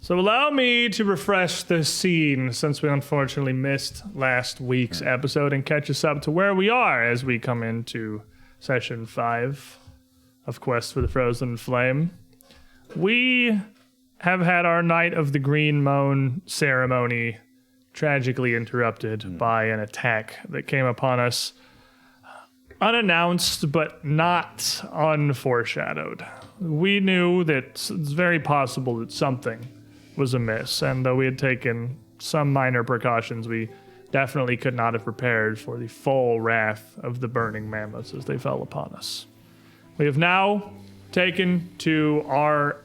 So allow me to refresh the scene since we unfortunately missed last week's episode and catch us up to where we are as we come into session 5 of Quest for the Frozen Flame. We have had our Night of the Green Moan ceremony tragically interrupted by an attack that came upon us unannounced but not unforeshadowed. We knew that it's very possible that something was amiss, and though we had taken some minor precautions, we definitely could not have prepared for the full wrath of the Burning Mammoths as they fell upon us. We have now taken to our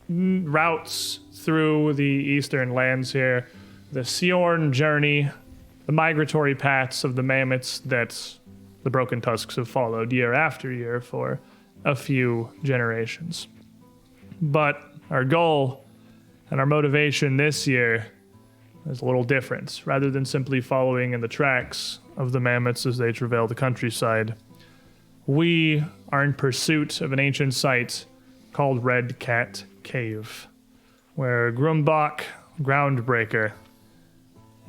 routes through the eastern lands here, the Sjorn journey, the migratory paths of the mammoths that the Broken Tusks have followed year after year for a few generations. But our goal and our motivation this year is a little different. Rather than simply following in the tracks of the mammoths as they travail the countryside, we are in pursuit of an ancient site called Red Cat Cave, where Grumbach, Groundbreaker,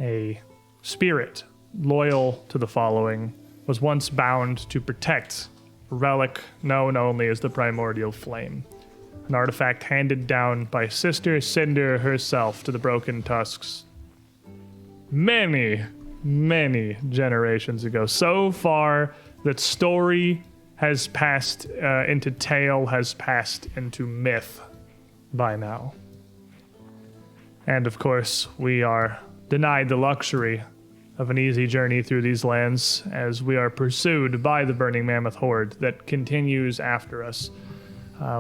a spirit loyal to the following, was once bound to protect a relic known only as the Primordial Flame, an artifact handed down by Sister Cinder herself to the Broken Tusks many, many generations ago. So far that story has passed into tale, has passed into myth by now. And of course, we are denied the luxury of an easy journey through these lands as we are pursued by the Burning Mammoth horde that continues after us.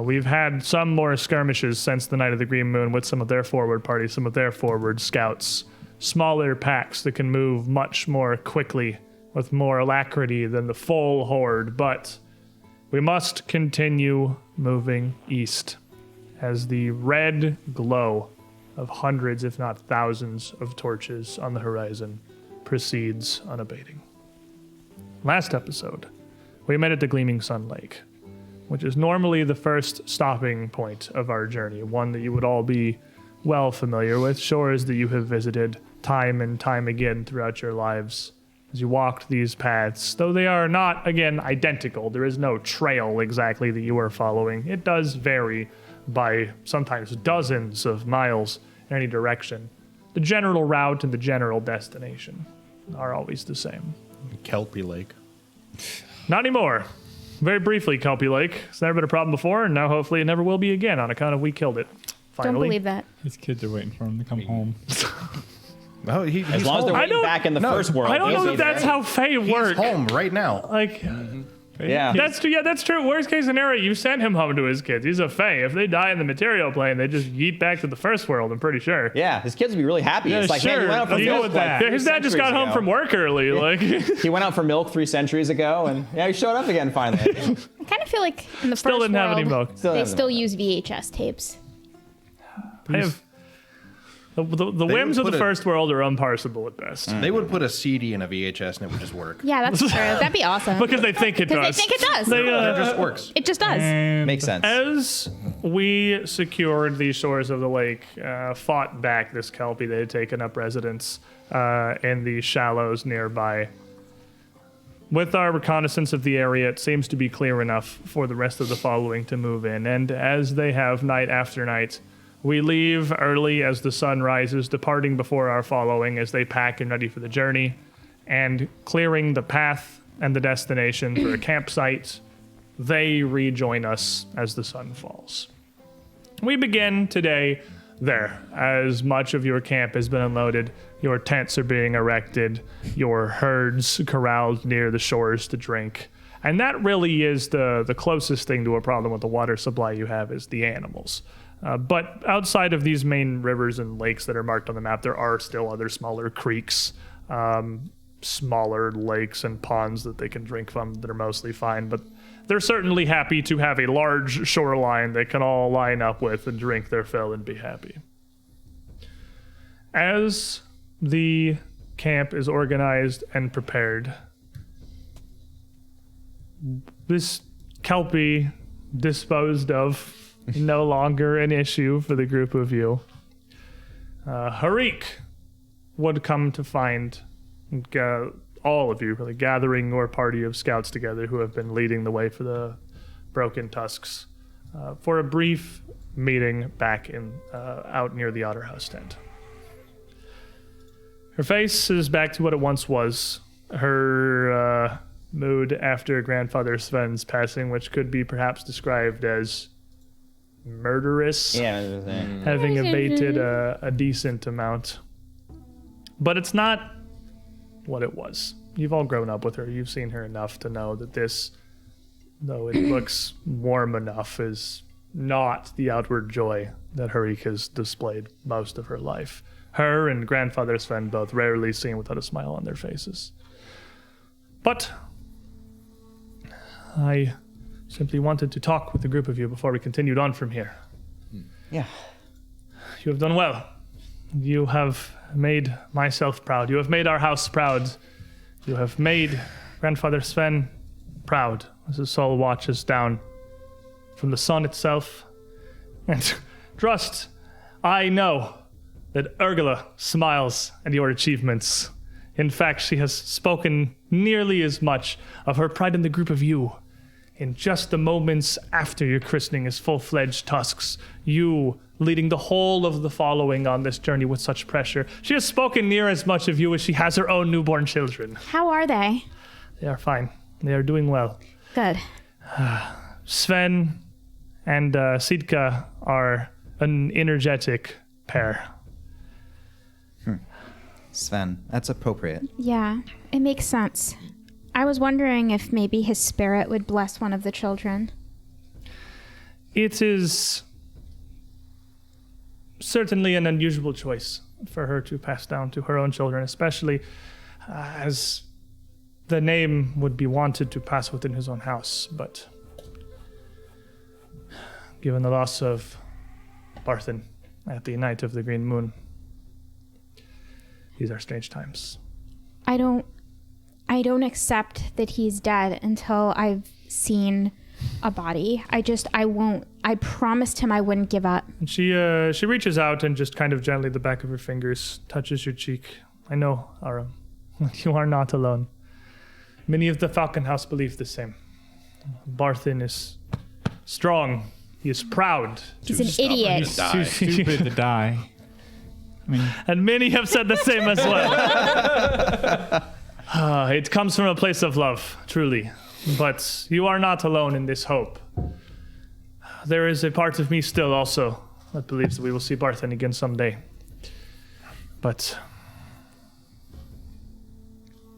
We've had some more skirmishes since the Night of the Green Moon with some of their forward parties, some of their forward scouts, smaller packs that can move much more quickly with more alacrity than the full horde, but we must continue moving east as the red glow of hundreds, if not thousands, of torches on the horizon proceeds unabating. Last episode, we met at the Gleaming Sun Lake, which is normally the first stopping point of our journey, one that you would all be well familiar with, shores that you have visited time and time again throughout your lives as you walked these paths. Though they are not, again, identical, there is no trail exactly that you are following. It does vary by sometimes dozens of miles in any direction. The general route and the general destination are always the same. Kelpie Lake. Not anymore. Very briefly, Kelpie Lake. It's never been a problem before, and now hopefully it never will be again on account of we killed it. Finally. Don't believe that. His kids are waiting for him to come home. No, he's As long as they're home. waiting back in the first world. I don't know if that's how fate works. He's home right now. Like, Yeah. that's true. Worst case scenario, you send him home to his kids. He's a fae. If they die in the material plane, they just yeet back to the first world, I'm pretty sure. Yeah, his kids would be really happy. It's like, man, you went out for deal milk with like that. 3 His dad just got centuries home ago. from work early. Like, He went out for milk 3 centuries ago, and yeah, he showed up again finally. I kind of feel like in the still first didn't have any world, milk. they still use VHS tapes. I have the whims of the first world are unparsable at best. They would put a CD in a VHS and it would just work. Yeah, that's true. That'd be awesome. Because they think it Because does. they think it does. It just works. It just does. Makes sense. As we secured the shores of the lake, fought back this Kelpie that had taken up residence in the shallows nearby. With our reconnaissance of the area, it seems to be clear enough for the rest of the following to move in. And as they have night after night, we leave early as the sun rises, departing before our following as they pack and ready for the journey, and clearing the path and the destination for a campsite. They rejoin us as the sun falls. We begin today there, as much of your camp has been unloaded. Your tents are being erected, your herds corralled near the shores to drink. And that really is the closest thing to a problem with the water supply you have is the animals. But outside of these main rivers and lakes that are marked on the map, there are still other smaller creeks, smaller lakes and ponds that they can drink from that are mostly fine. But they're certainly happy to have a large shoreline they can all line up with and drink their fill and be happy. As the camp is organized and prepared, this Kelpie disposed of, no longer an issue for the group of you. Harik would come to find all of you really gathering your party of scouts together who have been leading the way for the Broken Tusks for a brief meeting back in out near the Otter House tent. Her face is back to what it once was. Her mood after Grandfather Sven's passing, which could be perhaps described as murderous, having abated a decent amount. But it's not what it was. You've all grown up with her. You've seen her enough to know that this, though it looks warm enough, is not the outward joy that Harik has displayed most of her life. Her and Grandfather Sven both rarely seen without a smile on their faces. But I simply wanted to talk with a group of you before we continued on from here. Yeah. You have done well. You have made myself proud. You have made our house proud. You have made Grandfather Sven proud as his soul watches down from the sun itself. And trust, I know that Urgula smiles at your achievements. In fact, she has spoken nearly as much of her pride in the group of you in just the moments after your christening as full-fledged Tusks, you leading the whole of the following on this journey with such pressure. She has spoken near as much of you as she has her own newborn children. How are they? They are fine. They are doing well. Good. Sven and Sitka are an energetic pair. Sven, that's appropriate. Yeah, it makes sense. I was wondering if maybe his spirit would bless one of the children. It is certainly an unusual choice for her to pass down to her own children, especially as the name would be wanted to pass within his own house. But given the loss of Barthen at the night of the Green Moon, these are strange times. I don't accept that he's dead until I've seen a body. I promised him I wouldn't give up. And she reaches out and just kind of gently the back of her fingers touches your cheek. I know, Aram, you are not alone. Many of the Falcon House believe the same. Barthen is strong. He is proud. He's an idiot. Too stupid to die. I mean, And many have said the same as well. It comes from a place of love, truly. But you are not alone in this hope. There is a part of me still also that believes that we will see Barthen again someday. But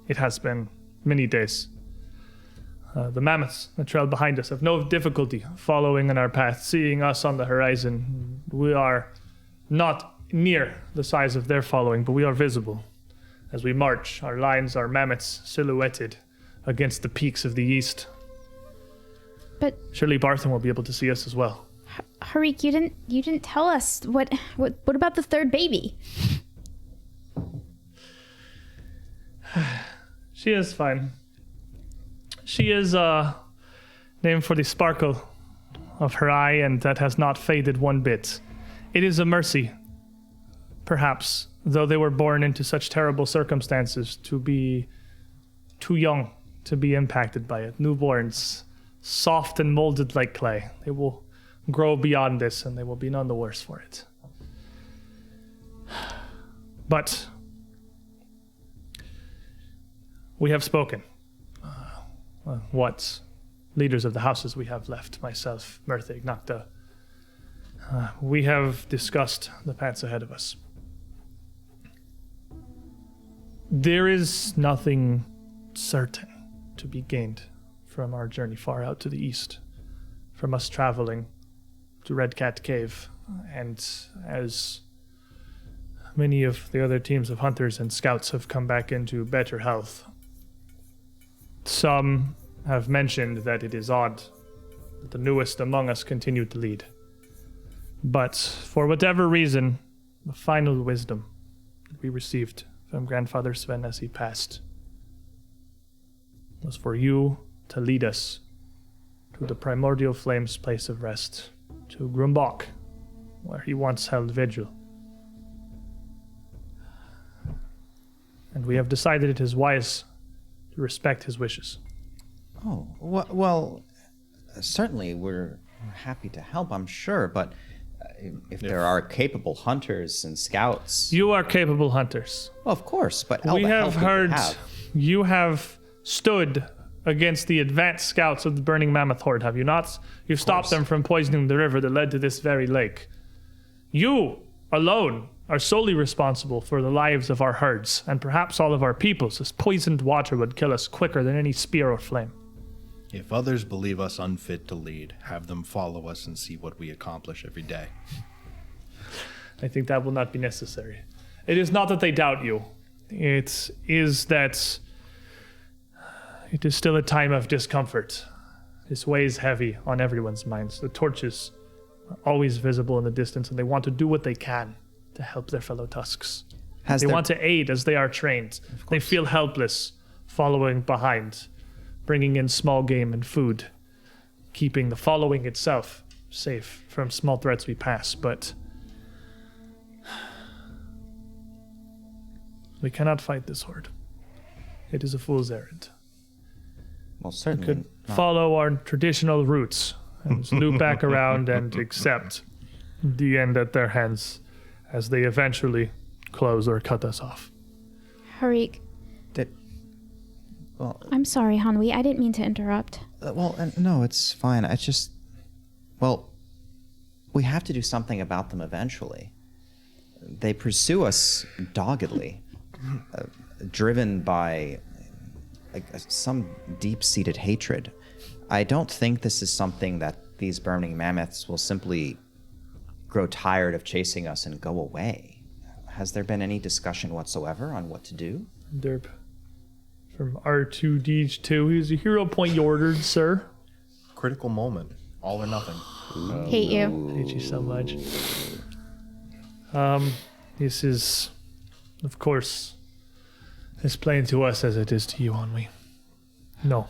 it has been many days. The mammoths that trail behind us have no difficulty following in our path, seeing us on the horizon. We are not near the size of their following, but we are visible. As we march, our lines are mammoths silhouetted against the peaks of the east. But Surely Barthen will be able to see us as well. Harik, you didn't tell us what about the third baby? She is fine. She is named for the sparkle of her eye, and that has not faded one bit. It is a mercy, perhaps, though they were born into such terrible circumstances, to be too young to be impacted by it. Newborns, soft and molded like clay. They will grow beyond this, and they will be none the worse for it. But we have spoken. What leaders of the houses we have left, myself, Murtha, Ignacta. We have discussed the paths ahead of us. There is nothing certain to be gained from our journey far out to the east, from us traveling to Red Cat Cave, and as many of the other teams of hunters and scouts have come back into better health. Some have mentioned that it is odd that the newest among us continue to lead. But for whatever reason, the final wisdom that we received from Grandfather Sven as he passed was for you to lead us to the Primordial Flame's place of rest, to Grumbach, where he once held vigil. and we have decided it is wise to respect his wishes. Oh, well, certainly we're happy to help, I'm sure, but if there are capable hunters and scouts... You are capable hunters. Well, of course, but all We the help have heard you have stood against the advanced scouts of the Burning Mammoth Horde, have you not? You've stopped them from poisoning the river that led to this very lake. You, alone, are solely responsible for the lives of our herds, and perhaps all of our peoples, as poisoned water would kill us quicker than any spear or flame. If others believe us unfit to lead, have them follow us and see what we accomplish every day. I think that will not be necessary. It is not that they doubt you. It is that it is still a time of discomfort. This weighs heavy on everyone's minds. The torches are always visible in the distance, and they want to do what they can to help their fellow Tusks. They want to aid as they are trained. They feel helpless following behind, bringing in small game and food, keeping the following itself safe from small threats we pass, but we cannot fight this horde. It is a fool's errand. Well, We certainly could not. follow our traditional routes and loop back around and accept the end at their hands as they eventually close or cut us off. Harik, Well, I'm sorry, Hanwi. I didn't mean to interrupt. no, it's fine. I just... Well, we have to do something about them eventually. They pursue us doggedly, driven by some deep-seated hatred. I don't think this is something that these burning mammoths will simply grow tired of chasing us and go away. Has there been any discussion whatsoever on what to do? Derp. From R2D2, he's a hero point you ordered, sir. Critical moment. All or nothing. Hate you. Hate you so much. This is, of course, as plain to us as it is to you, Henri. No.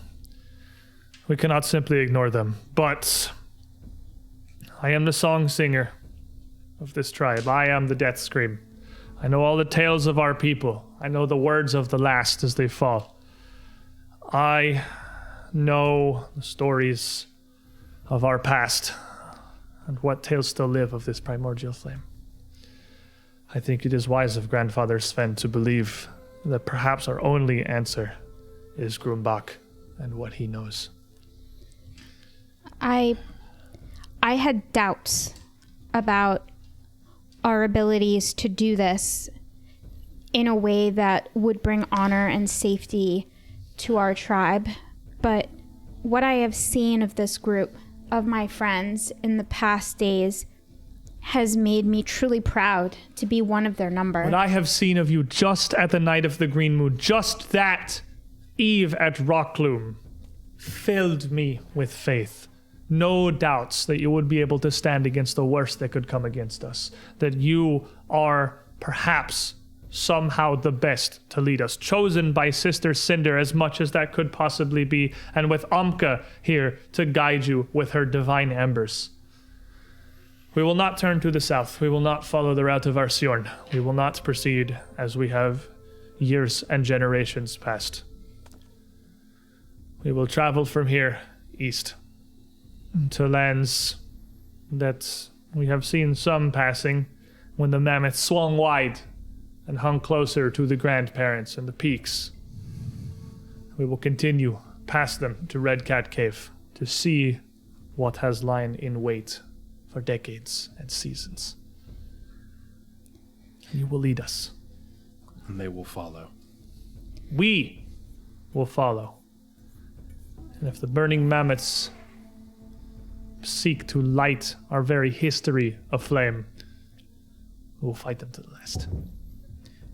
We cannot simply ignore them, but I am the song singer of this tribe. I am the death scream. I know all the tales of our people. I know the words of the last as they fall. I know the stories of our past and what tales still live of this primordial flame. I think it is wise of Grandfather Sven to believe that perhaps our only answer is Grumbach and what he knows. I had doubts about our abilities to do this in a way that would bring honor and safety to our tribe. But what I have seen of this group, of my friends in the past days, has made me truly proud to be one of their number. What I have seen of you just at the night of the Green Moon, just that eve at Rockloom, filled me with faith. No doubts that you would be able to stand against the worst that could come against us. That you are perhaps somehow the best to lead us. Chosen by Sister Cinder as much as that could possibly be. And with Amka here to guide you with her divine embers. We will not turn to the south. We will not follow the route of Arciorn. We will not proceed as we have years and generations past. We will travel from here east to lands that we have seen some passing when the mammoth swung wide and hung closer to the grandparents and the peaks. We will continue past them to Red Cat Cave to see what has lain in wait for decades and seasons. You will lead us. And they will follow. We will follow. And if the burning mammoths seek to light our very history aflame, we will fight them to the last.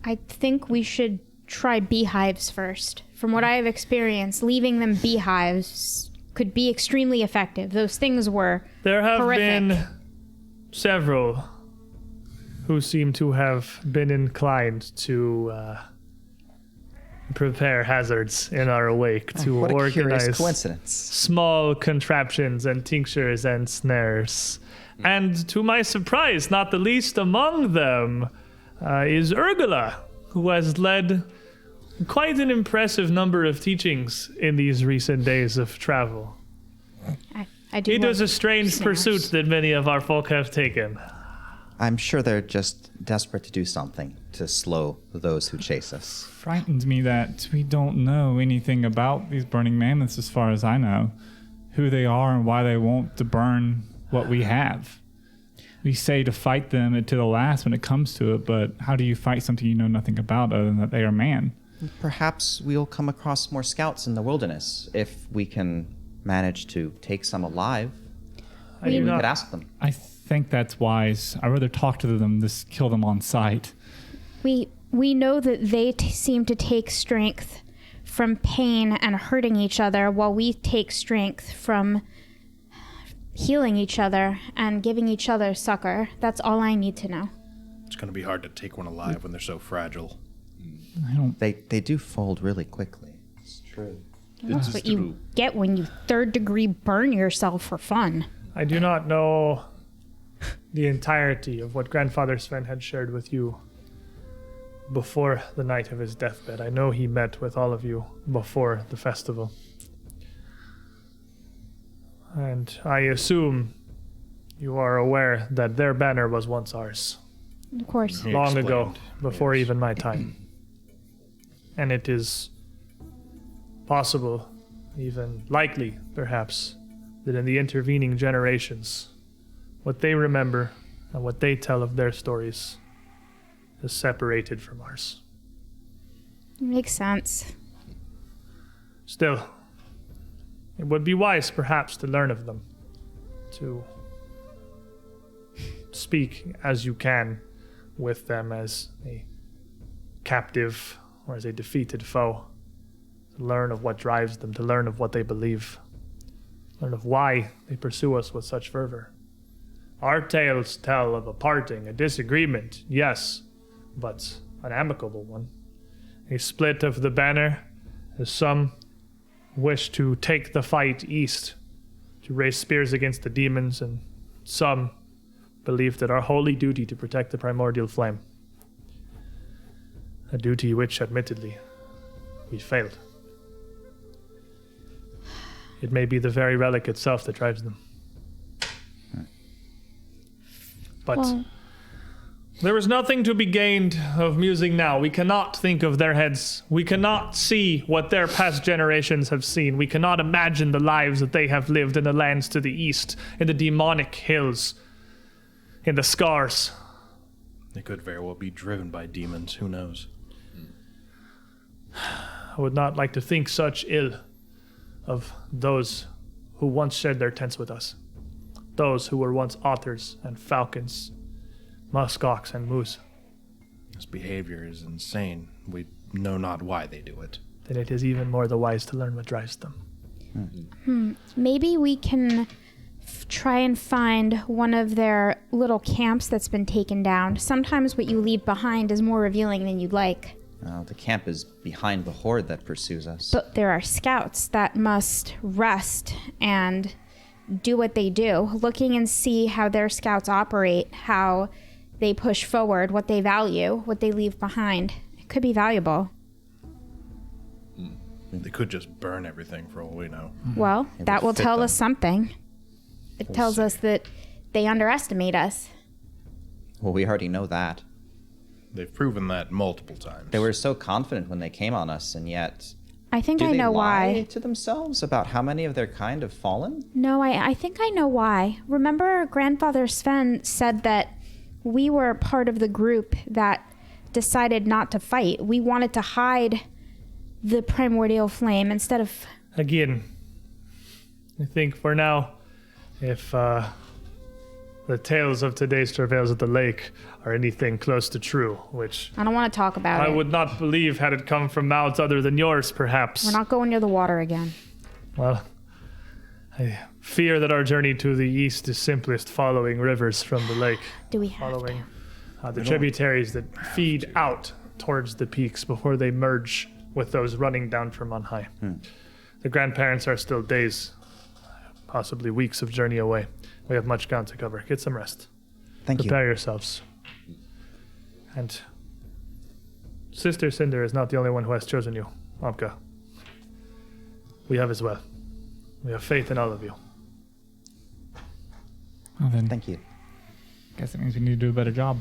I think we should try beehives first. From what I have experienced, leaving them beehives could be extremely effective. Those things were There have horrific. been several who seem to have been inclined to prepare hazards in our wake to What a organize curious coincidence. small contraptions and tinctures and snares. And to my surprise, not the least among them is Urgula, who has led Quite an impressive number of teachings in these recent days of travel. I do. It love is a strange snares. pursuit that many of our folk have taken. I'm sure they're just desperate to do something to slow those who chase us. Frightens me that we don't know anything about these burning mammoths as far as I know. Who they are and why they want to burn what we have. We say to fight them to the last when it comes to it, but how do you fight something you know nothing about other than that they are man? Perhaps we'll come across more scouts in the wilderness if we can manage to take some alive. I do We not- could ask them. I think that's wise. I'd rather talk to them than kill them on sight. We know that they seem to take strength from pain and hurting each other, while we take strength from healing each other and giving each other succor. That's all I need to know. It's going to be hard to take one alive when they're so fragile. They do fold really quickly. It's true. That's what you get when you third-degree burn yourself for fun. I do not know the entirety of what Grandfather Sven had shared with you before the night of his deathbed. I know he met with all of you before the festival. And I assume you are aware that their banner was once ours, Of course. He long ago, explained, before yes. even my time. And it is possible, even likely, perhaps, that in the intervening generations, what they remember and what they tell of their stories is separated from ours. Makes sense. Still, it would be wise, perhaps, to learn of them, to speak as you can with them as a captive or as a defeated foe, to learn of what drives them, to learn of what they believe, learn of why they pursue us with such fervor. Our tales tell of a parting, a disagreement, yes, but an amicable one. A split of the banner, as some wish to take the fight east, to raise spears against the demons, and some believe that our holy duty to protect the primordial flame. A duty which, admittedly, we failed. It may be the very relic itself that drives them. But Well, there is nothing to be gained of musing now. We cannot think of their heads. We cannot see what their past generations have seen. We cannot imagine the lives that they have lived in the lands to the east, in the demonic hills, in the scars. They could very well be driven by demons. Who knows? I would not like to think such ill of those who once shared their tents with us. Those who were once otters and falcons, muskox and moose. This behavior is insane. We know not why they do it. Then it is even more the wise to learn what drives them. maybe we can try and find one of their little camps that's been taken down. Sometimes what you leave behind is more revealing than you'd like. The camp is behind the horde that pursues us. But there are scouts that must rest and do what they do, looking and see how their scouts operate, how they push forward, what they value, what they leave behind. It could be valuable. They could just burn everything for all we know. Well, It that would will fit tell them. us something. It tells us that they underestimate us. Well, we already know that. They've proven that multiple times. They were so confident when they came on us, and yet... I think Do I they know lie why. to themselves about how many of their kind have fallen? No, I think I know why. Remember, Grandfather Sven said that we were part of the group that decided not to fight. We wanted to hide the primordial flame instead of... Again, I think for now, if the tales of today's travails at the lake are anything close to true, which I don't want to talk about I it. would not believe had it come from mouths other than yours, perhaps. We're not going near the water again. Well, I fear that our journey to the east is simplest following rivers from the lake, Do we have following to? the tributaries that feed out towards the peaks before they merge with those running down from on high. The grandparents are still days, possibly weeks of journey away. We have much ground to cover. Get some rest. Thank you. Prepare yourselves. And Sister Cinder is not the only one who has chosen you, Amka. We have as well. We have faith in all of you. Well then, Thank you. guess it means we need to do a better job.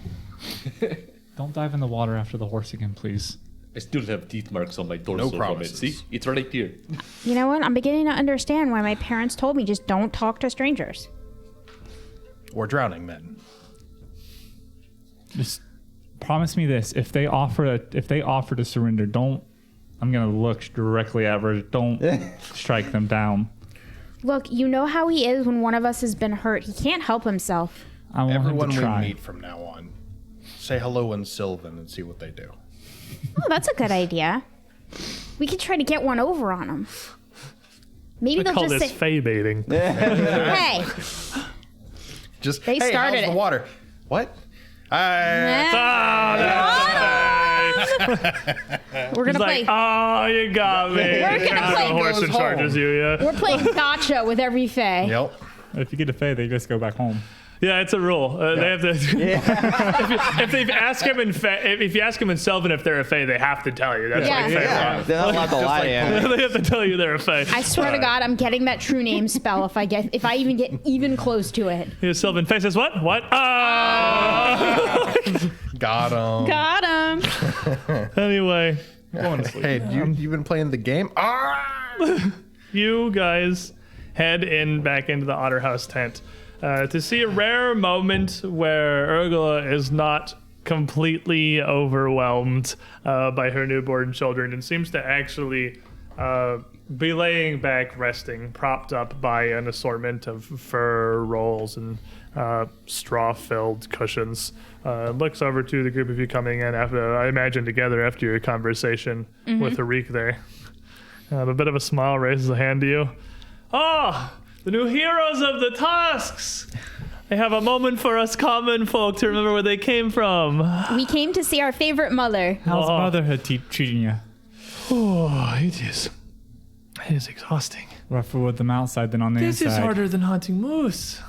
Don't dive in the water after the horse again, please. I still have teeth marks on my torso from it. promises. See? It's right here. You know what? I'm beginning to understand why my parents told me just don't talk to strangers. Or drowning men. Just promise me this: if they offer to surrender, don't. I'm gonna look directly at her. Don't strike them down. Look, you know how he is when one of us has been hurt. He can't help himself. I want Everyone him to we try. meet from now on, say hello in Sylvan and see what they do. Oh, that's a good idea. We could try to get one over on them. Maybe I they'll call just this say, fey baiting. "Hey, Just, They hey, started how's it. the water? What? we're He's gonna like, play. oh, you got me. We're gonna play The horse goes in charges home. you, yeah. We're playing gotcha with every fae." Yep. If you get a fade, they just go back home. Yeah, it's a rule. They have to. if they ask him if you ask him in Sylvan if they're a fae, they have to tell you. That's Yeah. like fae Yeah, they're not allowed to lie to you. law. They have to tell you they're a fae. I swear to God, I'm getting that true name spell if I even get even close to it. Here's Sylvan fae says what? What? Oh! Got him. Got him. Anyway, Hey, you've been playing the game? you guys head back into the Otter House tent to see a rare moment where Urgula is not completely overwhelmed by her newborn children and seems to actually be laying back, resting, propped up by an assortment of fur rolls and straw-filled cushions. Looks over to the group of you coming in after, I imagine, together after your conversation with Harik there. A bit of a smile, raises a hand to you. Oh, the new heroes of the Tusks! They have a moment for us common folk to remember where they came from. We came to see our favorite mother. How's Oh. motherhood treating you? Oh, it is exhausting. Rougher with them outside than on the This inside. is harder than hunting moose.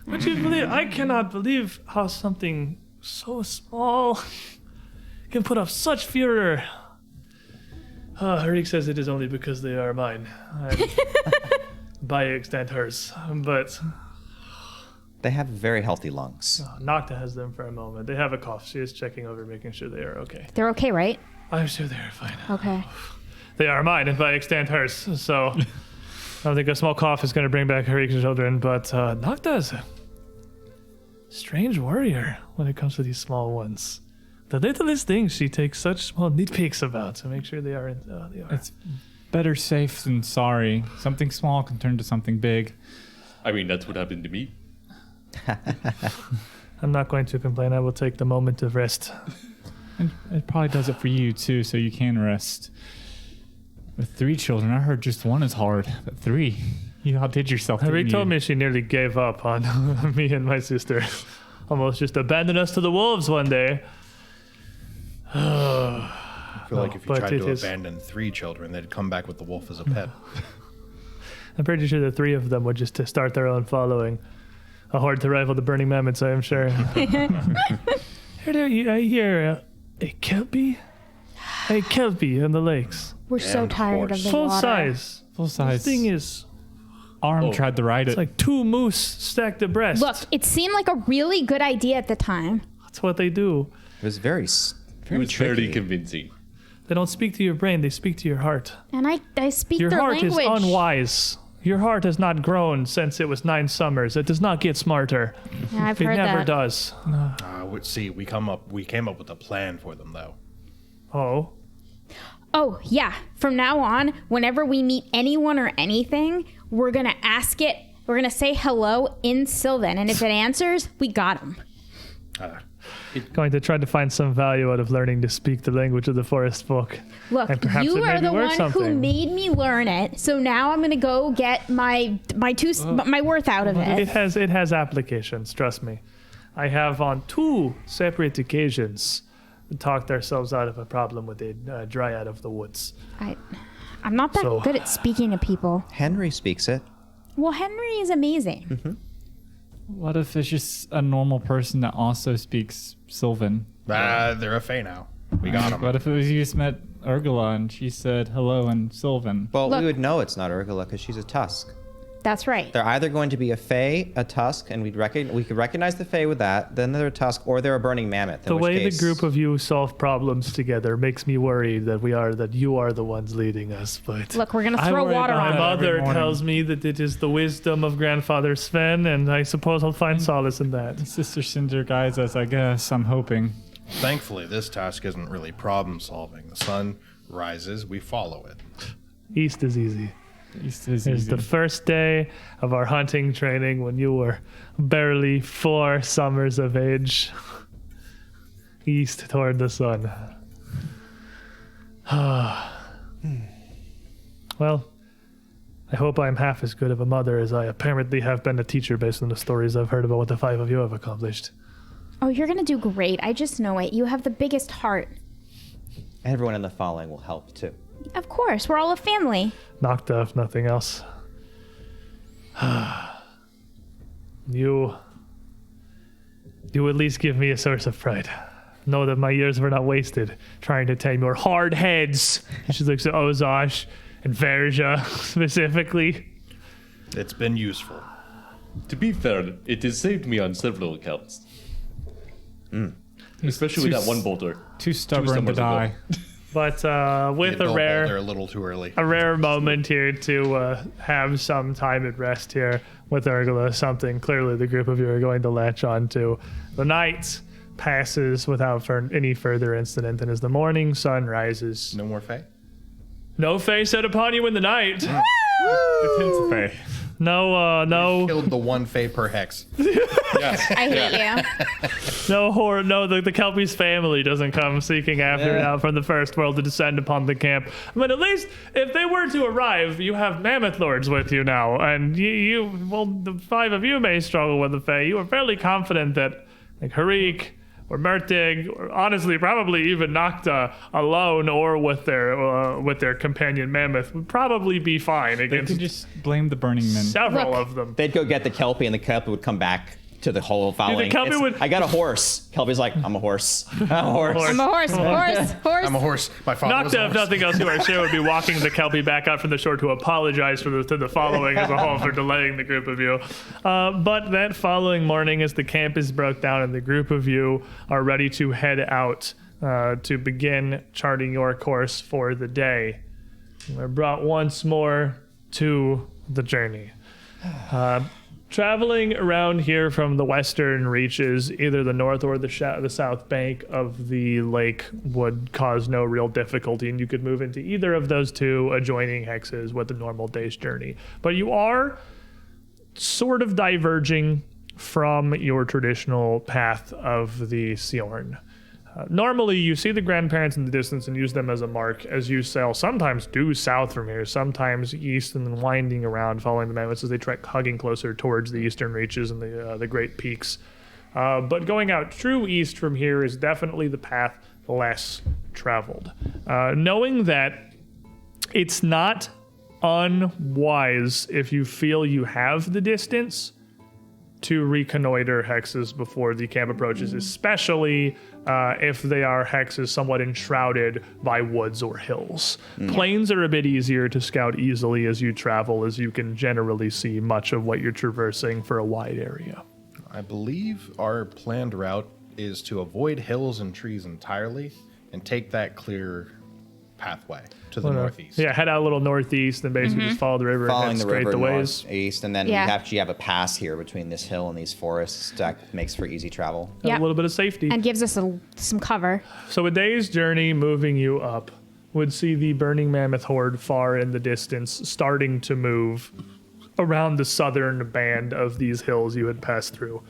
Would you believe? I cannot believe how something so small can put up such furor. Harik says it is only because they are mine. And by extent hers. But They have very healthy lungs. Nocta has them for a moment. They have a cough. She is checking over, making sure they are okay. They're okay, right? I'm sure they are fine. Okay. They are mine, and by extent hers. So I don't think a small cough is going to bring back Harik's children, but Nocta is a strange warrior when it comes to these small ones. The littlest things she takes such small nitpicks about to make sure they are. They are. It's better safe than sorry. Something small can turn to something big. I mean, that's what happened to me. I'm not going to complain. I will take the moment of rest. And it probably does it for you too, so you can rest. With 3 children, I heard just 1 is hard, but 3, you outdid yourself. Harik didn't told you? me she nearly gave up on me and my sister. Almost just abandoned us to the wolves one day. I feel like if you but tried it to is- abandon 3 children, they'd come back with the wolf as a pet. I'm pretty sure the 3 of them would just to start their own following. A horde to rival the Burning Mammoths, I am sure. I hear a kelpie? A kelpie in the lakes. We're so And tired of horse. the Full water. size. Full This size. thing is Arm tried to ride it. it's like 2 moose stacked abreast. Look, it seemed like a really good idea at the time. That's what they do. It was very It very was fairly tricky. convincing. They don't speak to your brain, they speak to your heart. And I speak Your their heart language. is unwise. Your heart has not grown since it was 9 summers. It does not get smarter. Yeah, I've It heard never that. does. We came up with a plan for them, though. Oh. Oh, yeah. From now on, whenever we meet anyone or anything, we're going to ask it. We're going to say hello in Sylvan. And if it answers, we got him. Going to try to find some value out of learning to speak the language of the forest folk. Look, And perhaps you it are may be the worth one who something. made me learn it. So now I'm going to go get my worth out of It it. has applications, trust me. I have on 2 separate occasions talked ourselves out of a problem with a dryad of the woods. I'm not that So- good at speaking to people. Henry speaks it. Well, Henry is amazing. What if it's just a normal person that also speaks Sylvan? They're a fae now. We got him. What if it was you just met Urgula and she said hello in Sylvan? Well, Look. we would know it's not Urgula because she's a Tusk. That's right. They're either going to be a Fae, a Tusk, and we could recognize the Fae with that. Then they're a Tusk, or they're a Burning Mammoth. The way the group of you solve problems together makes me worried that you are the ones leading us. But Look, we're gonna I throw worry water about on my it. every mother morning. tells me that it is the wisdom of grandfather Sven, and I suppose I'll find solace in that. Sister Cinder guides us, I guess. I'm hoping. Thankfully, this task isn't really problem solving. The sun rises, we follow it. East is easy. East is It's easy. the first day of our hunting training when you were barely 4 summers of age. East toward the sun. Well, I hope I'm half as good of a mother as I apparently have been a teacher based on the stories I've heard about what the 5 of you have accomplished. Oh, you're gonna do great. I just know it. You have the biggest heart. Everyone in the following will help too. Of course, we're all a family. Nocta, if nothing else. You at least give me a source of pride. Know that my years were not wasted trying to tame your hard heads. She looks at Ozosh and Verja specifically. It's been useful. To be fair, it has saved me on several accounts. Especially with Too that one bolter. Too stubborn to summers ago. die. But with Bill a Boulder rare a little too early. moment here to have some time at rest here with Urgula, something clearly the group of you are going to latch on to. The night passes without any further incident, and as the morning sun rises, No more Fae? no Fae set upon you in the night. Intensify. No, Killed the one Fae per hex. I hate you. no horror. No, the Kelpie's family doesn't come seeking after it out from the first world to descend upon the camp. But at least if they were to arrive, you have Mammoth Lords with you now, and well, the 5 of you may struggle with the Fae. You are fairly confident that, like Harik or Murtig, or honestly, probably even Nocta alone, or with their companion Mammoth, would probably be fine They against could just blame the Burning Men. several Look. of them. They'd go get the Kelpie, and the Kelpie would come back to the whole following. Kelpie It's, would- I got a horse. Kelpie's like, I'm a horse. I'm a horse. I'm a horse. Horse. I'm a horse. My father was Nocta, a if horse. nothing else, you are sure would be walking the Kelpie back out from the shore to apologize to the following as a whole for delaying the group of you. But that following morning, as the camp is broke down and the group of you are ready to head out to begin charting your course for the day, we're brought once more to the journey. Traveling around here from the western reaches, either the north or the south bank of the lake would cause no real difficulty, and you could move into either of those 2 adjoining hexes with a normal day's journey. But you are sort of diverging from your traditional path of the Siorn. Normally, you see the grandparents in the distance and use them as a mark as you sail, sometimes due south from here, sometimes east, and then winding around, following the mammoths as they trek hugging closer towards the eastern reaches and the great peaks. But going out true east from here is definitely the path less traveled. Knowing that it's not unwise, if you feel you have the distance, to reconnoiter hexes before the camp approaches, especially if they are hexes somewhat enshrouded by woods or hills. Plains are a bit easier to scout easily as you travel, as you can generally see much of what you're traversing for a wide area. I believe our planned route is to avoid hills and trees entirely and take that clear pathway to the northeast. Yeah, head out a little northeast and basically just follow the river and Following head the straight river the ways. northeast, and then Yeah. we actually have a pass here between this hill and these forests that makes for easy travel. A Yep. little bit of safety. And gives us some cover. So a day's journey moving you up would see the Burning Mammoth horde far in the distance starting to move around the southern band of these hills you had passed through.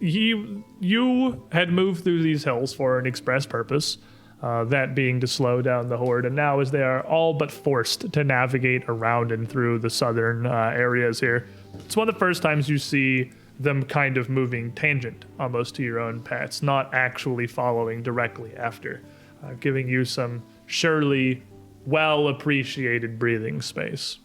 You had moved through these hills for an express purpose, that being to slow down the horde, and now as they are all but forced to navigate around and through the southern areas here, it's one of the first times you see them kind of moving tangent almost to your own paths, not actually following directly after, giving you some surely well appreciated breathing space.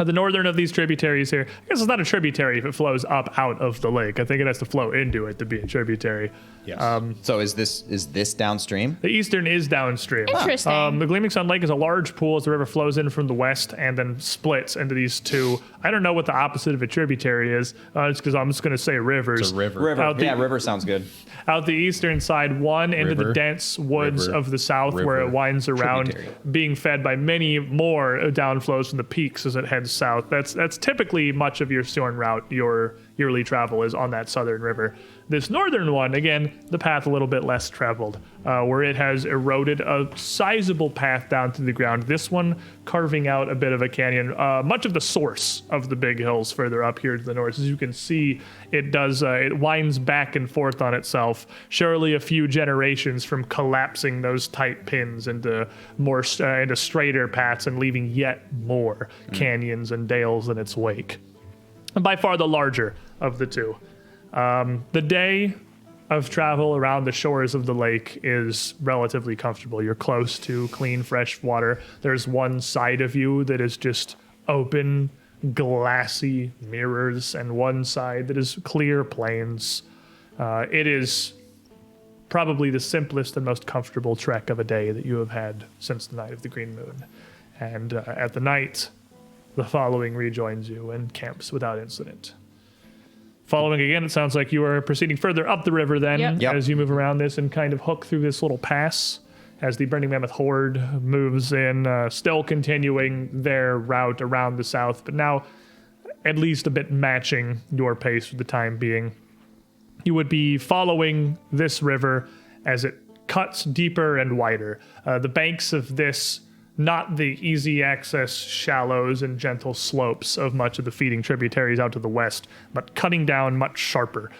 The northern of these tributaries here, I guess it's not a tributary if it flows up out of the lake. I think it has to flow into it to be a tributary. Yes. So is this downstream? The eastern is downstream. Interesting. The Gleaming Sun Lake is a large pool as the river flows in from the west and then splits into these two. I don't know what the opposite of a tributary is. It's because I'm just going to say rivers. It's a river. River. Out the- Yeah, river sounds good. Out the eastern side, one into the River, dense woods river, of the south where it river, winds around, tributary. being fed by many more downflows from the peaks as it heads south. That's typically much of your Storm route. Your yearly travel is on that southern river. This northern one, again, the path a little bit less traveled, where it has eroded a sizable path down to the ground. This one carving out a bit of a canyon. Much of the source of the big hills further up here to the north. As you can see, it winds back and forth on itself. Surely a few generations from collapsing those tight pins into into straighter paths and leaving yet more canyons and dales in its wake. And by far the larger of the two. The day of travel around the shores of the lake is relatively comfortable. You're close to clean, fresh water. There's one side of you that is just open, glassy mirrors, and one side that is clear plains. It is probably the simplest and most comfortable trek of a day that you have had since the night of the Green Moon. And at the night, the following rejoins you and camps without incident. Following again, it sounds like you are proceeding further up the river then Yep. as you move around this and kind of hook through this little pass as the Burning Mammoth Horde moves in, still continuing their route around the south, but now at least a bit matching your pace for the time being. You would be following this river as it cuts deeper and wider. The banks of this, not the easy access shallows and gentle slopes of much of the feeding tributaries out to the west, but cutting down much sharper.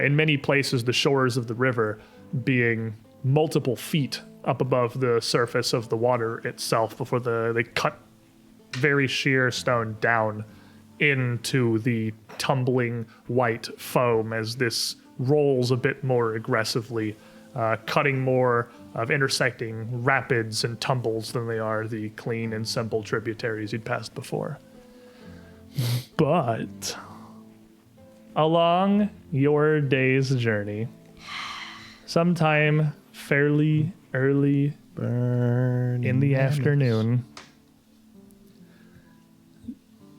In many places, the shores of the river being multiple feet up above the surface of the water itself before they cut very sheer stone down into the tumbling white foam as this rolls a bit more aggressively, cutting more of intersecting rapids and tumbles than they are the clean and simple tributaries you'd passed before. But along your day's journey, sometime fairly early in the afternoon,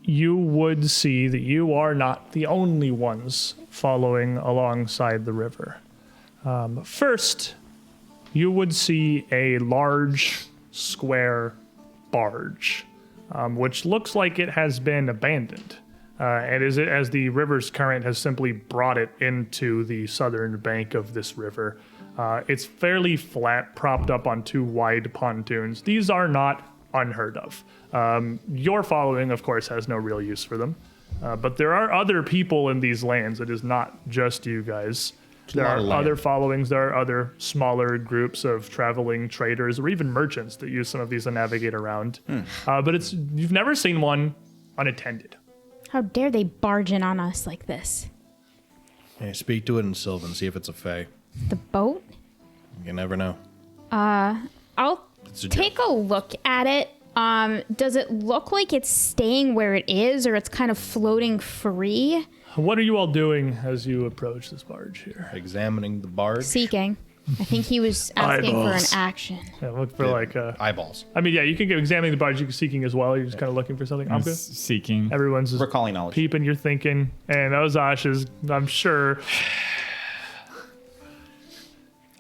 you would see that you are not the only ones following alongside the river. First, you would see a large square barge, which looks like it has been abandoned. And as the river's current has simply brought it into the southern bank of this river. It's fairly flat, propped up on two wide pontoons. These are not unheard of. Your following, of course, has no real use for them. But there are other people in these lands. It is not just you guys. There lot are of land. other followings. There are other smaller groups of traveling traders or even merchants that use some of these to navigate around. But you've never seen one unattended. How dare they barge in on us like this? Hey, speak to it in Sylvan, see if it's a fae. The boat? You never know. I'll It's a take a look at it. Does it look like it's staying where it is, or it's kind of floating free? What are you all doing as you approach this barge here? Examining the barge. Seeking. I think he was asking for an Eyeballs. action. Yeah, look for Eyeballs. I mean, yeah, you can go examining the barge. You can seeking as well. You're just kind of looking for something. I'm good. Seeking. Everyone's just Recalling knowledge. peeping. You're thinking, and Ozash is, I'm sure.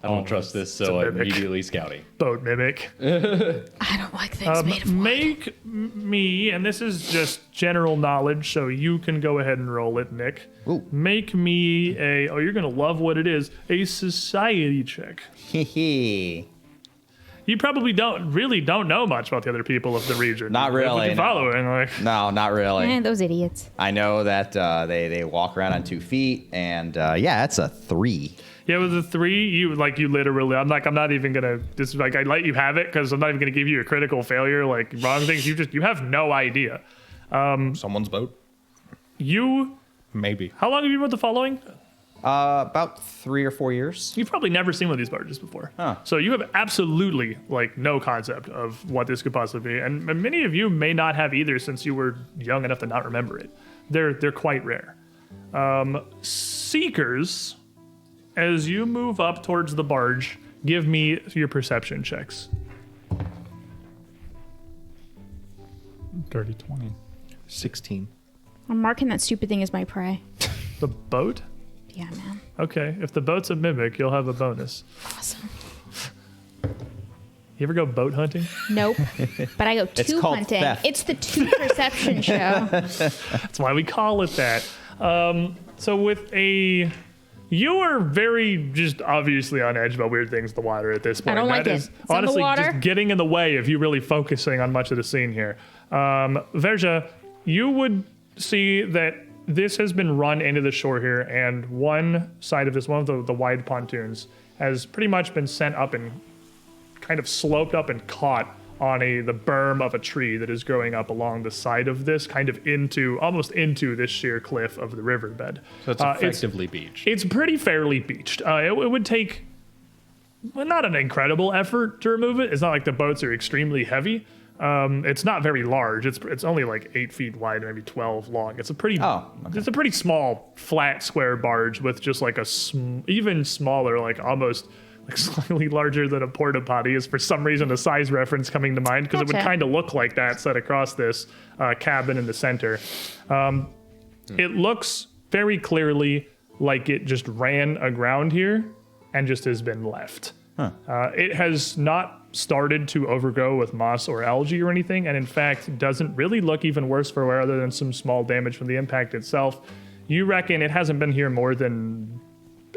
I don't trust this, so a I'm mimic. immediately scouting. Boat mimic. I don't like things made of wood. Make me, and this is just general knowledge, so you can go ahead and roll it, Nick. Ooh. Make me you're going to love what it is, a society check. Hee. You probably don't know much about the other people of the region. Not really, You're no. following, like, No, not really. Those idiots. I know that they walk around on 2 feet, and yeah, that's a 3. yeah, with the 3, you literally, I'm not even going to, just like, I let you have it because I'm not even going to give you a critical failure, like, wrong things. You have no idea. Someone's boat? You, Maybe. how long have you been with the following? About 3 or 4 years. You've probably never seen one of these barges before. Huh. So you have absolutely like no concept of what this could possibly be. And many of you may not have either since you were young enough to not remember it. They're quite rare. Seekers, as you move up towards the barge, give me your perception checks. Dirty 20. 16. I'm marking that stupid thing as my prey. The boat? Yeah, man. Okay, if the boat's a mimic, you'll have a bonus. Awesome. You ever go boat hunting? Nope. But I go It's two called hunting. theft. It's the two perception show. That's why we call it that. So with a... You are very just obviously on edge about weird things in the water at this point. I don't like That it. is It's in the honestly water. just getting in the way of you really focusing on much of the scene here. Verja, you would see that this has been run into the shore here, and one side of this, one of the wide pontoons, has pretty much been sent up and kind of sloped up and caught on the berm of a tree that is growing up along the side of this, kind of almost into this sheer cliff of the riverbed. So it's effectively beached. It's pretty fairly beached. It would take, well, not an incredible effort to remove it. It's not like the boats are extremely heavy. It's not very large. It's only like 8 feet wide, maybe 12 long. It's a pretty it's a pretty small, flat, square barge with just like even smaller, like almost like slightly larger than a porta potty is for some reason a size reference coming to mind because it would Gotcha. kind of look like that set across this cabin in the center. It looks very clearly like it just ran aground here and just has been left. It has not started to overgrow with moss or algae or anything, and in fact doesn't really look even worse for wear other than some small damage from the impact itself. You reckon it hasn't been here more than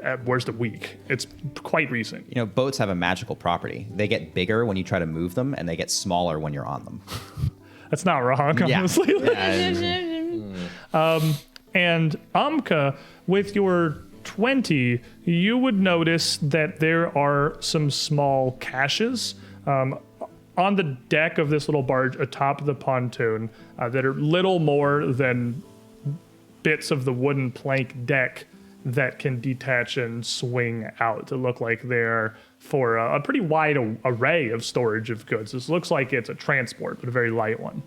at worst a week. It's quite recent. You know, boats have a magical property. They get bigger when you try to move them, and they get smaller when you're on them. That's not wrong, Yeah. honestly. And Amka, with your 20, you would notice that there are some small caches on the deck of this little barge atop the pontoon that are little more than bits of the wooden plank deck that can detach and swing out to look like they're for a pretty wide array of storage of goods. This looks like it's a transport, but a very light one.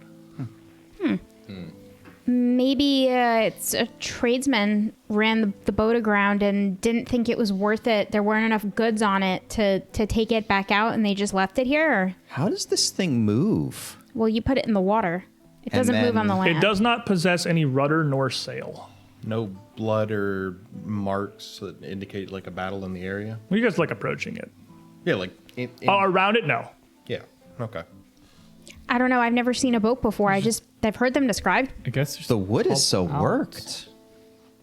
Maybe it's a tradesman ran the boat aground and didn't think it was worth it. There weren't enough goods on it to take it back out, and they just left it here. Or, How does this thing move? well, you put it in the water. It And doesn't move on the then- land. It does not possess any rudder nor sail. No blood or marks that indicate like a battle in the area. Well, you guys like approaching it. Yeah, like Around it, no. yeah. Okay. I don't know. I've never seen a boat before. I've heard them described. I guess there's The wood is so out worked.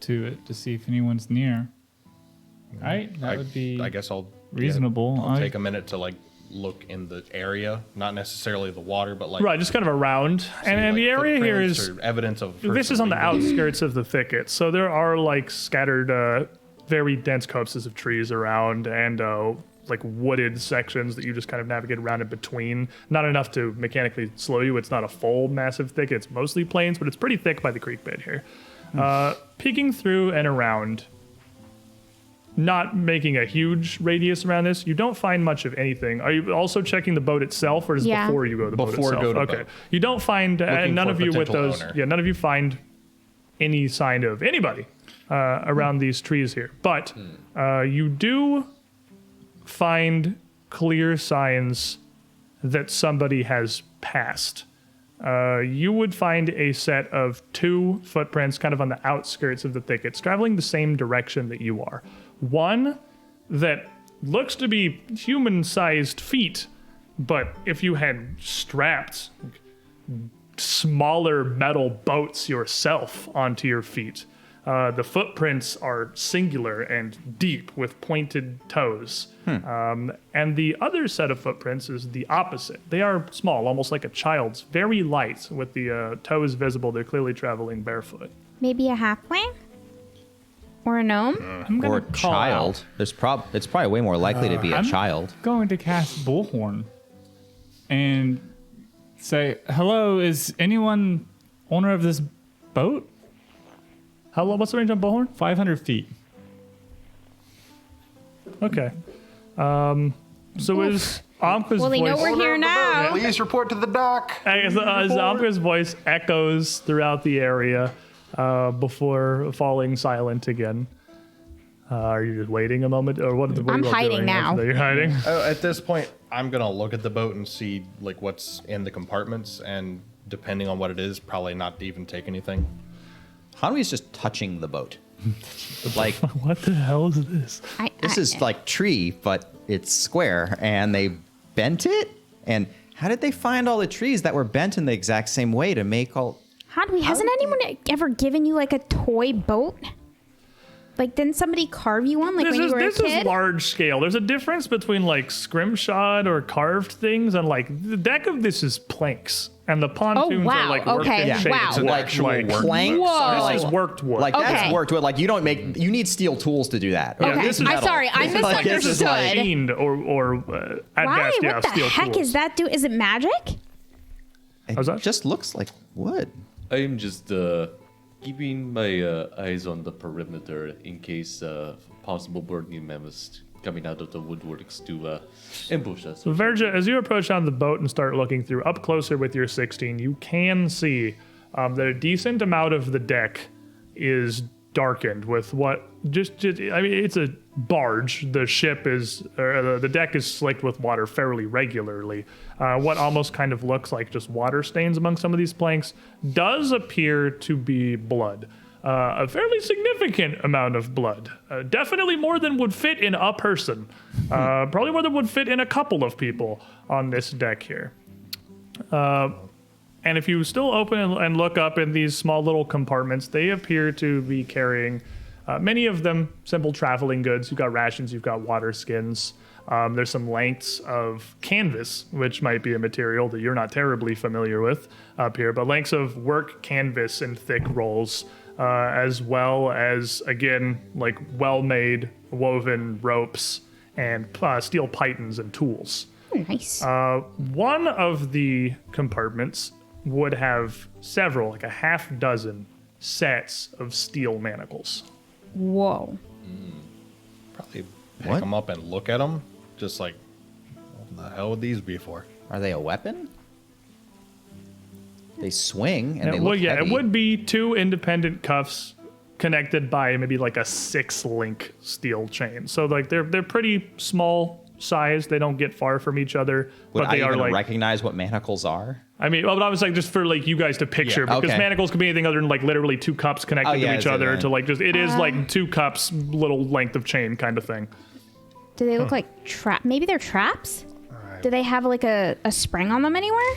to it to see if anyone's near. Right? That would be I guess I'll reasonable. I'll take a minute to like look in the area, not necessarily the water, but like Right, just kind of around. And the area here is evidence of. this is on the outskirts of the thicket, so there are like scattered, very dense copses of trees around, and like wooded sections that you just kind of navigate around in between. Not enough to mechanically slow you. It's not a full massive thicket. It's mostly plains, but it's pretty thick by the creek bed here. Peeking through and around, not making a huge radius around this, you don't find much of anything. Are you also checking the boat itself, or is it Yeah. before you go to the boat Before itself? go to Okay. boat. You don't find, Looking none for of you with potential those, owner. none of you find any sign of anybody around these trees here. But you do find clear signs that somebody has passed. You would find a set of 2 footprints kind of on the outskirts of the thickets, traveling the same direction that you are. One that looks to be human-sized feet, but if you had strapped smaller metal boats yourself onto your feet, the footprints are singular and deep with pointed toes. And the other set of footprints is the opposite. They are small, almost like a child's, very light, with the toes visible. They're clearly traveling barefoot. Maybe a halfling? Or a gnome? I'm gonna Or call child. out. It's probably way more likely to be a I'm child. going to cast Bullhorn and say, "Hello, is anyone owner of this boat?" How long? What's the range on Bullhorn? 500 feet. Okay. So is Amka's Well, they know voice... we're here now. Please report to the dock. As Amka's voice echoes throughout the area before falling silent again. Are you just waiting a moment, or what? What are I'm you all hiding doing now. after that? You're hiding. At this point, I'm gonna look at the boat and see like what's in the compartments, and depending on what it is, probably not even take anything. Hanwi's just touching the boat. Like, What the hell is this? this is like tree, but it's square, and they bent it? And how did they find all the trees that were bent in the exact same way to make all... Hasn't anyone ever given you like a toy boat? Like, didn't somebody carve you one like when you were a This kid? is large scale. There's a difference between like scrimshod or carved things, and like the deck of this is planks, and the pontoons wow. are like worked Okay, in shape. wow. It's an Like actual work. planks? Whoa. This is worked wood. Like, that's Okay. worked wood. Like, you don't make... You need steel tools to do that. Yeah, Okay, this is I'm metal. sorry, I This is like- this is misunderstood. like- machined or at Why? best, yeah, What the steel heck tools. is that? Is it magic? It How's that? just looks like wood. I am just keeping my eyes on the perimeter in case possible burning mammoths coming out of the woodworks to ambush us. So Verja, as you approach on the boat and start looking through up closer with your 16, you can see that a decent amount of the deck is darkened with what I mean, it's a barge. The ship is, or the deck is slicked with water fairly regularly. What almost kind of looks like just water stains among some of these planks does appear to be blood. A fairly significant amount of blood. Definitely more than would fit in a person. Probably more than would fit in a couple of people on this deck here. And if you still open and look up in these small little compartments, they appear to be carrying many of them simple traveling goods. You've got rations, you've got water skins. There's some lengths of canvas, which might be a material that you're not terribly familiar with up here, but lengths of work canvas in thick rolls, as well as, again, like well-made woven ropes and steel pythons and tools. Nice. One of the compartments would have several, like a half dozen sets of steel manacles. Whoa. Probably pick What? them up and look at them. Just like, what the hell would these be for? Are they a weapon? They swing and they Well, look yeah, heavy. it would be two independent cuffs connected by maybe like a 6-link steel chain. So like they're pretty small size. They don't get far from each other, Would but they I are even like. recognize what manacles are? I mean, well, I was like just for like you guys to picture Yeah, because okay. manacles could be anything other than like literally two cups connected Oh, yeah, to each so other then- to like just it is like two cups little length of chain kind of thing. Do they look like trap? Maybe they're traps? Do they have like a spring on them anywhere?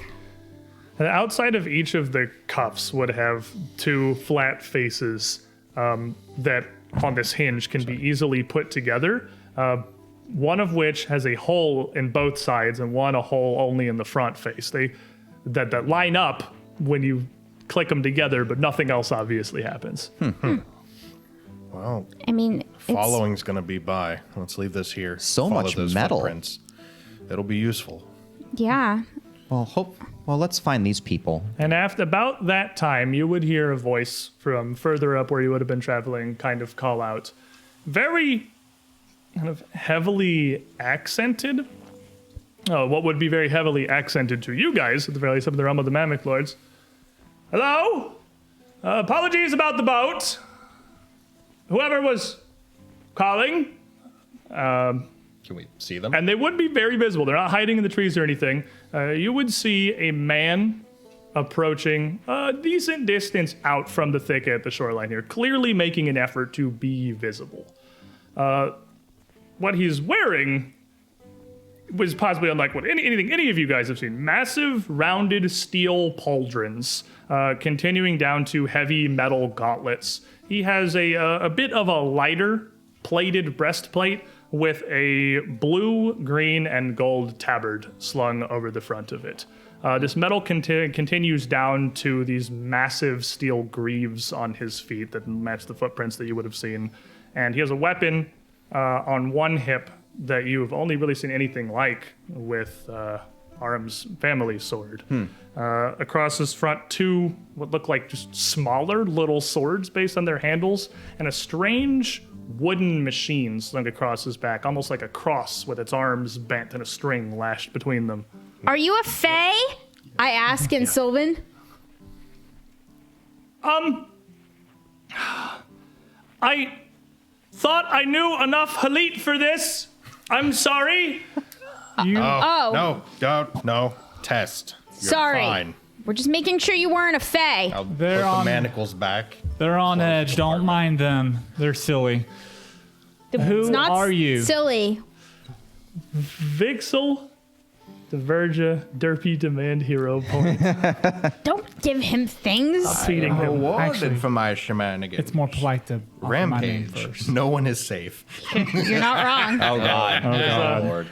And outside of each of the cuffs would have two flat faces that on this hinge can be easily put together. One of which has a hole in both sides and one a hole only in the front face. That line up when you click them together, but nothing else obviously happens. Well, I mean, it's, following's gonna be by. Let's leave this here. So Follow much those metal. footprints. It'll be useful. yeah. Well, let's find these people. And after about that time, you would hear a voice from further up where you would have been traveling kind of call out. Very kind of heavily accented. What would be very heavily accented to you guys, at the very least, up in the realm of the Mammoth Lords. Hello? Apologies about the boat. Whoever was calling. Can we see them? And they would be very visible. They're not hiding in the trees or anything. You would see a man approaching a decent distance out from the thicket at the shoreline here, clearly making an effort to be visible. What he's wearing was possibly unlike what anything any of you guys have seen. Massive, rounded steel pauldrons, continuing down to heavy metal gauntlets. He has a bit of a lighter plated breastplate with a blue, green, and gold tabard slung over the front of it. This metal continues down to these massive steel greaves on his feet that match the footprints that you would have seen. And he has a weapon on one hip that you've only really seen anything like with Aram's family sword. Across his front, two what look like just smaller little swords based on their handles, and a strange wooden machine slung across his back, almost like a cross with its arms bent and a string lashed between them. Are you a fae? I ask in Sylvan. I thought I knew enough Halit for this. I'm sorry. Oh. No. Test. You're Sorry. Fine. We're just making sure you weren't a fae. I'll put They're the on- manacles back. They're on edge. Don't mind them. They're silly. Who It's not are you? silly. Vixel, the Verja, Derpy demand hero point. Don't give him things. Feeding him. Rewarded Actually, for my shenanigans. It's more polite to offer my name Rampage. first. No one is safe. You're not wrong. Oh God. God. Lord.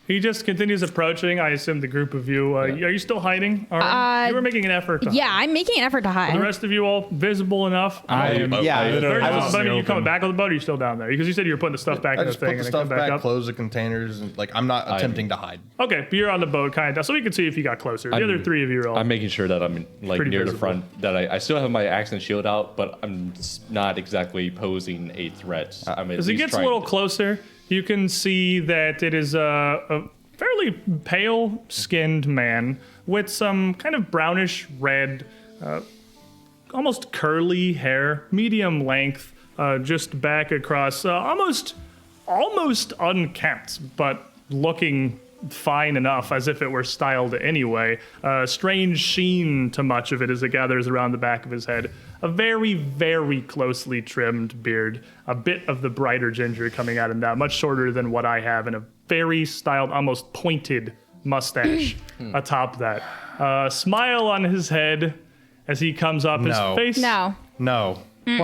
He just continues approaching. I assume the group of you. Are you still hiding? Or you were making an effort to Yeah, I'm making an effort to The hide. rest of you all visible enough? I am. Yeah, I literally Are just you opened. coming back on the boat or are you still down there? Because you said you were putting the stuff back I in the just thing put the and it stuff come back back, up. close the containers, and I'm not attempting to hide. Okay, but you're on the boat kind of, so we can see if you got closer. The other three of you are all. I'm making sure that I'm like Pretty near the visible. front. That I still have my axe and shield out, but I'm not exactly posing a threat. I'm at As he least gets a trying little to- closer, you can see that it is a fairly pale-skinned man with some kind of brownish red, almost curly hair, medium length, just back across, almost unkempt, but looking fine enough, as if it were styled anyway. Strange sheen to much of it as it gathers around the back of his head. A very, very closely trimmed beard. A bit of the brighter ginger coming out of that, much shorter than what I have, and a very styled, almost pointed mustache atop that. Smile on his head as he comes up. No. His face. No. No. What?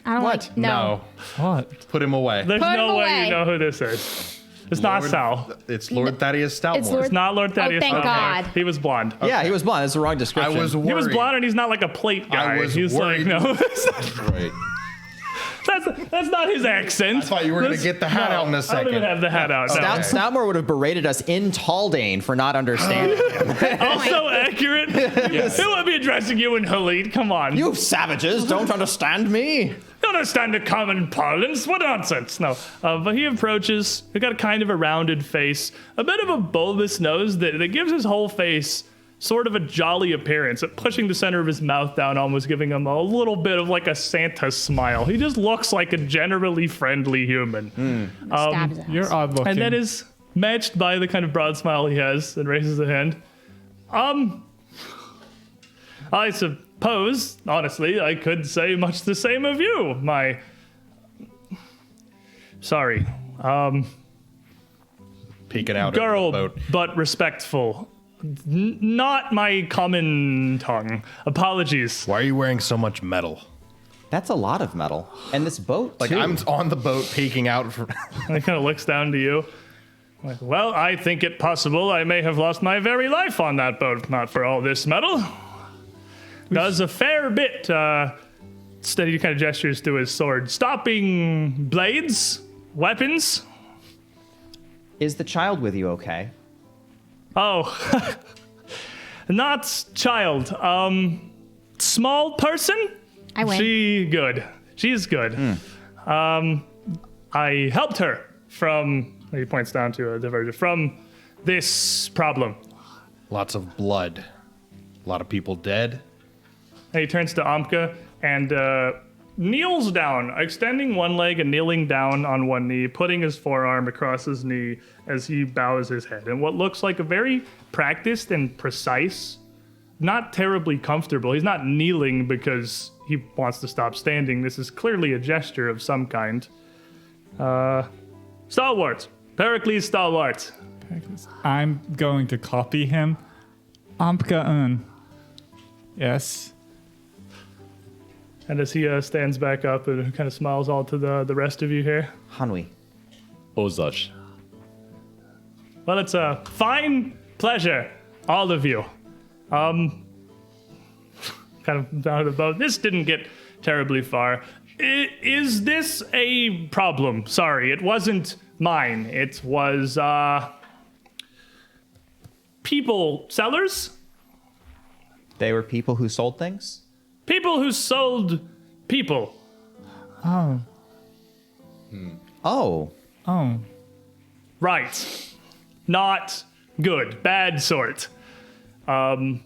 I don't like. No. What? Put him away. There's Put no him way away. you know who this is. It's not Lord- Sal. It's Lord Thaddeus Stoutmore. It's Lord- It's not Lord Thaddeus. thank Stoutmore. God. He was blonde. Yeah, he was blind. That's the wrong I description. was worried. He was blonde and he's not like a plate guy. I was he's worried. like, no, that's Right. not his accent. I thought you were going to get the hat out in a I don't even second. have the hat out. No. Stoutmore would have berated us in Taldane for not understanding. Also accurate. Who would be addressing you in Halit? Come on. You savages don't understand me. You understand the common parlance? What nonsense. No. But he approaches. He's got a kind of a rounded face, a bit of a bulbous nose that gives his whole face sort of a jolly appearance, pushing the center of his mouth down, almost giving him a little bit of like a Santa smile. He just looks like a generally friendly human. Stabs his You're ass. odd looking. And that is matched by the kind of broad smile he has and raises a hand. I suppose, honestly, I could say much the same of you, my... Sorry. Peeking out of the Girl, boat. but respectful. Not my common tongue. Apologies. Why are you wearing so much metal? That's a lot of metal. And this boat, Like, too. I'm on the boat peeking out. He kind of looks down to you. Like, well, I think it possible I may have lost my very life on that boat, not for all this metal. Does a fair bit. Steady kind of gestures to his sword. Stopping blades, weapons. Is the child with you okay? Oh, not child. Small person. I win. She's good. I helped her from. He points down to a diversion from this problem. Lots of blood. A lot of people dead. And he turns to Amka and kneels down, extending one leg and kneeling down on one knee, putting his forearm across his knee as he bows his head. And what looks like a very practiced and precise, not terribly comfortable. He's not kneeling because he wants to stop standing. This is clearly a gesture of some kind. Stalwart. Pericles Stalwart. I'm going to copy him. Ampka-un. Yes. And as he stands back up and kind of smiles all to the rest of you here. Hanwi. Ozash. Well, it's a fine pleasure, all of you. Kind of down to the boat. This didn't get terribly far. Is this a problem? Sorry, it wasn't mine. It was, people sellers? They were people who sold things? People who sold people. Oh. Oh, Oh, Right. Not good. Bad sort. Gonna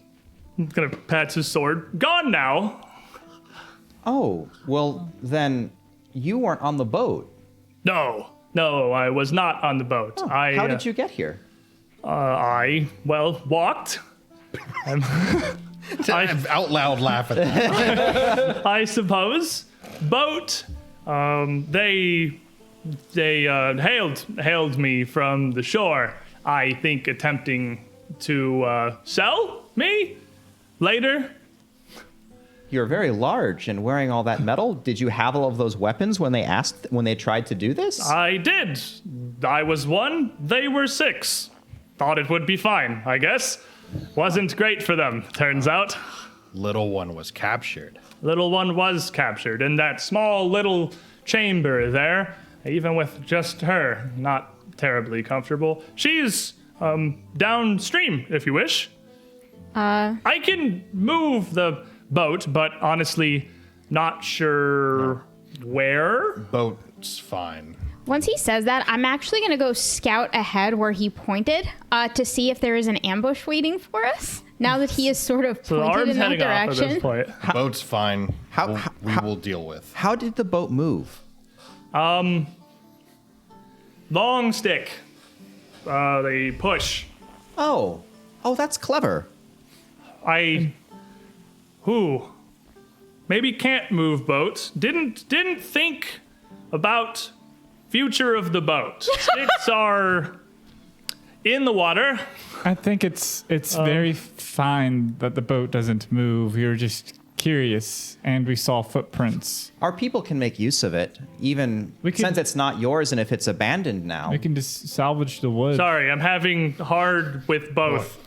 pat his sword. Gone now. oh. Well, then you weren't on the boat. No, I was not on the boat. How did you get here? I walked. Out loud laugh at that. I suppose. Boat. They hailed me from the shore. I think attempting to sell me later. You're very large and wearing all that metal. Did you have all of those weapons when they tried to do this? I did. I was 1. They were 6. Thought it would be fine, I guess. Wasn't great for them, turns out. Little one was captured. Little one was captured in that small little chamber there, even with just her. Not terribly comfortable. She's downstream, if you wish. I can move the boat, but honestly, not sure where. Boat's fine. Once he says that, I'm actually going to go scout ahead where he pointed to see if there is an ambush waiting for us. Now that he is sort of So the pointed arm's in that heading off at this direction. point. Boat's fine. How- We will deal with. How did the boat move? Long stick. They push. Oh, that's clever. Maybe can't move boats. Didn't think about future of the boat. Sticks are in the water. I think it's very fine that the boat doesn't move. We were just curious, and we saw footprints. Our people can make use of it, even We can- since it's not yours and if it's abandoned now. We can just salvage the wood. Sorry, I'm having hard with both.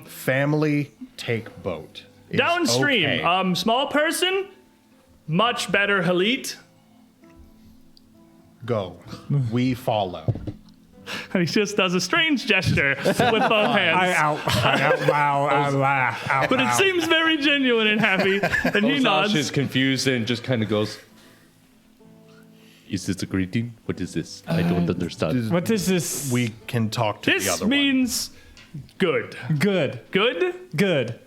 Family, take boat. It's Downstream. okay. Small person, much better Halit. Go. We follow. He just does a strange gesture with both hands. I laugh. But it seems very genuine and happy. And he nods. is confused and just kind of goes, "Is this a greeting? What is this? I don't understand." What is this? We can talk to the This other means good. Good. Good? Good. one.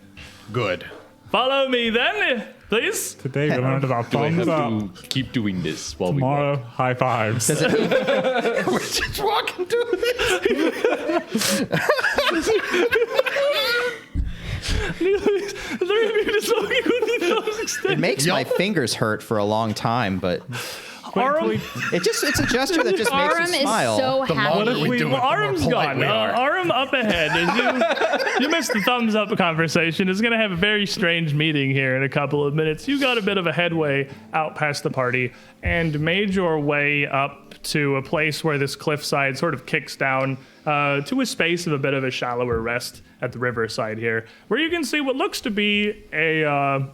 Good. Follow me then, please. Today we learned about Do I have thumbs up. to keep doing this while Tomorrow, we walk? high fives. We're just walking through this. It makes my fingers hurt for a long time, but Arum, it's a gesture that just makes Arum me is smile. so The longer happy. we do it, the more Arum's polite gone. we are. Arum up ahead. You missed the thumbs up conversation. Is going to have a very strange meeting here in a couple of minutes. You got a bit of a headway out past the party and made your way up to a place where this cliffside sort of kicks down to a space of a bit of a shallower rest at the riverside here, where you can see what looks to be a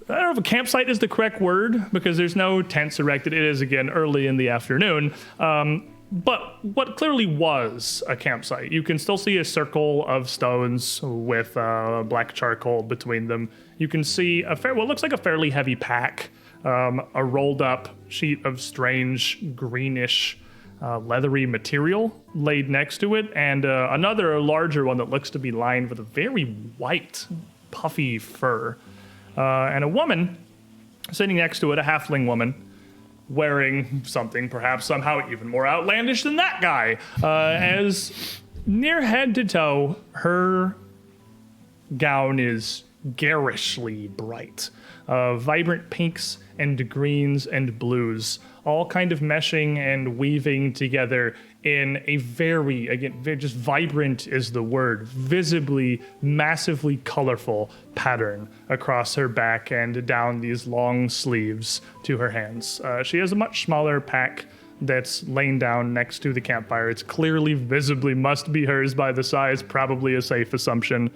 I don't know if a campsite is the correct word because there's no tents erected. It is, again, early in the afternoon. But what clearly was a campsite, you can still see a circle of stones with black charcoal between them. You can see what looks like a fairly heavy pack, a rolled up sheet of strange greenish leathery material laid next to it, and another larger one that looks to be lined with a very white, puffy fur. And a woman sitting next to it, a halfling woman, wearing something perhaps somehow even more outlandish than that guy. As near head to toe, her gown is garishly bright. Vibrant pinks and greens and blues, all kind of meshing and weaving together in a very, again, just vibrant is the word, visibly, massively colorful pattern across her back and down these long sleeves to her hands. She has a much smaller pack that's laying down next to the campfire. It's clearly, visibly must be hers by the size, probably a safe assumption.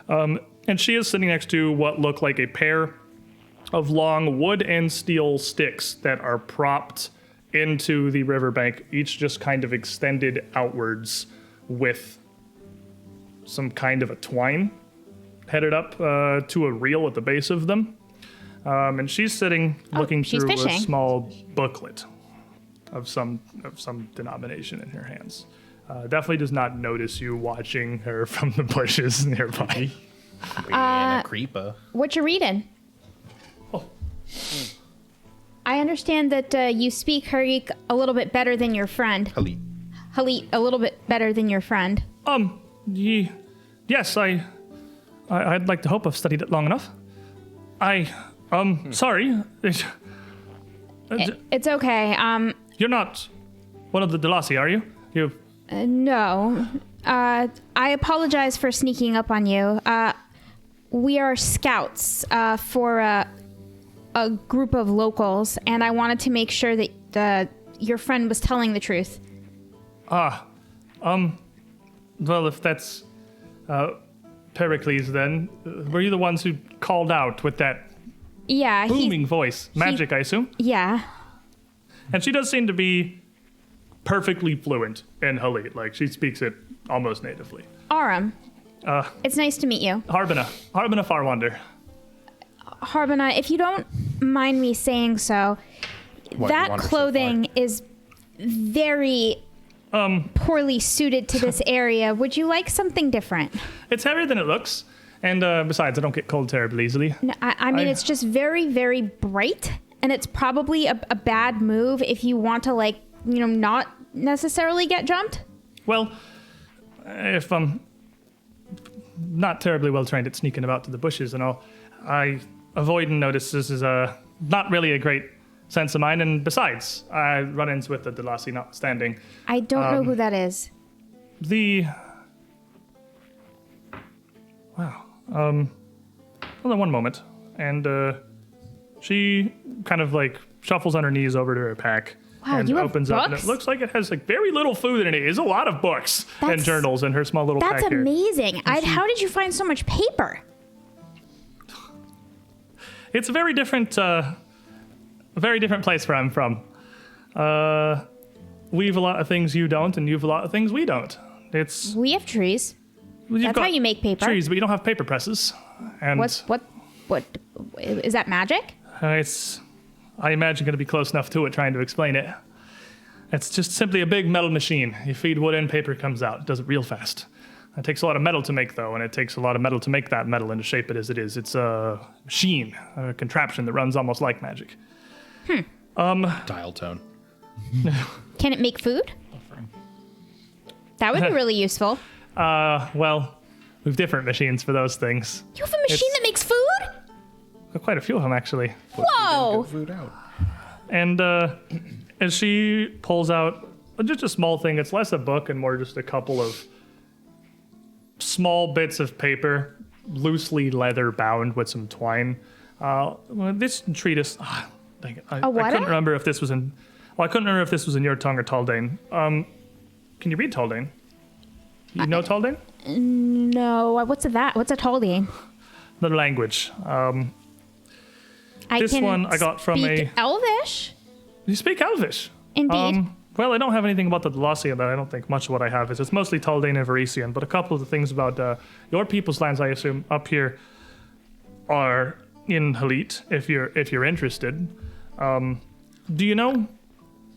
And she is sitting next to what look like a pair of long wood and steel sticks that are propped into the riverbank, each just kind of extended outwards with some kind of a twine headed up to a reel at the base of them. And she's sitting looking she's through a fishing. small booklet. of some denomination in her hands. Definitely does not notice you watching her from the bushes nearby. Being a creeper. What you reading? Oh. I understand that you speak Harik a little bit better than your friend. Halit, a little bit better than your friend. Yes, I'd like to hope I've studied it long enough. Sorry. It's okay. You're not one of the Delasi, are you? No. I apologize for sneaking up on you. We are scouts for a group of locals, and I wanted to make sure that your friend was telling the truth. Well, if that's Pericles, then were you the ones who called out with that booming voice? Magic, I assume? Yeah. And she does seem to be perfectly fluent in Halit. Like, she speaks it almost natively. Aram. It's nice to meet you. Harbina Farwander. Harbina, if you don't mind me saying so, that clothing is very poorly suited to this area. Would you like something different? It's heavier than it looks. And besides, I don't get cold terribly easily. No, I mean, it's just very, very bright. And it's probably a bad move if you want to, like, not necessarily get jumped. Well, if I'm not terribly well trained at sneaking about to the bushes and all, I avoid and notice this is not really a great sense of mine. And besides, I run ins with the Delasi notwithstanding. I don't know who that is. Wow. Hold on one moment. And she kind of like shuffles on her knees over to her pack. Wow, and you have opens up, and books? it looks like it has like very little food in it. It is a lot of books and journals in her small little pack That's here. amazing. How did you find so much paper? It's a very different place where I'm from. We've a lot of things you don't, and you've a lot of things we don't. We have trees. You've That's got how you make paper. trees, but you don't have paper presses. And What is that magic? It's, I imagine, going to be close enough to it trying to explain it. It's just simply a big metal machine. You feed wood in, paper comes out. It does it real fast. It takes a lot of metal to make, though, and it takes a lot of metal to make that metal and to shape it as it is. It's a machine, a contraption that runs almost like magic. Dial tone. Can it make food? That would be really useful. Well, we have different machines for those things. You have a machine that makes food? Quite a few of them, actually. Whoa! Food out. And as she pulls out just a small thing, it's less a book and more just a couple of small bits of paper, loosely leather bound with some twine. This treatise. Dang it. I couldn't remember if this was in. Well, I couldn't remember if this was in your tongue or Taldane. Can you read Taldane? You know Taldane? No. What's that? What's a Taldane? The language. I This can one I got from speak Elvish. You speak Elvish? Indeed. Well, I don't have anything about the Delasian, though. I don't think much of what I have is. It's mostly Taldane and Varisian, but a couple of the things about your people's lands, I assume, up here are in Halit, if you're interested. Do you know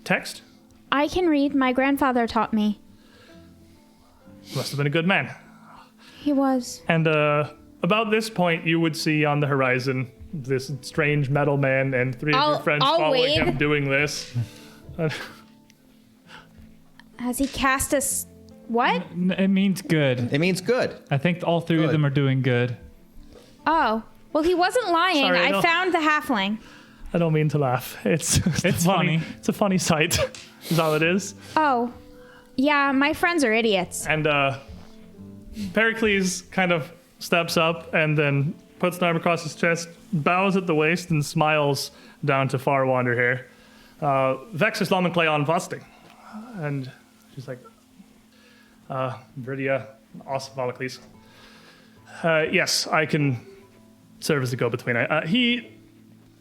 text? I can read. My grandfather taught me. Must have been a good man. He was. And about this point, you would see on the horizon this strange metal man and three of your friends I'll following wave. him doing this. Has he cast us? What? It means good. It means good. I think all three of Good. them are doing good. Oh. Well, he wasn't lying. Sorry, I no. found the halfling. I don't mean to laugh. It's funny. It's a funny sight. Is all it is. Oh. Yeah, my friends are idiots. And Pericles kind of steps up and then puts an arm across his chest, bows at the waist, and smiles down to Farwander here. Vexus Laman Cleon Vosting. And she's like, Viridia, awesome, Pericles. Yes, I can serve as a go-between. He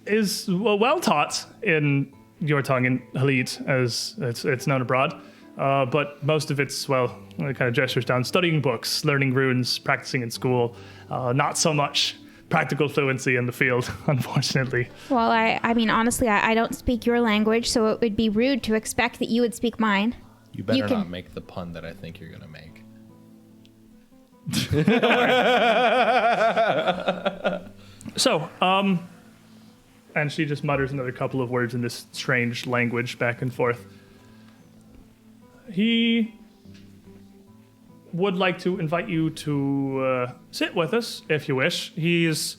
is well taught in your tongue in Halit, as it's known abroad. But most of it's, well, it kind of gestures down, studying books, learning runes, practicing in school. Not so much practical fluency in the field, unfortunately. Well, I mean, honestly, I don't speak your language, so it would be rude to expect that you would speak mine. You better You can- not make the pun that I think you're gonna make. So, and she just mutters another couple of words in this strange language back and forth. He would like to invite you to sit with us, if you wish. He's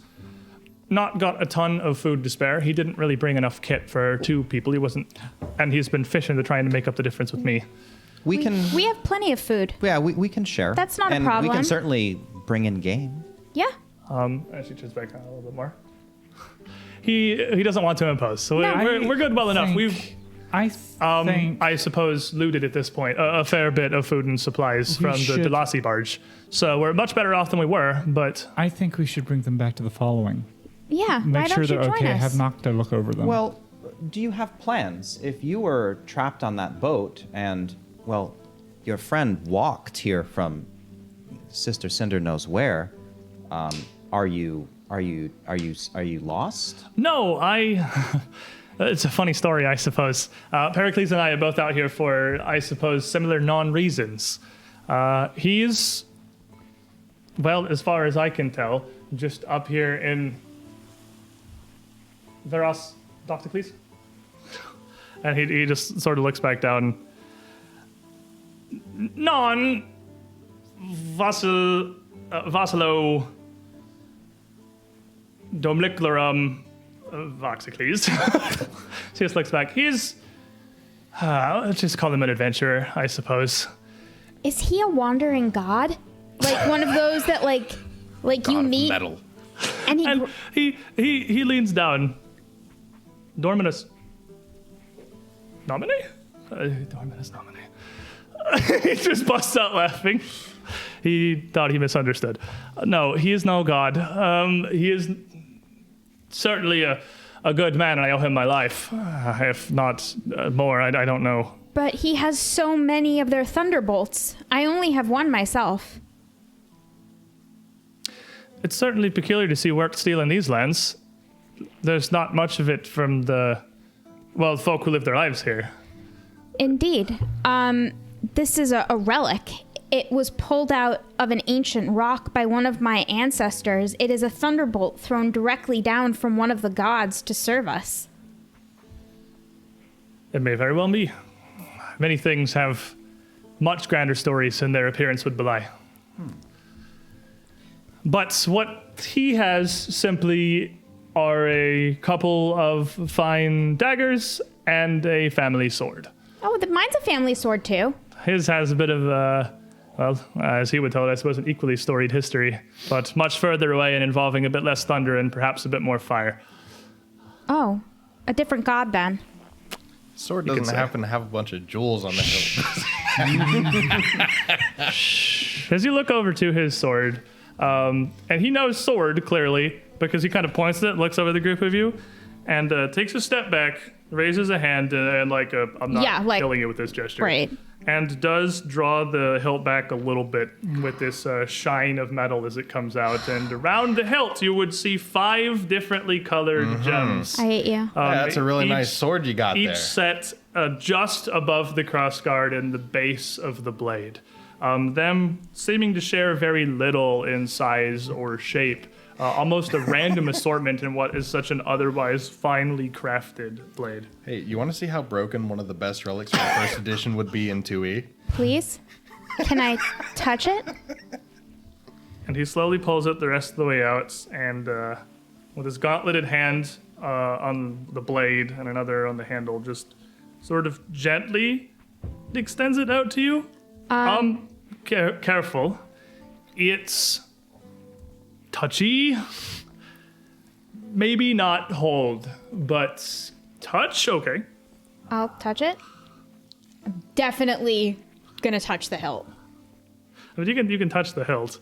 not got a ton of food to spare. He didn't really bring enough kit for 2 people. He wasn't, and he's been fishing to try and make up the difference with me. We can. We have plenty of food. Yeah, we can share. That's not a and we problem. can certainly bring in game. Yeah. And she turns back around a little bit more. He doesn't want to impose, so No. we're good well enough. I think I suppose looted at this point a fair bit of food and supplies from the should- Delassie barge, so we're much better off than we were. But I think we should bring them back to the following. Yeah. Why Make don't sure you they're join okay. us? Have Nocta look over them. Well, do you have plans? If you were trapped on that boat and, well, your friend walked here from Sister Cinder knows where, are you lost? no, it's a funny story, I suppose. Pericles and I are both out here for, I suppose, similar non-reasons. He's, well, as far as I can tell, just up here in Veros Doctocles. And he just sort of looks back down. Non Vassalo Domliclarum Voxicles. She just looks back. He's, let's just call him an adventurer, I suppose. Is he a wandering god? Like one of those that like you meet Metal. and he And he leans down. Dorminus nominee? Dorminus nominee. He just busts out laughing. He thought he misunderstood. No, he is no god. He is certainly a good man, and I owe him my life. If not more, I don't know. But he has so many of their thunderbolts. I only have one myself. It's certainly peculiar to see work steel in these lands. There's not much of it from the, well, folk who live their lives here. Indeed. This is a relic. It was pulled out of an ancient rock by one of my ancestors. It is a thunderbolt thrown directly down from one of the gods to serve us. It may very well be. Many things have much grander stories than their appearance would belie. But what he has simply are a couple of fine daggers and a family sword. Oh, mine's a family sword too. His has a bit of, well, as he would tell it, I suppose, an equally storied history, but much further away and involving a bit less thunder and perhaps a bit more fire. Oh, a different god then. Sword could doesn't say. happen to have a bunch of jewels on the hilt. As you look over to his sword, and he knows sword, clearly, because he kind of points at it, looks over the group of you, and takes a step back, raises a hand, and I'm not Yeah, like- killing you with this gesture. Right. And does draw the hilt back a little bit with this shine of metal as it comes out. And around the hilt, you would see 5 differently colored gems. I hate you. Yeah, that's a really each- nice sword you got Each there. set just above the crossguard and the base of the blade. Them seeming to share very little in size or shape. Almost a random assortment in what is such an otherwise finely crafted blade. Hey, you want to see how broken one of the best relics from first edition would be in 2E? Please? Can I touch it? And he slowly pulls it the rest of the way out, and with his gauntleted hand on the blade and another on the handle, just sort of gently extends it out to you. Careful. It's touchy. Maybe not hold, but touch, okay. I'll touch it. I'm definitely gonna touch the hilt. I mean, you can touch the hilt,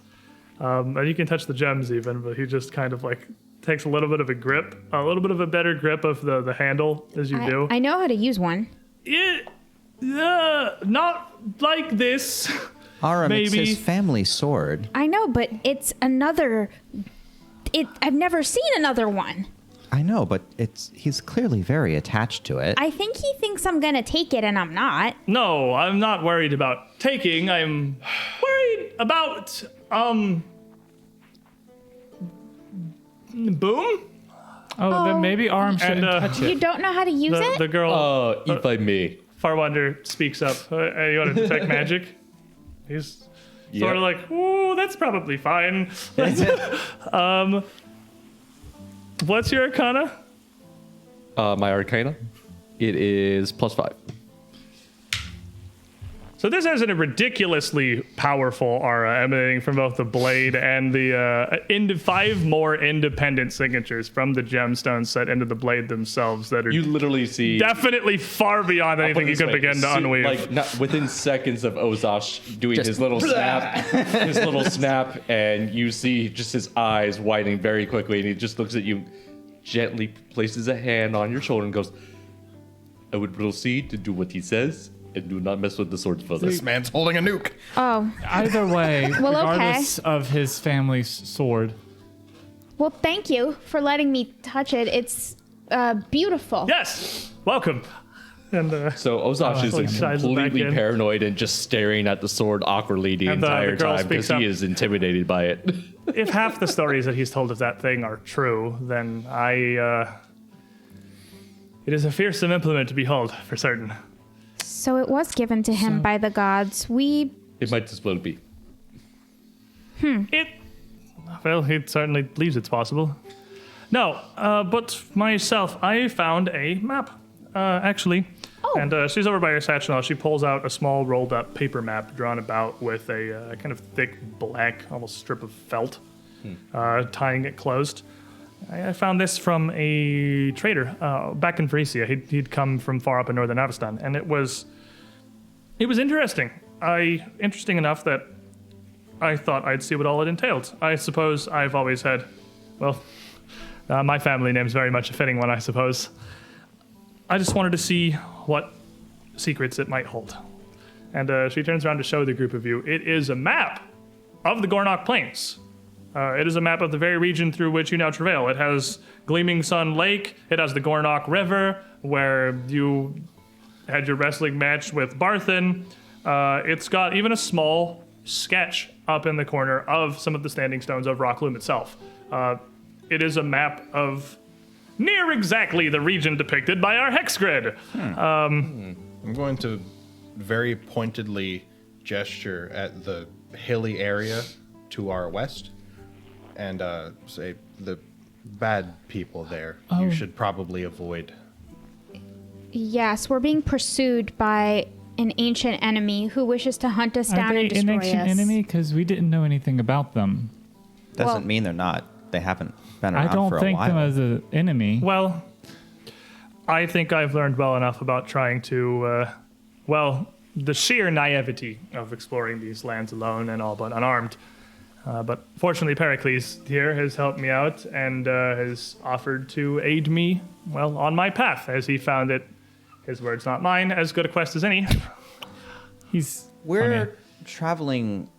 and you can touch the gems even, but he just kind of like takes a little bit of a grip, a little bit of a better grip of the handle as you do. I know how to use one. Not like this. Aram, it's Maybe. his family sword. I know, but it's another. I've never seen another one. I know, but he's clearly very attached to it. I think he thinks I'm gonna take it, and I'm not. No, I'm not worried about taking. I'm worried about, Boom? Oh, then maybe Arm shouldn't touch You it. don't know how to use it? The girl, If I may. Farwander speaks up. You want to detect magic? He's sort of like, ooh, that's probably fine. What's your arcana? My arcana, it is +5. So this has a ridiculously powerful aura emanating from both the blade and the 5 more independent signatures from the gemstones set into the blade themselves that are You literally see definitely far beyond anything you could begin to unweave. Like not within seconds of Ozash doing his little snap, and you see just his eyes widening very quickly, and he just looks at you, gently places a hand on your shoulder, and goes, "I would proceed to do what he says, and do not mess with the sword's feather." This man's holding a nuke. Oh. Either way, Well, regardless of his family's sword. Well, thank you for letting me touch it. It's beautiful. Yes, welcome. And So Ozash is like shies it back completely in. paranoid and just staring at the sword awkwardly the And the entire girl time because speaks he up. is intimidated by it. if half the stories that he's told of that thing are true, then it is a fearsome implement to behold, for certain. So it was given to him by the gods. It might as well be. It certainly believes it's possible. No, but myself, I found a map, actually. Oh. And she's over by her satchel. She pulls out a small rolled up paper map drawn about with a kind of thick black, almost strip of felt, tying it closed. I found this from a trader back in Varisia. He'd come from far up in northern Avestan, and it was interesting. Interesting enough that I thought I'd see what all it entailed. I suppose I've always had, my family name's very much a fitting one, I suppose. I just wanted to see what secrets it might hold. And she turns around to show the group of you. It is a map of the Gornok Plains. It is a map of the very region through which you now travail. It has Gleaming Sun Lake. It has the Gornok River, where you had your wrestling match with Barthen. It's got even a small sketch up in the corner of some of the standing stones of Rockloom itself. It is a map of near exactly the region depicted by our hex grid. I'm going to very pointedly gesture at the hilly area to our west and say the bad people there you should probably avoid. Yes, we're being pursued by an ancient enemy who wishes to hunt us Are down they and destroy an ancient us. enemy? Because we didn't know anything about them. Doesn't well- mean they're not. They haven't been I around don't for a think while. them as an enemy. Well, I think I've learned well enough about trying to, the sheer naivety of exploring these lands alone and all but unarmed. But fortunately, Pericles here has helped me out and has offered to aid me, on my path, as he found it, his words not mine, as good a quest as any. We're traveling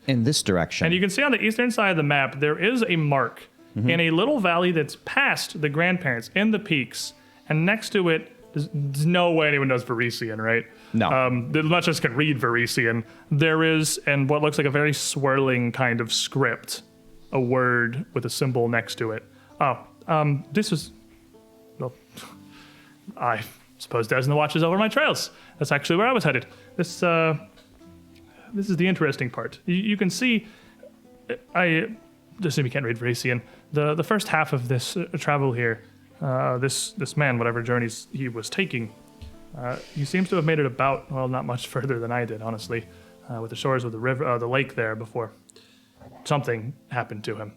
in this direction. And you can see on the eastern side of the map, there is a mark in a little valley that's past the grandparents in the peaks. And next to it, there's no way anyone knows Varisian, right? No. Much as can read Varisian. There is, and what looks like a very swirling kind of script, a word with a symbol next to it. This is, I suppose Desna watches over my trails. That's actually where I was headed. This is the interesting part. You can see, I assume you can't read Varisian. The first half of this travel here, this man, whatever journeys he was taking, he seems to have made it about, not much further than I did, honestly, with the shores of the river, the lake there before something happened to him.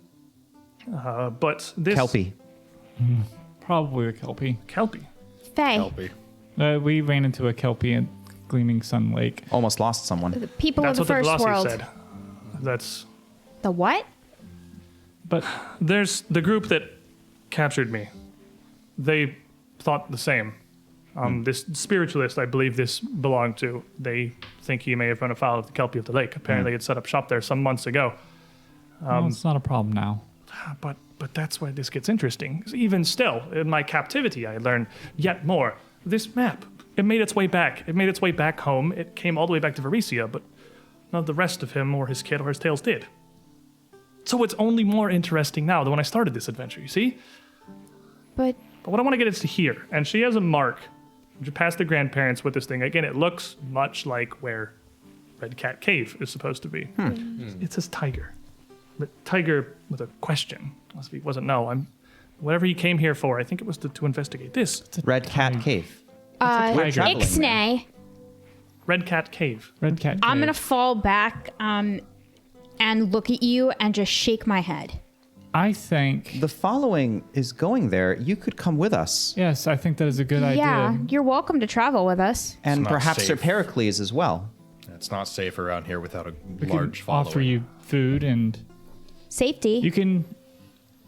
But this Kelpie. Probably a Kelpie. Kelpie. Faye, Helpy. We ran into a Kelpie at Gleaming Sun Lake. Almost lost someone. the people That's of the what the first glossy world. said. That's The what? But there's the group that captured me. They thought the same. This spiritualist, I believe this belonged to, they think he may have run afoul of the Kelpie of the lake. Apparently, had set up shop there some months ago. well, it's not a problem now. But that's why this gets interesting. Even still, in my captivity, I learned yet more. This map, it made its way back. It made its way back home. It came all the way back to Varesia, but none of the rest of him or his kid or his tales did. So it's only more interesting now than when I started this adventure, you see? But But what I want to get is to here. And she has a mark past the grandparents with this thing. Again, it looks much like where Red Cat Cave is supposed to be. It says tiger. But tiger with a question. Unless he wasn't whatever he came here for, I think it was to investigate this. Red Cat Cave. Ixnay, Red Cat Cave. Red cat. I'm cave. gonna fall back and look at you and just shake my head. I think. The following is going there. You could come with us. Yes, I think that is a good Yeah, idea. you're welcome to travel with us. And not perhaps Sir safe. Pericles as well. It's not safe around here without a We large can following. offer you food, and Safety. you can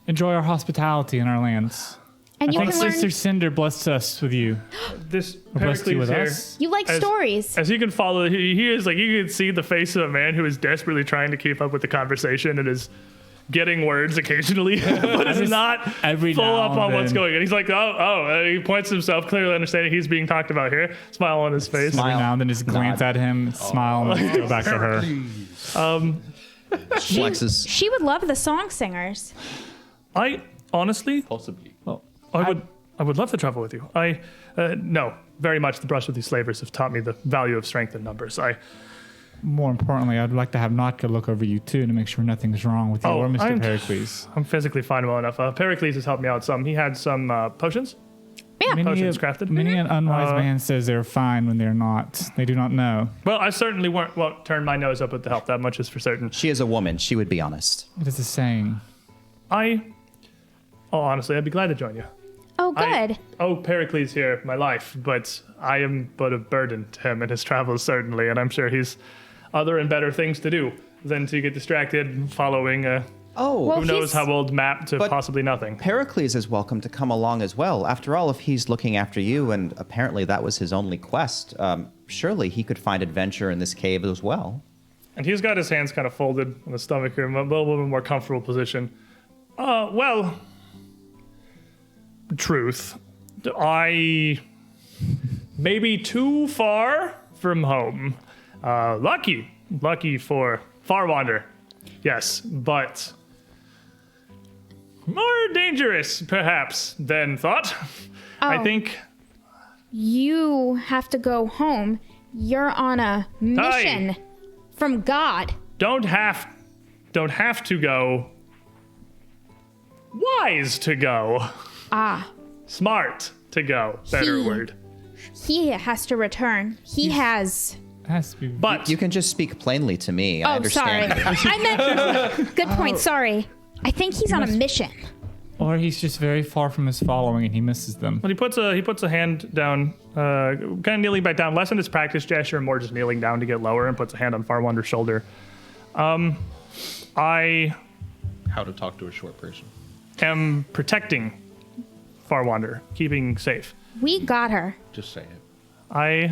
enjoy our hospitality in our lands. And you I can think learn. Sister Cinder blessed us with you. This Or blessed you Pericles with here. us. You like stories. As you can follow, he is like, you can see the face of a man who is desperately trying to keep up with the conversation and is getting words occasionally, but is not every full now up and on what's then. going on. He's like, he points himself, clearly understanding he's being talked about here. Smile on his face. Every now and then just glance at him, smile, and go back to her. Flexes. She would love the song singers. I honestly, Possibly. I would love to travel with you. No, very much the brush with these slavers have taught me the value of strength in numbers. More importantly, I'd like to have Natka look over you too to make sure nothing's wrong with you or Mr. Pericles. I'm physically fine well enough. Pericles has helped me out some. He had some potions. Yeah. Potions crafted. Many an unwise man says they're fine when they're not. They do not know. Well, I certainly won't turn my nose up at the help. That much is for certain. She is a woman. She would be honest. It is a saying. Honestly, I'd be glad to join you. Oh, good. Pericles here, my life, but I am but a burden to him in his travels, certainly, and I'm sure he's other and better things to do than to get distracted following Well, who knows he's- how old map to But- possibly nothing. Pericles is welcome to come along as well. After all, if he's looking after you, and apparently that was his only quest, surely he could find adventure in this cave as well. And he's got his hands kind of folded on his stomach here, a little bit more comfortable position. Truth. I may be too far from home. Lucky for Farwander. Yes, but more dangerous, perhaps, than thought. I Oh. think You have to go home. You're on a mission from God. don't have to go. Wise to go. Smart to go. Better He- word. He has to return. He has. It has to be. But You can just speak plainly to me. I Oh, sorry. understand. I meant. Good point. Sorry. I think he's on a mission. Or he's just very far from his following and he misses them. But he puts a hand down, kind of kneeling back down, less in his practice gesture, and more just kneeling down to get lower, and puts a hand on Farwander's shoulder. I How to talk to a short person. am protecting Farwander, keeping safe. We got her. Just say it.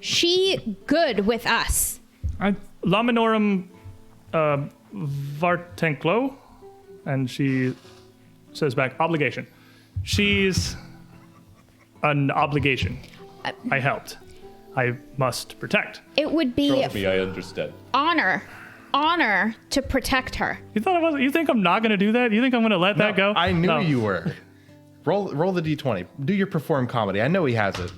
She good with us. Laminorum Vartenklo, and she says back, obligation. She's an obligation. I helped. I must protect. It would be Trust me, I understand. honor to protect her. You thought I wasn't? You think I'm not going to do that? You think I'm going to let that go? I knew No. you were. Roll the d20. Do your perform comedy. I know he has it.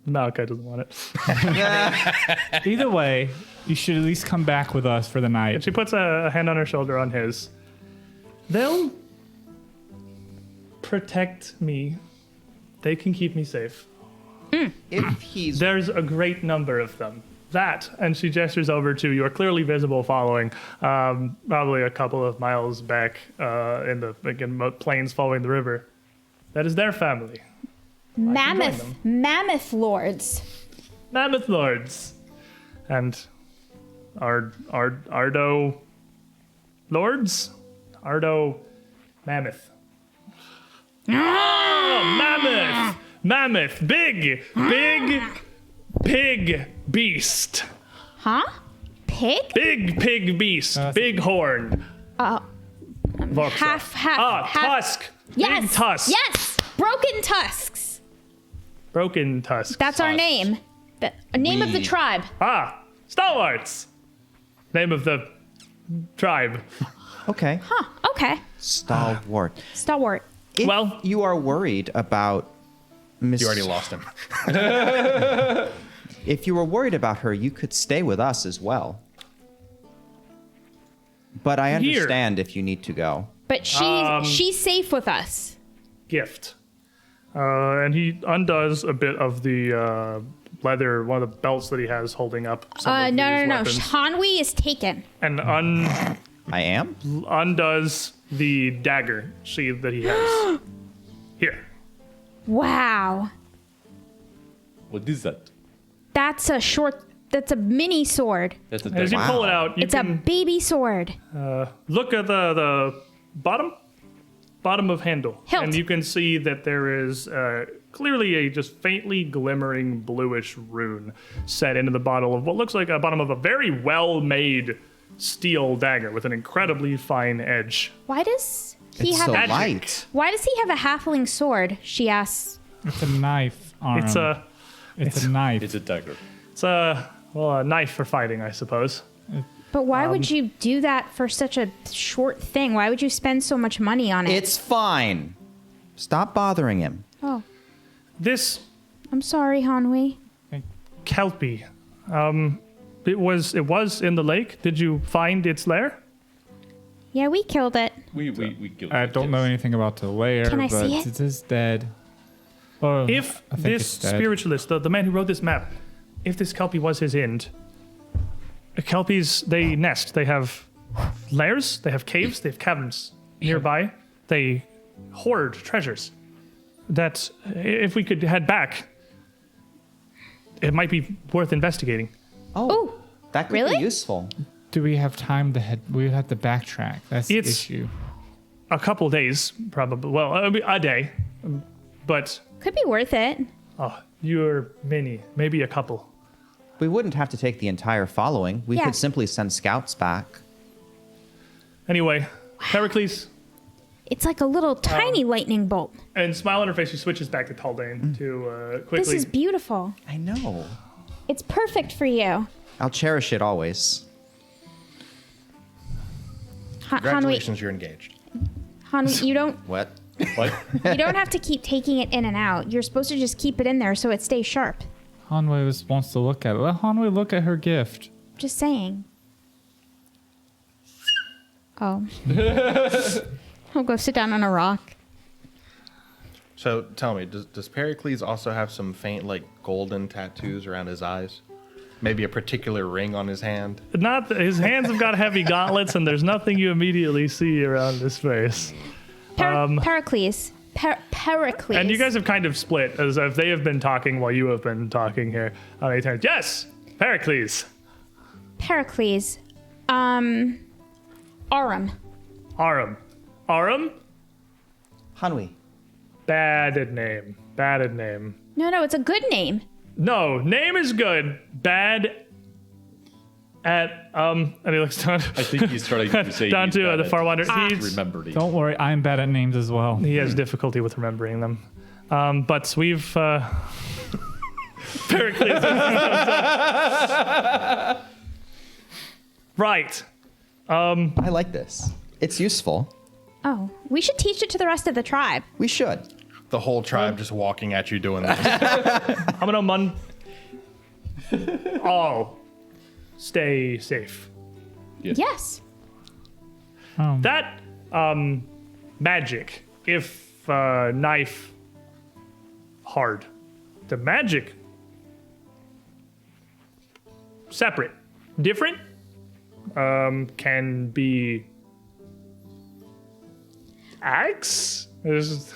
Malachi doesn't want it. Either way, you should at least come back with us for the night. She puts a hand on her shoulder on his. They'll protect me. They can keep me safe. If he's There's a great number of them. That, and she gestures over to your clearly visible following, probably a couple of miles back in the plains following the river. That is their family. Mammoth Lords. Mammoth Lords. And Ardo Lords? Ardo Mammoth. Oh, Mammoth! Mammoth! Big beast. Huh? pig? Big pig beast. Big horn. Vorksa. half. Tusk. Yes. Big tusk. Yes. Broken tusks. Broken tusk. That's our name. The name of the tribe. Stalwarts. Name of the tribe. Okay. Huh. Okay. Stalwart. Stalwart. If Well- you are worried about Miss... You already lost him. If you were worried about her, you could stay with us as well. But I understand if you need to go. But she's safe with us. Gift. And he undoes a bit of the leather, one of the belts that he has holding up some of No. these weapons, Hanwi is taken. and I am? undoes the dagger sheath that he has. Here. Wow. What is that? That's a mini sword. That's a As you dagger. pull it out, you It's a can baby sword. look at the bottom of handle, Hilt. and you can see that there is clearly a just faintly glimmering bluish rune set into the bottom of what looks like a bottom of a very well-made steel dagger with an incredibly fine edge. Why does he It's have so a light. Why does he have a halfling sword? She asks. It's a knife, Aram. It's a It's a knife. It's a dagger. a knife for fighting, I suppose. But why would you do that for such a short thing? Why would you spend so much money on it? It's fine. Stop bothering him. Oh, This I'm sorry, Hanwi. kelpie, it was in the lake. Did you find its lair? Yeah, we killed it. We killed I it, don't know yes. anything about the lair, Can I but see it? it is dead. Oh, If I think this it's dead. spiritualist, the man who wrote this map, if this kelpie was his end, kelpies, they nest. They have lairs, they have caves, they have caverns nearby. They hoard treasures. That if we could head back, it might be worth investigating. Oh, That could really? be useful. Do we have time to head? We would have to backtrack. That's the It's- issue. A couple days, probably. Well, a day. But could be worth it. you're maybe a couple. We wouldn't have to take the entire following. We Yeah. could simply send scouts back. Anyway, Pericles, It's like a little tiny lightning bolt. and smile on her face, she switches back to Taldane to quickly. This is beautiful. I know. It's perfect for you. I'll cherish it always. Hanwi, Congratulations, you're engaged. Hanwi, you don't What? What? you don't have to keep taking it in and out. You're supposed to just keep it in there so it stays sharp. Hanwei wants to look at it. Let Hanwei look at her gift. Just saying. Oh. I'll go sit down on a rock. So tell me, does Pericles also have some faint, like, golden tattoos around his eyes? Maybe a particular ring on his hand? Not his hands have got heavy gauntlets, and there's nothing you immediately see around his face. Pericles. Pericles. And you guys have kind of split, as if they have been talking while you have been talking here. Yes, Pericles. Pericles. Aram. Aram. Hanwi. Bad name. No, it's a good name. No, name is good. Bad at and he looks down. I think he's starting to say down he's to bad the at far wander. He's- remembering. Don't worry, I'm bad at names as well. He has difficulty with remembering them. But we've Pericles. Right. I like this. It's useful. Oh, we should teach it to the rest of the tribe. We should. The whole tribe just walking at you doing this. I'm gonna all stay safe. Yes. That magic, if knife hard, the magic separate, different, can be axe. There's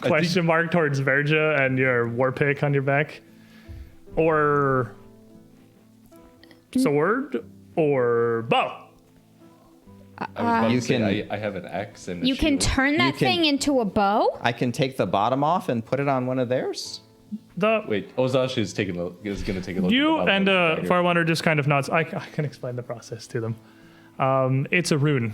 a question mark towards Verja and your war pick on your back, or sword, or bow. I was about You to say, can- I have an axe and a You can shield. turn that can- thing into a bow? I can take the bottom off and put it on one of theirs. Wait, Ozash is going to take a look. You at the and dagger. Farwander just kind of nods. I can explain the process to them. It's a rune.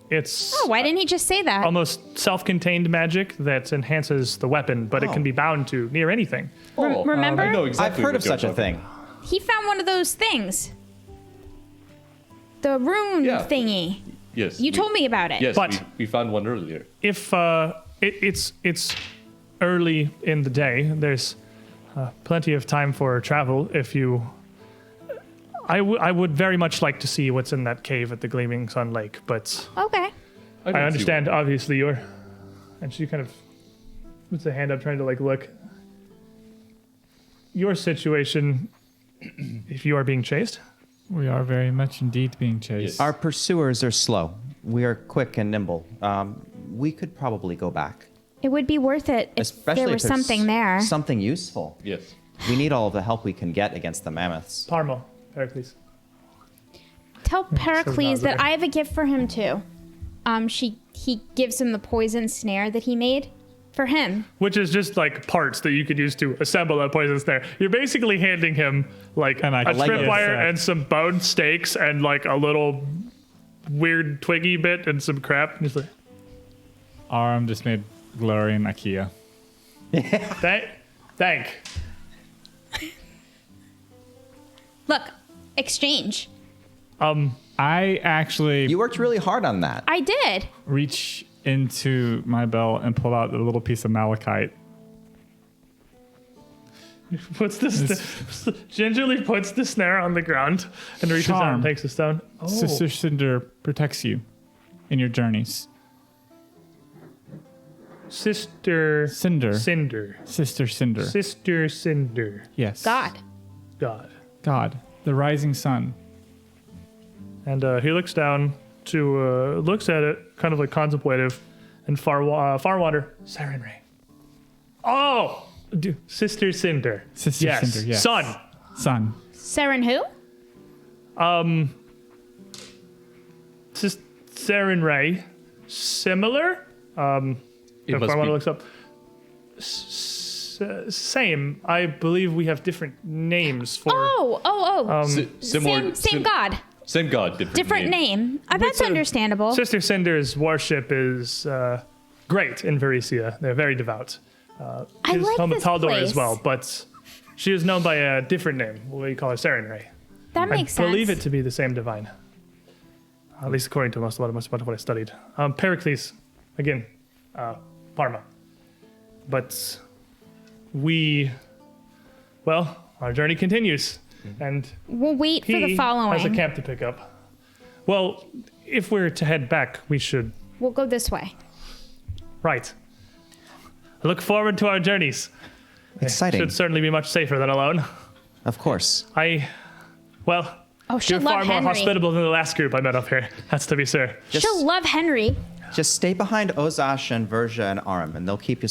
It's Oh, why didn't he just say that? almost self-contained magic that enhances the weapon, but it can be bound to near anything. Remember? I know I've exactly heard what of you're such a talking thing. He found one of those things. The rune Yeah. thingy. Yes. You told me about it. Yes, But- we found one earlier. If it's early in the day, there's plenty of time for travel. If you, I would very much like to see what's in that cave at the Gleaming Sun Lake, but Okay. I understand. Obviously, you're, and she kind of puts a hand up, trying to like look. Your situation, if you are being chased, We are very much indeed being chased. Yes. Our pursuers are slow. We are quick and nimble. We could probably go back. It would be worth it if Especially there if was there's something there. Something useful. Yes. We need all of the help we can get against the mammoths. Parmo, Pericles. Tell Pericles there. that I have a gift for him too. He gives him the poison snare that he made for him. Which is just like parts that you could use to assemble a poison snare. You're basically handing him like And I a like tripwire this. and some bone stakes and like a little weird twiggy bit and some crap. And he's like, Aram just made Glorian Ikea. thank. Look, exchange. I actually You worked really hard on that. I did. reach into my belt and pull out a little piece of malachite. Puts this gingerly puts the snare on the ground and reaches out Charm. and takes the stone. Oh, Sister Cinder protects you in your journeys. Sister Cinder. Cinder. Sister Cinder. Sister Cinder. Yes. God. God. God. The rising sun. And he looks down to looks at it, kind of like contemplative, and Farwander, Siren Ray. Oh, Sister Cinder. Sister yes. Cinder, yes. Son. Sun. Saren who? Siren Ray. Similar. It If must Farwander be. looks up. Same. I believe we have different names for. Same God. Same god, Different name. That's understandable. Sister Cinder's worship is great in Varesia. They're very devout. I His like home of this Taldor place. as well, but she is known by a different name. We call her Sarenrae. That makes I sense. believe it to be the same divine. At least according to most of what I studied. Pericles, again, Parma. But our journey continues. And We'll wait for he the following. has a camp to pick up. Well, if we're to head back, we should. We'll go this way. Right. I look forward to our journeys. Exciting. Should certainly be much safer than alone. Of course. Oh, You're she'll far love more Henry. hospitable than the last group I met up here. That's to be sure. She'll love Henry. Just stay behind Ozash and Verja and Aram, and they'll keep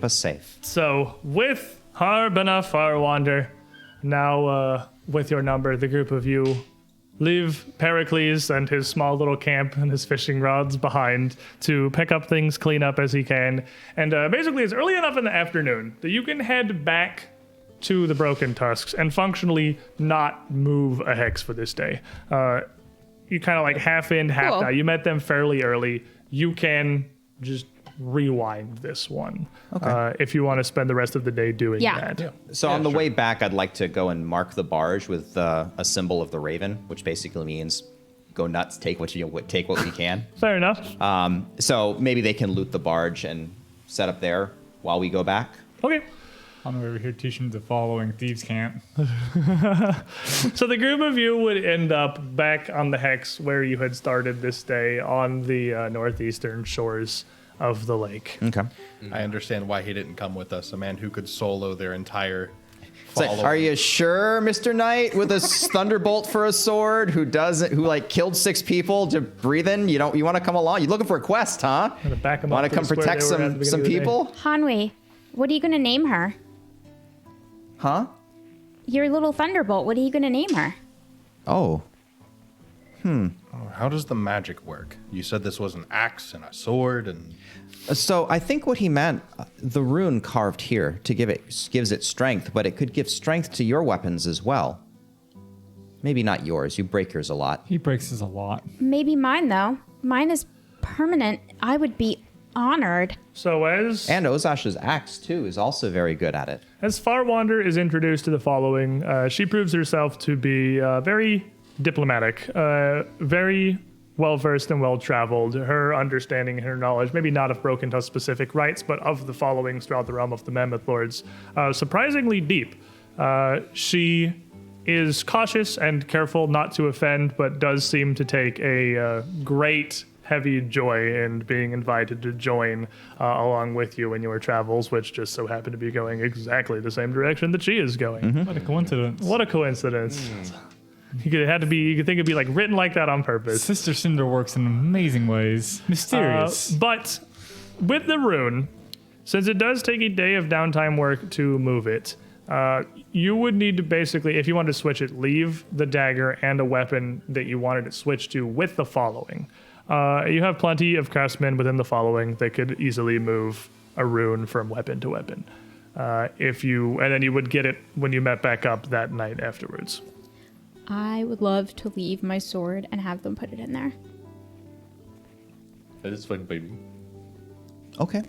us safe. So, with Harbana Farwander, now with your number, the group of you leave Pericles and his small little camp and his fishing rods behind to pick up things, clean up as he can. And basically, it's early enough in the afternoon that you can head back to the Broken Tusks and functionally not move a hex for this day. You kind of like half in, half Cool. out. You met them fairly early. You can just rewind this one if you want to spend the rest of the day doing Yeah. that. So on the way back, I'd like to go and mark the barge with a symbol of the raven, which basically means go nuts, take what we can. Fair enough. So maybe they can loot the barge and set up there while we go back. Okay. I'm over here teaching the following thieves camp. So the group of you would end up back on the hex where you had started this day on the northeastern shores of the lake. Okay. I understand why he didn't come with us. A man who could solo their entire. It's like, are you sure, Mr. Knight, with a thunderbolt for a sword, who killed 6 people to breathe in? You want to come along? You looking for a quest, huh? Gonna back 'em Want up to come to the square protect they were at the some beginning of the day. people? Hanwei, what are you going to name her? Huh? Your little thunderbolt. What are you going to name her? Oh. How does the magic work? You said this was an axe and a sword and... So I think what he meant, the rune carved here to gives it strength, but it could give strength to your weapons as well. Maybe not yours. You break yours a lot. He breaks his a lot. Maybe mine, though. Mine is permanent. I would be honored. So as Ozash's axe, too, is also very good at it. As Farwander is introduced to the following, she proves herself to be very diplomatic, very well-versed and well-traveled. Her understanding and her knowledge, maybe not of Broken Tusk specific rights, but of the followings throughout the realm of the Mammoth Lords, surprisingly deep. She is cautious and careful not to offend, but does seem to take a great heavy joy in being invited to join along with you in your travels, which just so happen to be going exactly the same direction that she is going. What a coincidence. What a coincidence. You could think it'd be like written like that on purpose. Sister Cinder works in amazing ways. Mysterious. But with the rune, since it does take a day of downtime work to move it, you would need to basically, if you wanted to switch it, leave the dagger and a weapon that you wanted it switched to with the following. You have plenty of craftsmen within the following that could easily move a rune from weapon to weapon. And then you would get it when you met back up that night afterwards. I would love to leave my sword and have them put it in there. That is fun, baby. Okay.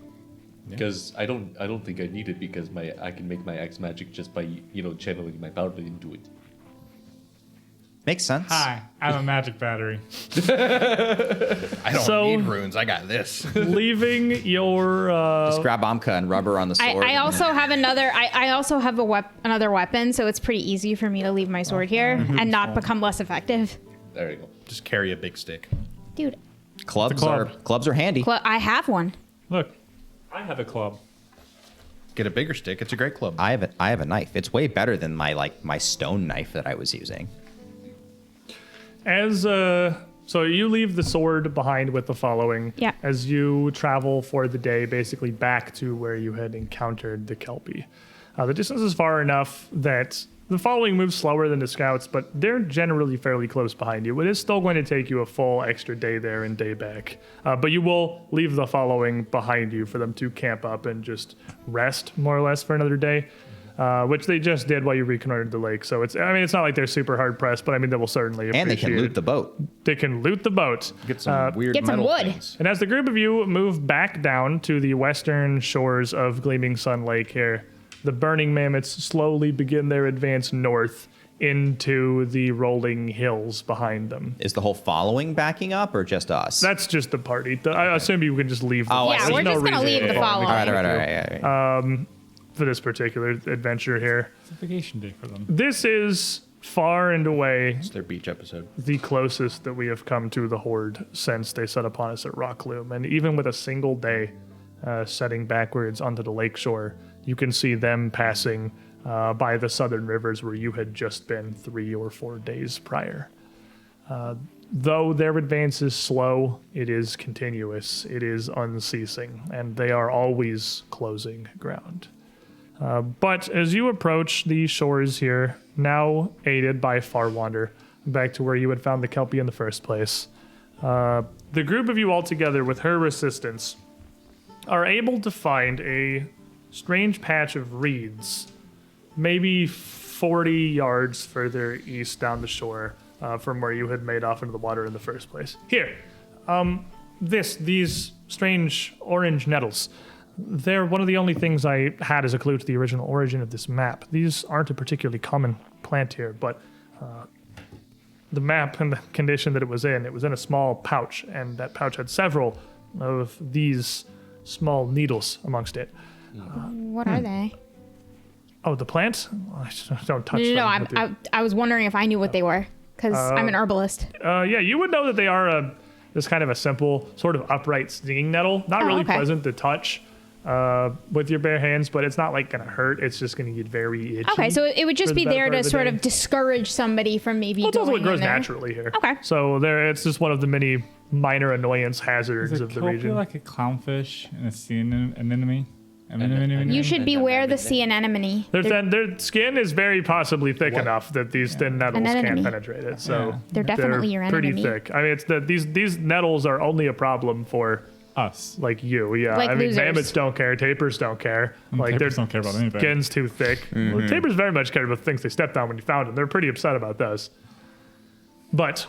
Because I don't think I need it because I can make my axe magic just by channeling my powder into it. Makes sense. Hi, I'm a magic battery. I don't need runes. I got this. Leaving your Just grab Amka and rub her on the sword. I also have another. I also have another weapon, so it's pretty easy for me to leave my sword here and not become less effective. There you go. Just carry a big stick. Dude, Clubs club. are handy. I have one. Look, I have a club. Get a bigger stick. It's a great club. I have a knife. It's way better than my stone knife that I was using. So you leave the sword behind with the following. Yeah. As you travel for the day, basically back to where you had encountered the Kelpie. The distance is far enough that the following moves slower than the scouts, but they're generally fairly close behind you. It is still going to take you a full extra day there and day back. But you will leave the following behind you for them to camp up and just rest, more or less, for another day. Which they just did while you reconnoitered the lake. So it's not like they're super hard pressed, but they will certainly appreciate And they can loot the boat. They can loot the boat. Get some weird Get some metal wood. things. And as the group of you move back down to the western shores of Gleaming Sun Lake here, the Burning Mammoths slowly begin their advance north into the rolling hills behind them. Is the whole following backing up or just us? That's just the party. I assume you can just leave. Oh, I Yeah, see. we're There's just gonna reason leave to the follow me. following. all right. For this particular adventure here. It's a vacation day for them. This is far and away It's their beach episode. the closest that we have come to the Horde since they set upon us at Rockloom. And even with a single day setting backwards onto the lakeshore, you can see them passing by the southern rivers where you had just been 3 or 4 days prior. Though their advance is slow, it is continuous, it is unceasing, and they are always closing ground. But as you approach the shores here, now aided by Farwander, back to where you had found the Kelpie in the first place, the group of you all together, with her assistance, are able to find a strange patch of reeds, maybe 40 yards further east down the shore from where you had made off into the water in the first place. Here, these strange orange nettles. They're one of the only things I had as a clue to the original origin of this map. These aren't a particularly common plant here, but the map and the condition that it was in a small pouch, and that pouch had several of these small needles amongst it. What are they? Oh, the plant? I don't touch them. No. I was wondering if I knew what they were because I'm an herbalist. Yeah, you would know that they are this kind of a simple, sort of upright stinging nettle. Not really okay. pleasant to touch with your bare hands, but it's not like gonna hurt. It's just gonna get very itchy. Okay, so it would for just the be better there part to of the sort day. of discourage somebody from maybe Well, it's also going what grows in there. naturally here. Okay. So it's just one of the many minor annoyance hazards Is a of the kelpie region. like a clownfish and a sea anemone? You should beware the sea anemone. Their skin is very possibly thick enough that these thin nettles can't Anemone. penetrate it. So They're definitely your pretty enemy. thick. I mean, it's these nettles are only a problem for Us. like you. Yeah, Like I mean, losers. mammoths don't care. Tapirs don't care. Like Tapirs don't care about anything. Skin's too thick. Well, tapirs very much care about the things they stepped on when you found them. They're pretty upset about those. But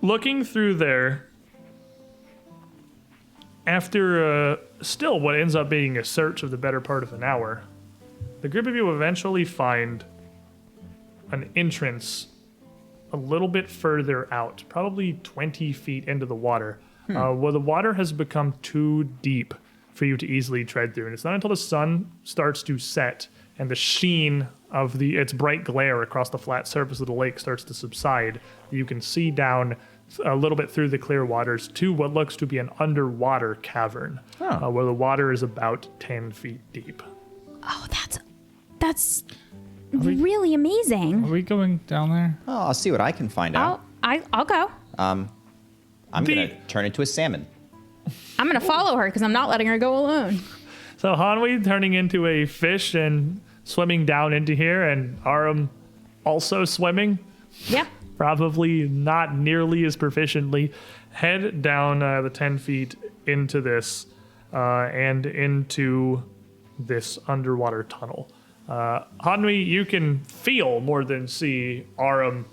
looking through there, after still what ends up being a search of the better part of an hour, the group of you eventually find an entrance a little bit further out, probably 20 feet into the water, where the water has become too deep for you to easily tread through. And it's not until the sun starts to set and the sheen of its bright glare across the flat surface of the lake starts to subside that you can see down a little bit through the clear waters to what looks to be an underwater cavern, where the water is about 10 feet deep. Oh, that's really amazing. Are we going down there? Oh, I'll see what I can find out. I'll go. I'm gonna turn into a salmon. I'm gonna follow her because I'm not letting her go alone. So Hanwi turning into a fish and swimming down into here, and Aram also swimming. Yep. Probably not nearly as proficiently, head down the 10 feet into this and into this underwater tunnel. Hanwi, you can feel more than see Aram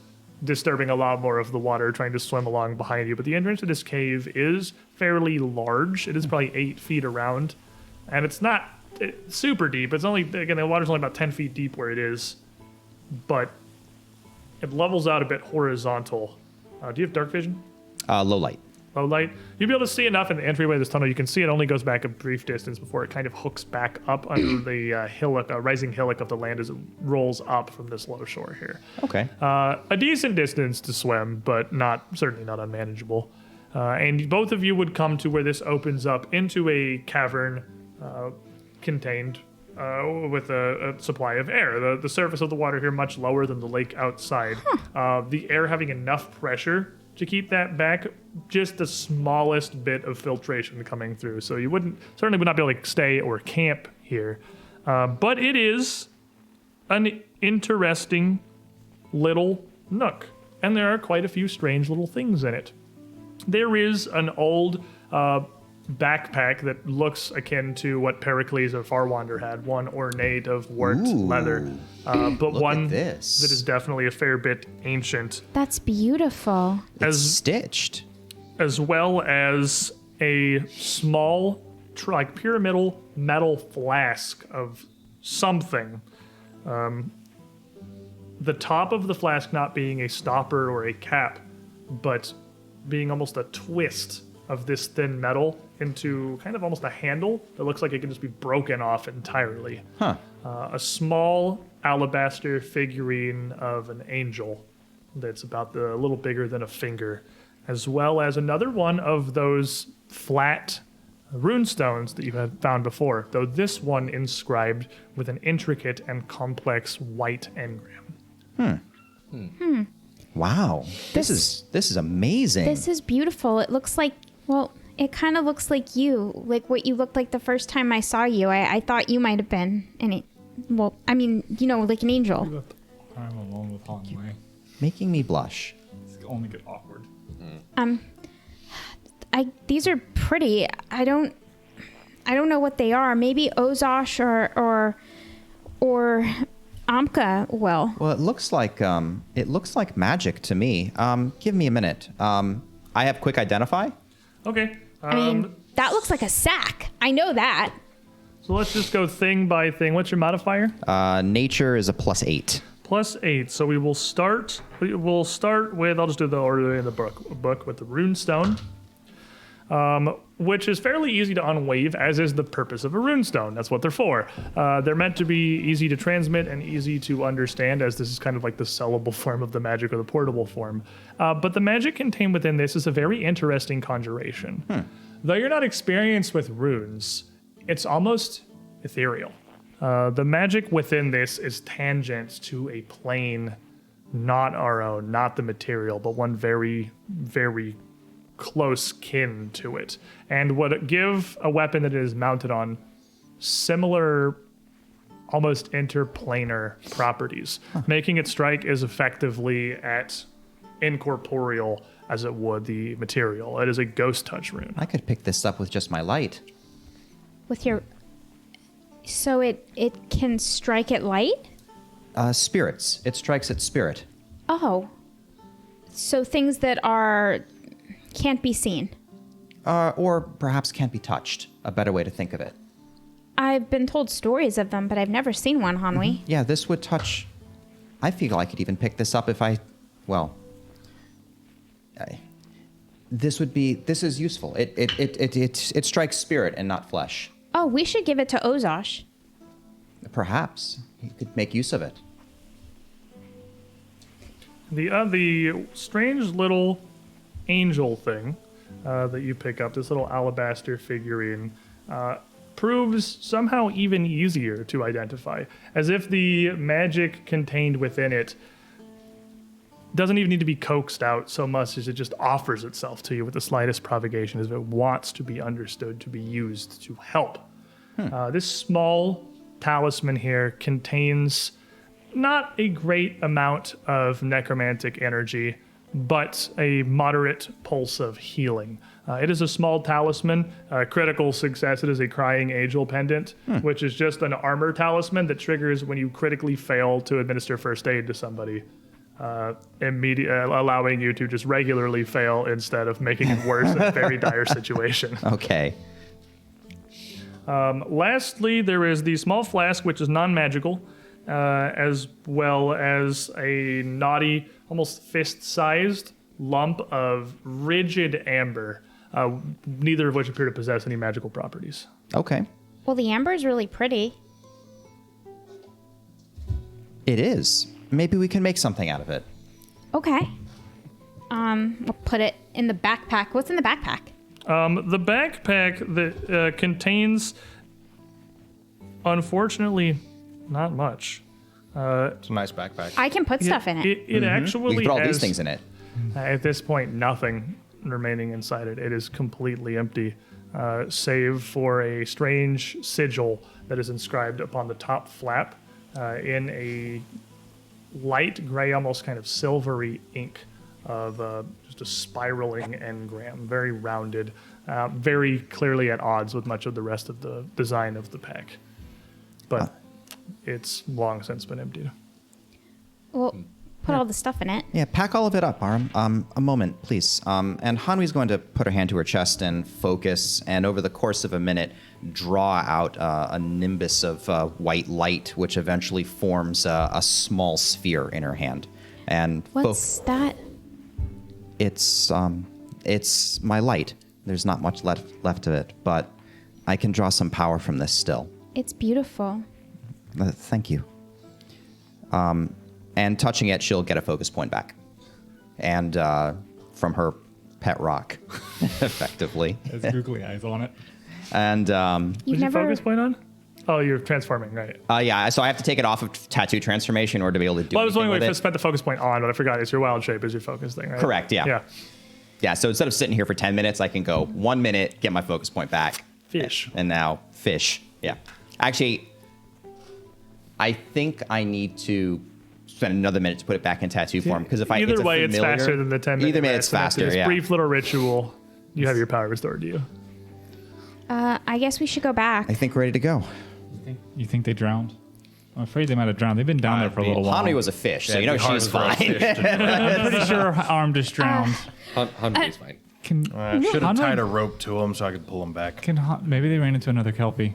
disturbing a lot more of the water, trying to swim along behind you. But the entrance to this cave is fairly large. It is probably 8 feet around, and it's not super deep. It's only, again, the water's only about 10 feet deep where it is, but it levels out a bit horizontal. Do you have dark vision? Low light. Low light? You'll be able to see enough in the entryway of this tunnel. You can see it only goes back a brief distance before it kind of hooks back up under the hillock, rising hillock of the land as it rolls up from this low shore here. Okay. A decent distance to swim, but certainly not unmanageable. And both of you would come to where this opens up into a cavern contained with a supply of air. The surface of the water here much lower than the lake outside. The air having enough pressure to keep that back, just the smallest bit of filtration coming through. So you certainly would not be able to stay or camp here. But it is an interesting little nook, and there are quite a few strange little things in it. There is an old backpack that looks akin to what Pericles or Farwander had, one ornate of worked leather, but look one at this. that is definitely a fair bit ancient, That's beautiful. It's stitched. as well as a small, pyramidal metal flask of something. The top of the flask not being a stopper or a cap, but being almost a twist of this thin metal into kind of almost a handle that looks like it can just be broken off entirely. Huh. A small alabaster figurine of an angel that's about a little bigger than a finger, as well as another one of those flat runestones that you have found before, though this one inscribed with an intricate and complex white engram. Wow. This is amazing. This is beautiful. It looks like, well, it kind of looks like you, like what you looked like the first time I saw you. I thought you might have been like an angel. I'm alone with Hanwei. Making me blush. It's only get awkward. These are pretty. I don't know what they are. Maybe Ozosh or Amka will. Well, it looks like magic to me. Give me a minute. I have quick identify. Okay. I mean, that looks like a sack. I know that. So let's just go thing by thing. What's your modifier? Nature is a +8. +8. So we'll start with, I'll just do the order in the book with the runestone, which is fairly easy to unweave, as is the purpose of a runestone. That's what they're for. They're meant to be easy to transmit and easy to understand, as this is kind of like the sellable form of the magic or the portable form. But the magic contained within this is a very interesting conjuration. Though you're not experienced with runes, it's almost ethereal. The magic within this is tangent to a plane not our own, not the material, but one very, very close kin to it, and would give a weapon that it is mounted on similar, almost interplanar properties, making it strike as effectively at incorporeal as it would the material. It is a ghost touch rune. I could pick this up with just my light. With your... So it can strike at light? Spirits. It strikes at spirit. Oh. So things that can't be seen. Or perhaps can't be touched. A better way to think of it. I've been told stories of them, but I've never seen one, Hanwi. Yeah, this would touch... I feel I could even pick this up if I... Well... This is useful. It strikes spirit and not flesh. Oh, we should give it to Ozosh. Perhaps. He could make use of it. The strange little angel thing that you pick up, this little alabaster figurine, proves somehow even easier to identify, as if the magic contained within it doesn't even need to be coaxed out so much as it just offers itself to you with the slightest provocation, as if it wants to be understood, to be used to help. This small talisman here contains not a great amount of necromantic energy, but a moderate pulse of healing. It is a small talisman, critical success. It is a Crying Angel pendant, which is just an armor talisman that triggers when you critically fail to administer first aid to somebody, allowing you to just regularly fail instead of making it worse in a very dire situation. Okay. Lastly, there is the small flask, which is non-magical, as well as a naughty, almost fist-sized lump of rigid amber, neither of which appear to possess any magical properties. Okay. Well, the amber is really pretty. It is. Maybe we can make something out of it. Okay. We'll put it in the backpack. What's in the backpack? The backpack that contains, unfortunately, not much. It's a nice backpack. I can put stuff in it. It actually We can put all has, these things in it. At this point, nothing remaining inside it. It is completely empty, save for a strange sigil that is inscribed upon the top flap in a light gray, almost kind of silvery ink of just a spiraling engram, very rounded, very clearly at odds with much of the rest of the design of the pack. But it's long since been emptied. Well, put all the stuff in it. Yeah, pack all of it up, Aram. A moment, please. And Hanwi's going to put her hand to her chest and focus, and over the course of a minute, draw out a nimbus of white light, which eventually forms a small sphere in her hand. And What's that? It's my light. There's not much left of it, but I can draw some power from this still. It's beautiful. Thank you. And touching it, she'll get a focus point back. And from her pet rock, effectively. Has googly eyes on it. And What's your focus point on? Oh, you're transforming, right? yeah, so I have to take it off of tattoo transformation in order to be able to do Well, I was anything wondering with if I it. spent the focus point on, but I forgot it's your wild shape is your focus thing, right? Correct, yeah. Yeah. Yeah, so instead of sitting here for 10 minutes, I can go 1 minute, get my focus point back. Fish. And now, fish. Yeah. Actually, I think I need to spend another minute to put it back in tattoo form, because if Either it's a way, it's familiar- faster than the 10 minutes. Either way, it's faster, This yeah. brief little ritual, you have your power restored to you. I guess we should go back. I think we're ready to go. You think they drowned? I'm afraid they might have drowned. They've been down there for a little while. Hanwi was a fish, so Yeah, you know it'd be hard she's for a fine. fish to I'm pretty sure Arm just drowned. Huntley's fine. Can should have Hanwi- tied a rope to him so I could pull him back. maybe they ran into another kelpie.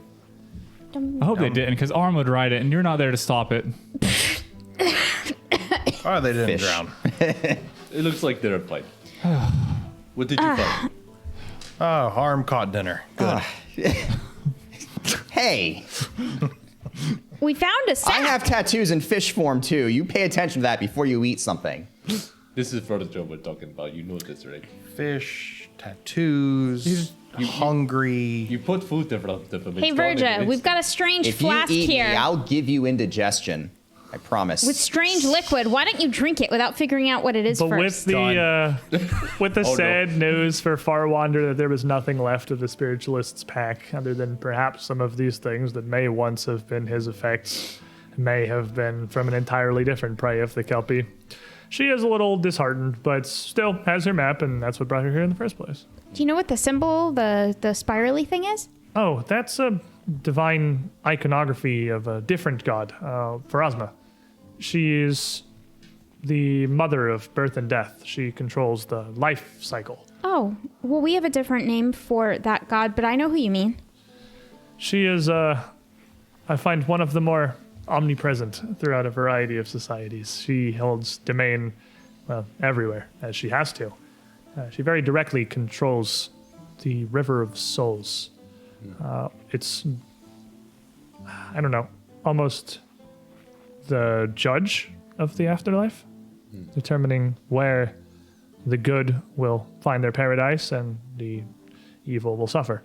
I hope they didn't, because Arm would ride it, and you're not there to stop it. Oh, they didn't Fish. drown. It looks like they're a fight. What did you find? Oh, Arm caught dinner. Good. Hey, We found a I sack. have tattoos in fish form too. You pay attention to that before you eat something. This is for the job we're talking about. You know this, right? Fish, tattoos, hungry. You put food in front of them. Hey, Virgia, we've got a strange If you flask eat here. me, I'll give you indigestion. I promise. With strange liquid. Why don't you drink it without figuring out what it is But first? with the sad news for Farwander that there was nothing left of the spiritualist's pack other than perhaps some of these things that may once have been his effects, may have been from an entirely different prey of the Kelpie. She is a little disheartened, but still has her map, and that's what brought her here in the first place. Do you know what the symbol, the spirally thing is? Oh, that's a divine iconography of a different god, Pharasma. She is the mother of birth and death. She controls the life cycle. Oh, well, we have a different name for that god, but I know who you mean. She is, I find, one of the more omnipresent throughout a variety of societies. She holds domain, well, everywhere, as she has to. She very directly controls the River of Souls. It's, I don't know, almost the judge of the afterlife, determining where the good will find their paradise and the evil will suffer.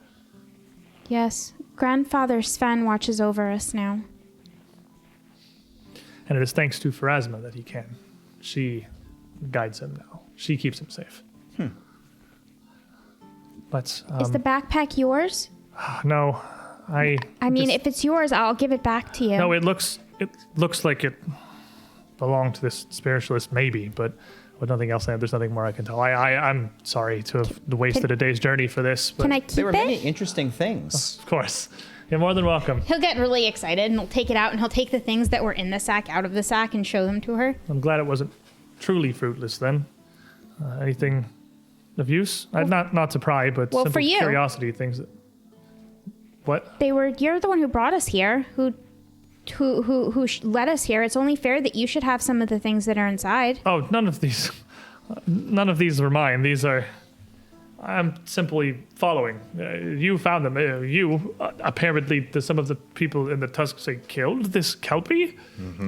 Yes, Grandfather Sven watches over us now. And it is thanks to Pharasma that he can. She guides him now. She keeps him safe. But, Is the backpack yours? no, I mean, if it's yours, I'll give it back to you. No, it looks like it belonged to this spiritualist, maybe, but with nothing else, there's nothing more I can tell. I'm sorry to have wasted a day's journey for this, but Can I keep There were many it? interesting things. of course, you're more than welcome. He'll get really excited and he'll take it out and he'll take the things that were in the sack out of the sack and show them to her. I'm glad it wasn't truly fruitless then. Anything of use? Not to pry, but Well, simple for you. curiosity, things that... What? You're the one who brought us here, who led us here. It's only fair that you should have some of the things that are inside. Oh, none of these were mine. These are... I'm simply following. You found them. Apparently, some of the people in the tusks say killed this Kelpie?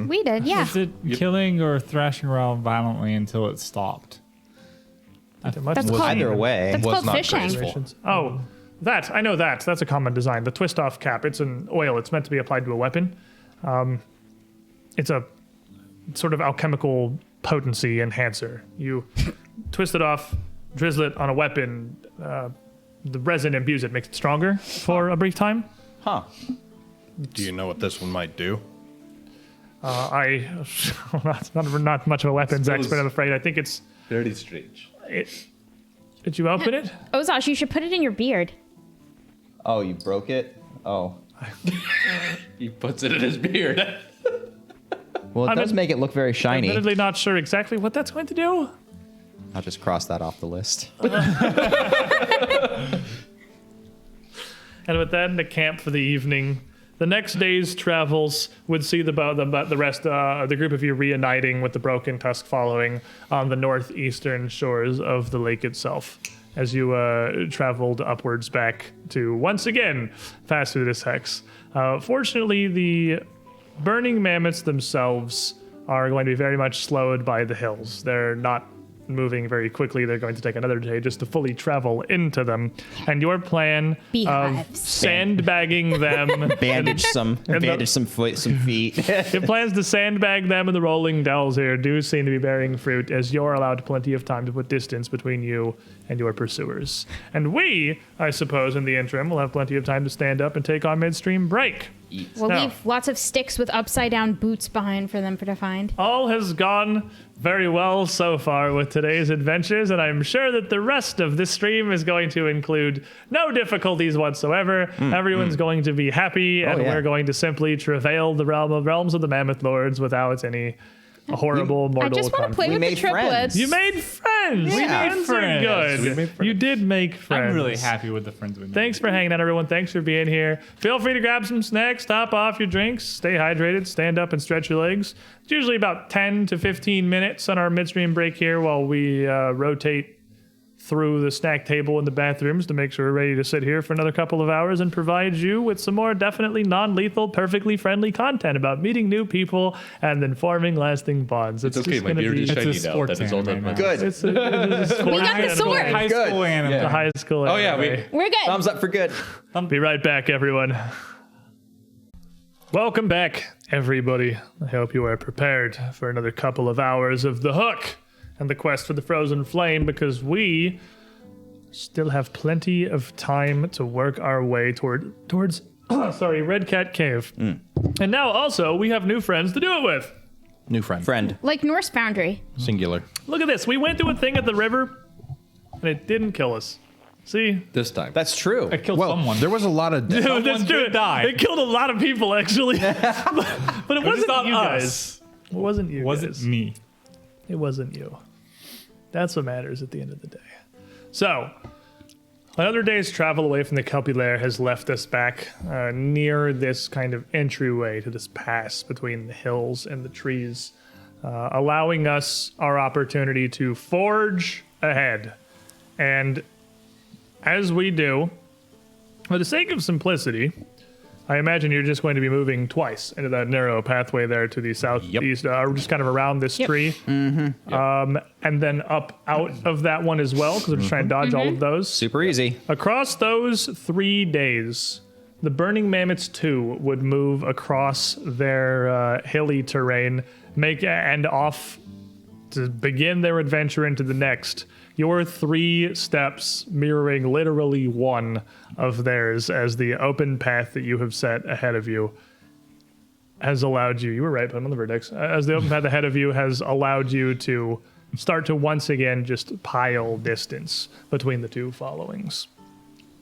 We did, yeah. Is it killing or thrashing around violently until it stopped? That's Was called, Either way, that's was called not fishing. graceful. Oh, I know that. That's a common design. The twist-off cap, it's an oil. It's meant to be applied to a weapon. It's a sort of alchemical potency enhancer. You twist it off, drizzle it on a weapon. The resin imbues it, makes it stronger for a brief time. huh? Do you know what this one might do? I'm not much of a weapons Suppose- expert, I'm afraid. I think it's... Very strange. Did you open it? Ozosh, you should put it in your beard. Oh, you broke it? Oh. He puts it in his beard. Well, it I'm does make it look very shiny. Admittedly not sure exactly what that's going to do. I'll just cross that off the list. And with that in the camp for the evening, the next day's travels would see the rest the group of you reuniting with the Broken Tusk following on the northeastern shores of the lake itself as you traveled upwards back to once again pass through this hex. Fortunately, the Burning Mammoths themselves are going to be very much slowed by the hills. They're not moving very quickly. They're going to take another day just to fully travel into them. And your plan of Beehives. sandbagging them, Bandage some feet. your plans to sandbag them in the rolling dells here do seem to be bearing fruit, as you're allowed plenty of time to put distance between you and your pursuers. And we, I suppose, in the interim, will have plenty of time to stand up and take our midstream break. We'll Now- leave lots of sticks with upside down boots behind for them to find. All has gone very well so far with today's adventures, and I'm sure that the rest of this stream is going to include no difficulties whatsoever. Everyone's going to be happy, and yeah. we're going to simply travail the realms of the Mammoth Lords without any horrible mortal I just want to play We with the made triplets. friends. You made friends. Yeah. Friends are Friends. good. We made friends. You did make friends. I'm really happy with the friends we made. Thanks for hanging out, everyone. Thanks for being here. Feel free to grab some snacks, top off your drinks, stay hydrated, stand up and stretch your legs. It's usually about 10 to 15 minutes on our midstream break here while we rotate through the snack table in the bathrooms to make sure we're ready to sit here for another couple of hours and provide you with some more definitely non-lethal, perfectly friendly content about meeting new people and then forming lasting bonds. It's okay, just my gonna beard be- is It's a shiny now. sports That is all anime done. now. Good. It's a We got the sword. High Good. school anime. The high school. Oh yeah, anime. we We're good. Thumbs up for good. Be right back, everyone. Welcome back, everybody. I hope you are prepared for another couple of hours of the hook and the quest for the frozen flame, because we still have plenty of time to work our way towards Red Cat Cave. And now also we have new friends to do it with. New friend. Friend. Like Norse Foundry. Singular. Look at this. We went to a thing at the river and it didn't kill us. See? This time. That's true. I killed Well, someone. there was a lot of death. Dude, that's true. did die. It killed a lot of people, actually. but it wasn't not you us. guys. It wasn't you Was guys. it me? It wasn't you. That's what matters at the end of the day. So, another day's travel away from the Kelpie Lair has left us back near this kind of entryway to this pass between the hills and the trees, allowing us our opportunity to forge ahead. And as we do, for the sake of simplicity, I imagine you're just going to be moving twice into that narrow pathway there to the southeast, just kind of around this tree. And then up out of that one as well, because we're just trying to dodge all of those. Super easy. Across those 3 days, the Burning Mammoths 2 would move across their hilly terrain, and off to begin their adventure into the next. Your 3 steps mirroring literally one of theirs as the open path that you have set ahead of you has allowed you were right, put them on the vertex, as the open path ahead of you has allowed you to start to once again just pile distance between the 2 followings.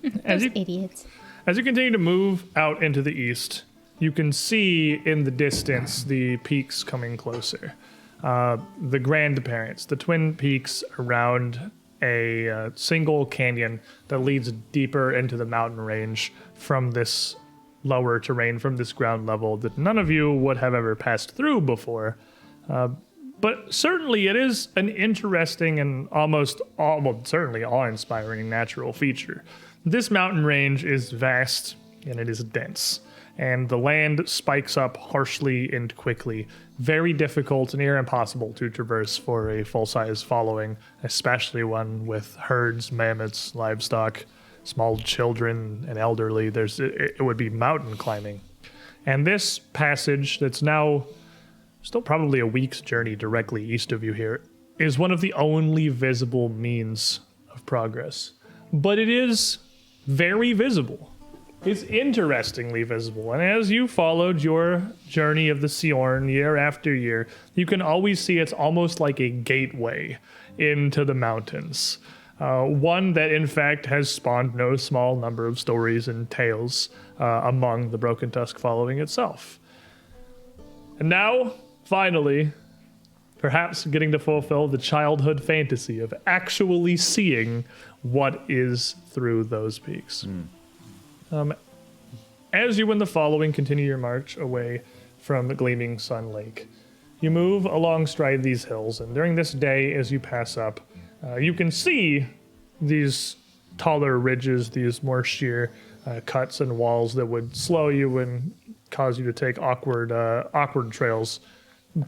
Those idiots. As you continue to move out into the east, you can see in the distance the peaks coming closer. The grandparents, the twin peaks around a single canyon that leads deeper into the mountain range from this lower terrain, from this ground level that none of you would have ever passed through before. But certainly it is an interesting and certainly awe-inspiring natural feature. This mountain range is vast and it is dense, and the land spikes up harshly and quickly. Very difficult, near impossible to traverse for a full-size following, especially one with herds, mammoths, livestock, small children, and elderly. It would be mountain climbing. And this passage that's now still probably a week's journey directly east of you here is one of the only visible means of progress. But it is very visible. It's interestingly visible, and as you followed your journey of the Siorn year after year, you can always see it's almost like a gateway into the mountains. One that, in fact, has spawned no small number of stories and tales among the Broken Tusk following itself. And now, finally, perhaps getting to fulfill the childhood fantasy of actually seeing what is through those peaks. As you and the following continue your march away from the Gleaming Sun Lake, you move alongstride these hills, and during this day, as you pass up, you can see these taller ridges, these more sheer cuts and walls that would slow you and cause you to take awkward trails,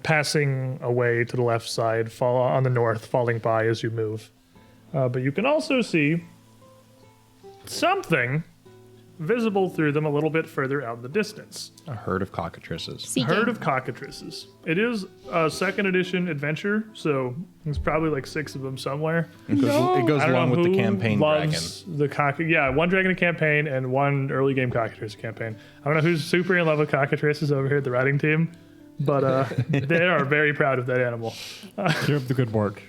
passing away to the left side, on the north, falling by as you move. But you can also see something visible through them a little bit further out in the distance. A herd of cockatrices. Seeking. Herd of cockatrices. It is a second edition adventure, so there's probably like 6 of them somewhere. It goes I don't along know with the who campaign dragon. loves the one dragon campaign and one early game cockatrice campaign. I don't know who's super in love with cockatrices over here at the writing team, but they are very proud of that animal. Keep up the good work.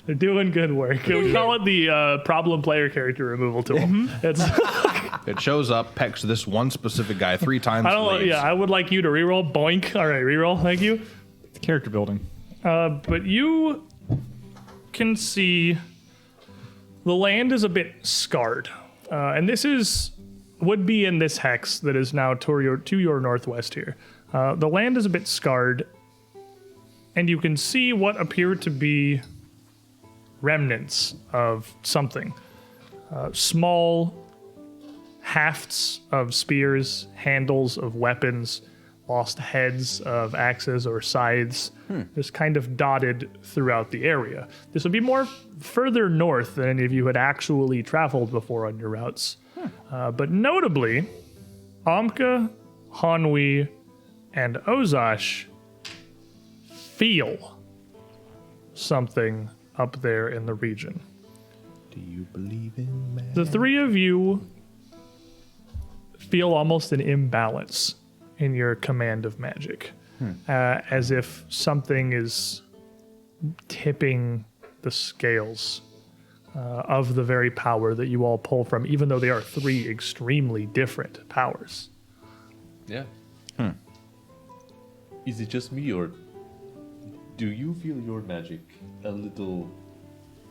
They're doing good work. We call it the problem player character removal tool. It's It shows up, pecks this one specific guy 3 times. leaves. I would like you to reroll. Boink. All right, reroll. Thank you. It's character building. But you can see the land is a bit scarred. And this would be in this hex that is now to your northwest here. The land is a bit scarred, and you can see what appear to be remnants of something. Small hafts of spears, handles of weapons, lost heads of axes or scythes, just kind of dotted throughout the area. This would be more further north than any of you had actually traveled before on your routes. But notably, Amka, Hanwi, and Ozosh feel something up there in the region. Do you believe in magic? The three of you feel almost an imbalance in your command of magic, as if something is tipping the scales of the very power that you all pull from, even though they are three extremely different powers. Yeah. Is it just me, or do you feel your magic a little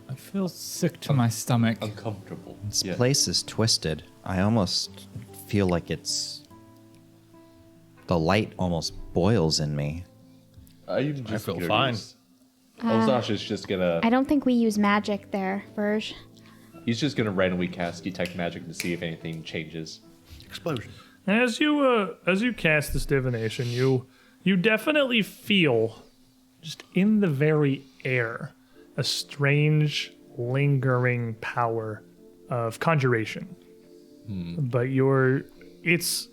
I feel sick to my stomach. uncomfortable? This place is twisted. I almost feel like it's... The light almost boils in me. I'm just feel curious. Ozosh is just gonna. I don't think we use magic there, Verge. He's just gonna randomly cast detect magic to see if anything changes. Explosion. And as you cast this divination, you definitely feel, just in the very air, a strange, lingering power of conjuration. But it's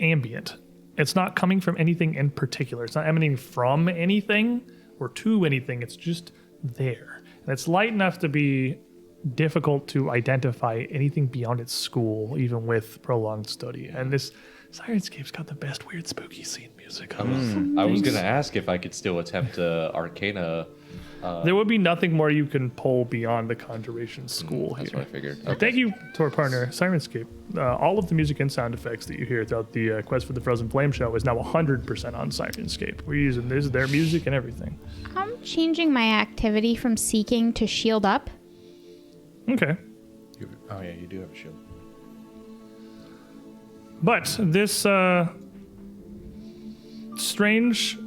ambient. It's not coming from anything in particular. It's not emanating from anything or to anything. It's just there. And it's light enough to be difficult to identify anything beyond its school, even with prolonged study. And this Sirenscape's got the best weird spooky scene music. I was gonna ask if I could still attempt Arcana. There would be nothing more you can pull beyond the Conjuration School That's here. what I figured. Thank you to our partner, Sirenscape. All of the music and sound effects that you hear throughout the Quest for the Frozen Flame show is now 100% on Sirenscape. We're using their music and everything. I'm changing my activity from seeking to shield up. Okay. Oh yeah, you do have a shield. But this strange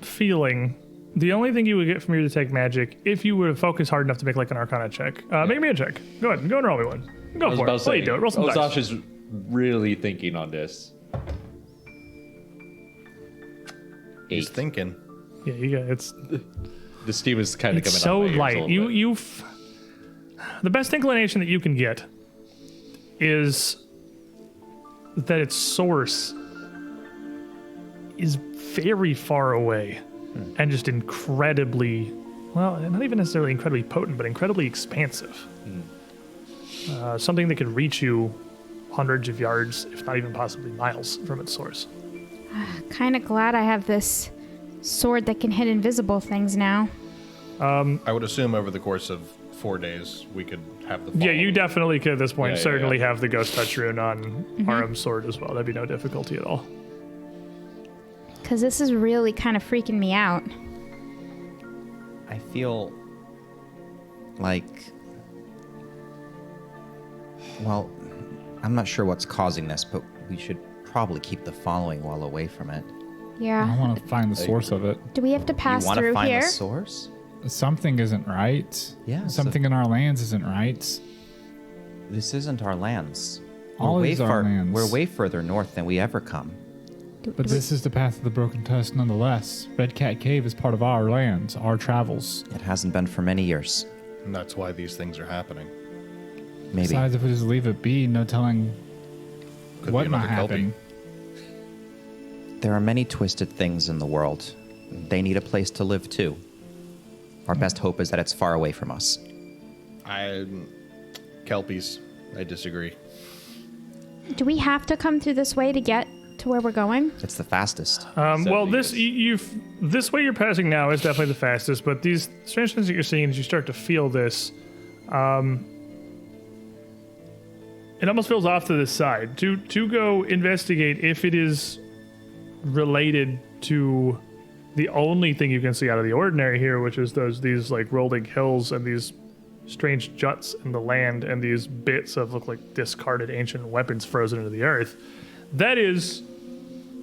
feeling, the only thing you would get from your detect magic, if you were to focus hard enough to make like an Arcana check, make me a check. Go ahead, go and roll me one. Go for it. What you do it? Roll some Ozosh dice. is really thinking on this. He's thinking. Yeah, you got it's. The steam is kind of coming It's so out of my ears a light. little bit. The best inclination that you can get is that its source is very far away and just incredibly, well, not even necessarily incredibly potent, but incredibly expansive. Something that could reach you hundreds of yards, if not even possibly miles from its source. Kind of glad I have this sword that can hit invisible things now. I would assume over the course of 4 days we could have the. Yeah, you definitely could at this point Yeah, certainly have the Ghost Touch rune on Aram's sword as well. That'd be no difficulty at all. Because this is really kind of freaking me out. I feel like... Well, I'm not sure what's causing this, but we should probably keep the following while away from it. I Yeah. want to find the source of it. Do we have to pass you want to through find here? the source? Something isn't right. Yeah, Something in our lands isn't right. This isn't our lands. All is our lands. We're way further north than we ever come. But this is the path of the broken tusk nonetheless. Red Cat Cave is part of our lands, our travels. It hasn't been for many years. And that's why these things are happening. Maybe. Besides, if we just leave it be, no telling Could what be might another happen. There are many twisted things in the world. They need a place to live too. Our best hope is that it's far away from us. Kelpies. I disagree. Do we have to come through this way to get to where we're going? It's the fastest. Well, this way you're passing now is definitely the fastest, but these strange things that you're seeing as you start to feel this, it almost feels off to the side. To go investigate if it is related to the only thing you can see out of the ordinary here, which is these like rolling hills and these strange juts in the land and these bits of look like discarded ancient weapons frozen into the earth. That is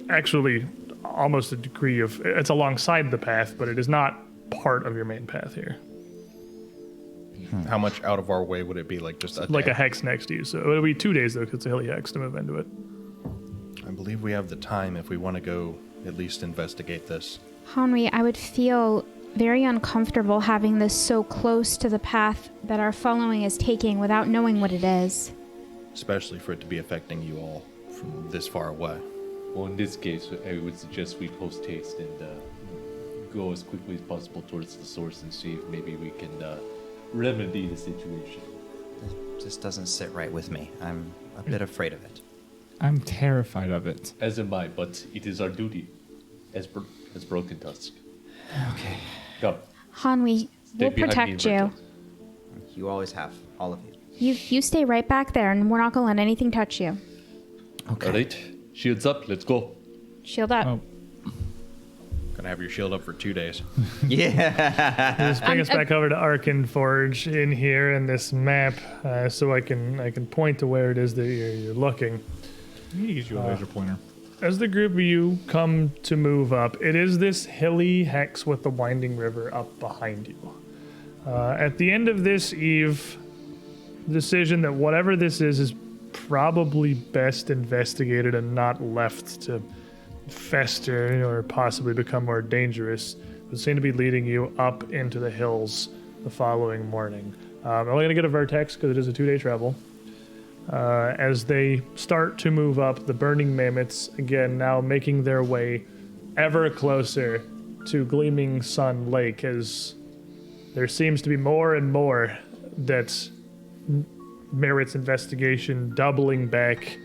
actually almost a degree of, it's alongside the path, but it is not part of your main path here. How much out of our way would it be? Like just Like day? a hex next to you. So it'll be 2 days though, because it's a hilly hex to move into it. I believe we have the time if we want to go at least investigate this. Henry, I would feel very uncomfortable having this so close to the path that our following is taking without knowing what it is. Especially for it to be affecting you all from this far away. Well, in this case, I would suggest we post haste and go as quickly as possible towards the source and see if maybe we can remedy the situation. It just doesn't sit right with me. I'm a bit afraid of it. I'm terrified of it. As am I, but it is our duty as Broken Tusk. Okay. Come. Han, we'll behind me, protect you. Virgil. You always have, all of you. You stay right back there, and we're not gonna let anything touch you. Okay. All right, shields up. Let's go. Shield up. Oh, Gonna have your shield up for 2 days. Yeah. Just bring us back over to Arkan Forge in here in this map, so I can point to where it is that you're looking. I need to get you a laser pointer. As the group of you come to move up, it is this hilly hex with the winding river up behind you. At the end of this eve, the decision that whatever this is probably best investigated and not left to fester or possibly become more dangerous would seem to be leading you up into the hills the following morning. I'm only going to get a vertex because it is a 2-day travel. As they start to move up, the Burning Mammoths, again, now making their way ever closer to Gleaming Sun Lake, as there seems to be more and more that merits investigation, doubling back.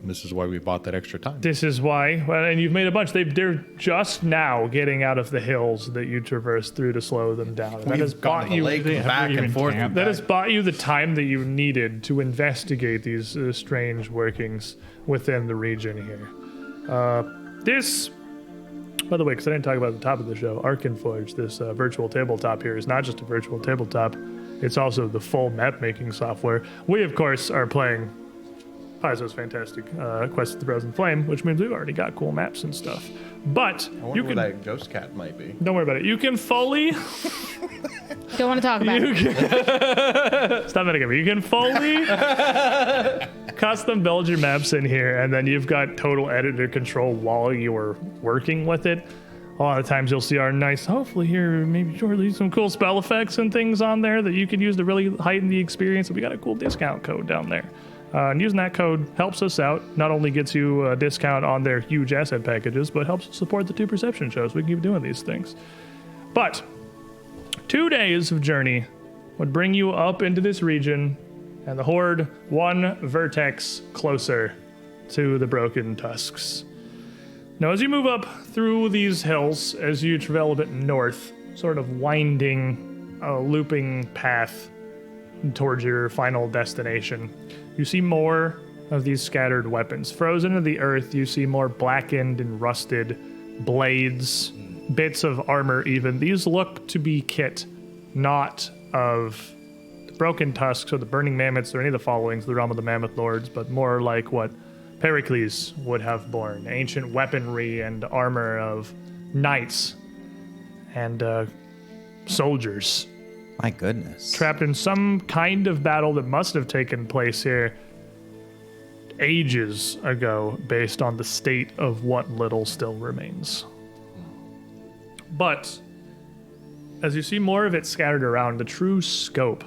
This is why we bought that extra time. This is why, well, and you've made a bunch. They're just now getting out of the hills that you traversed through to slow them down. And that has We've gone bought to the you lake they ever back even and forth. camped? that has bought you the time that you needed to investigate these strange workings within the region here. This, by the way, because I didn't talk about at the top of the show, Arkan Forge, this virtual tabletop here is not just a virtual tabletop. It's also the full map making software. We, of course, are playing Paizo's fantastic Quest of the Frozen Flame, which means we've already got cool maps and stuff. But I wonder you where can that ghost cat might be. don't worry about it. You can fully Don't want to talk about it. stop it again. You can fully custom build your maps in here, and then you've got total editor control while you are working with it. A lot of times you'll see our nice, hopefully here, maybe shortly, some cool spell effects and things on there that you can use to really heighten the experience. And we got a cool discount code down there. And using that code helps us out. Not only gets you a discount on their huge asset packages, but helps support the 2 Perception shows. We can keep doing these things. But 2 days of journey would bring you up into this region, and the Horde 1 vertex closer to the Broken Tusks. Now, as you move up through these hills, as you travel a bit north, sort of winding, looping path towards your final destination, you see more of these scattered weapons. Frozen into the earth, you see more blackened and rusted blades, bits of armor even. These look to be kit, not of the Broken Tusks or the Burning Mammoths or any of the followings of the realm of the Mammoth Lords, but more like what Pericles would have borne. Ancient weaponry and armor of knights and soldiers. My goodness. Trapped in some kind of battle that must have taken place here ages ago, based on the state of what little still remains. But as you see more of it scattered around, the true scope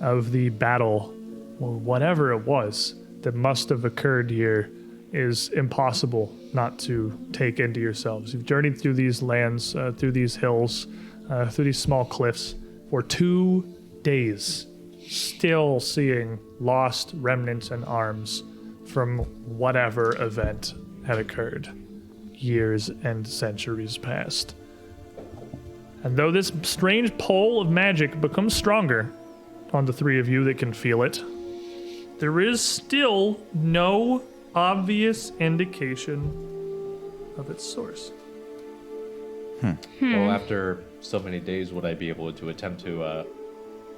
of the battle, or whatever it was that must have occurred here, is impossible not to take into yourselves. You've journeyed through these lands, through these hills, through these small cliffs, for 2 days, still seeing lost remnants and arms from whatever event had occurred years and centuries past. And though this strange pull of magic becomes stronger on the 3 of you that can feel it, there is still no obvious indication of its source. Well, after so many days, would I be able to attempt to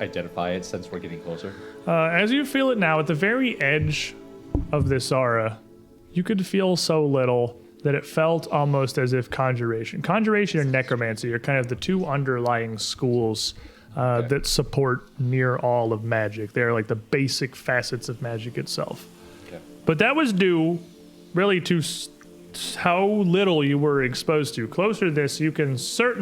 identify it since we're getting closer? As you feel it now, at the very edge of this aura, you could feel so little that it felt almost as if conjuration and necromancy are kind of the 2 underlying schools that support near all of magic. They're like the basic facets of magic itself. Okay. But that was due really to how little you were exposed to. Closer to this, you can start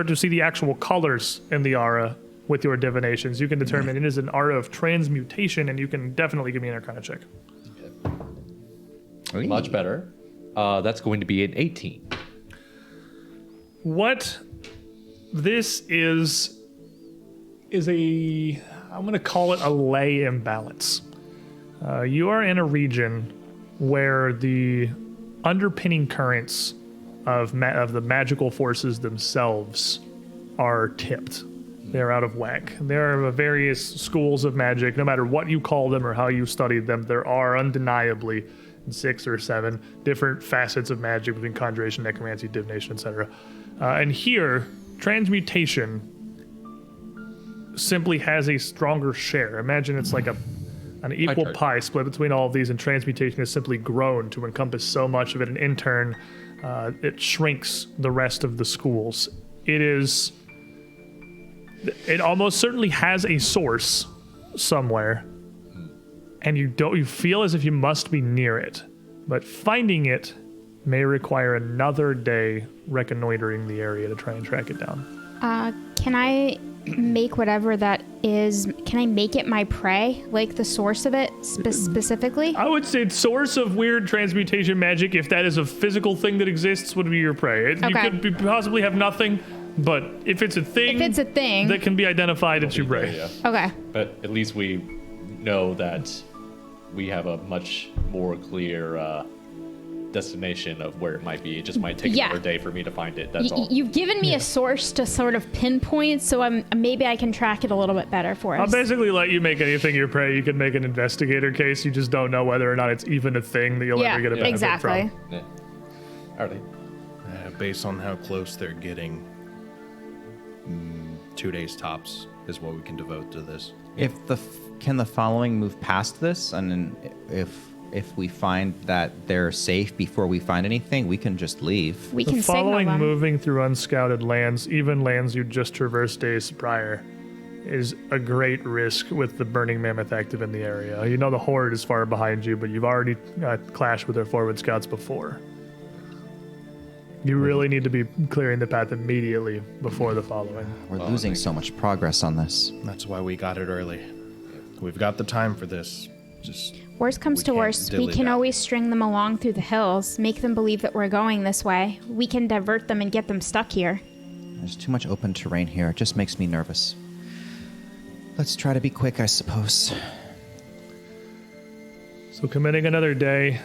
to see the actual colors in the aura with your divinations. You can determine it is an aura of transmutation, and you can definitely give me an Arcana check. Much better. That's going to be an 18. What this is a, I'm going to call it a ley imbalance. You are in a region where the underpinning currents of the magical forces themselves are tipped. They're out of whack. There are various schools of magic. No matter what you call them or how you studied them, there are undeniably 6 or 7 different facets of magic between conjuration, necromancy, divination, etc. And here, transmutation simply has a stronger share. Imagine it's like an equal pie split between all of these, and transmutation has simply grown to encompass so much of it, and in turn, it shrinks the rest of the schools. It almost certainly has a source somewhere, and you feel as if you must be near it, but finding it may require another day reconnoitering the area to try and track it down. Can I make whatever that is? Can I make it my prey, like the source of it specifically? I would say source of weird transmutation magic, if that is a physical thing that exists, would be your prey. You could possibly have nothing, but if it's a thing, that can be identified, it's your prey. Yeah. Okay. But at least we know that we have a much more clear destination of where it might be. It just might take another day for me to find it. That's all. You've given me a source to sort of pinpoint, so maybe I can track it a little bit better for us. I'll basically let you make anything your prey. You can make an investigator case. You just don't know whether or not it's even a thing that you'll ever get a benefit from. Yeah. Alrighty. Based on how close they're getting, 2 days tops is what we can devote to this. Can the following move past this? And then if we find that they're safe before we find anything, we can just leave. We can The signal following them. moving through unscouted lands, even lands you just traversed days prior, is a great risk with the Burning Mammoth active in the area. You know the Horde is far behind you, but you've already clashed with their forward scouts before. You really need to be clearing the path immediately before the following. We're losing so much progress on this. That's why we got it early. We've got the time for this. Worst comes we to can't worst, we dilly can dally. always string them along through the hills, make them believe that we're going this way. We can divert them and get them stuck here. There's too much open terrain here. It just makes me nervous. Let's try to be quick, I suppose. So committing another day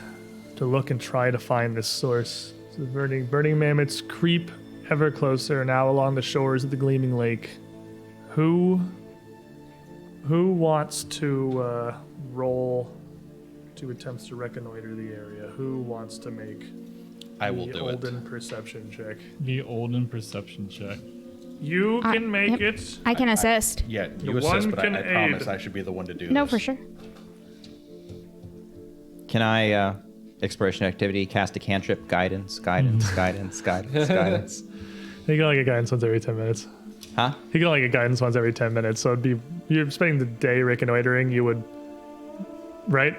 to look and try to find this source. So the burning mammoths creep ever closer now along the shores of the Gleaming Lake. Who wants to roll 2 attempts to reconnoiter the area? Who wants to make I will the do it. Olden perception check? The Olden perception check. You can make yep. it. I can assist. Yeah, The you assist, one but can I promise aid. I should be the one to do No, this. for sure. Can I, exploration activity, cast a cantrip, guidance? You can only get guidance once every 10 minutes. Huh? You can only get guidance once every 10 minutes, so you're spending the day reconnoitering, you would, right?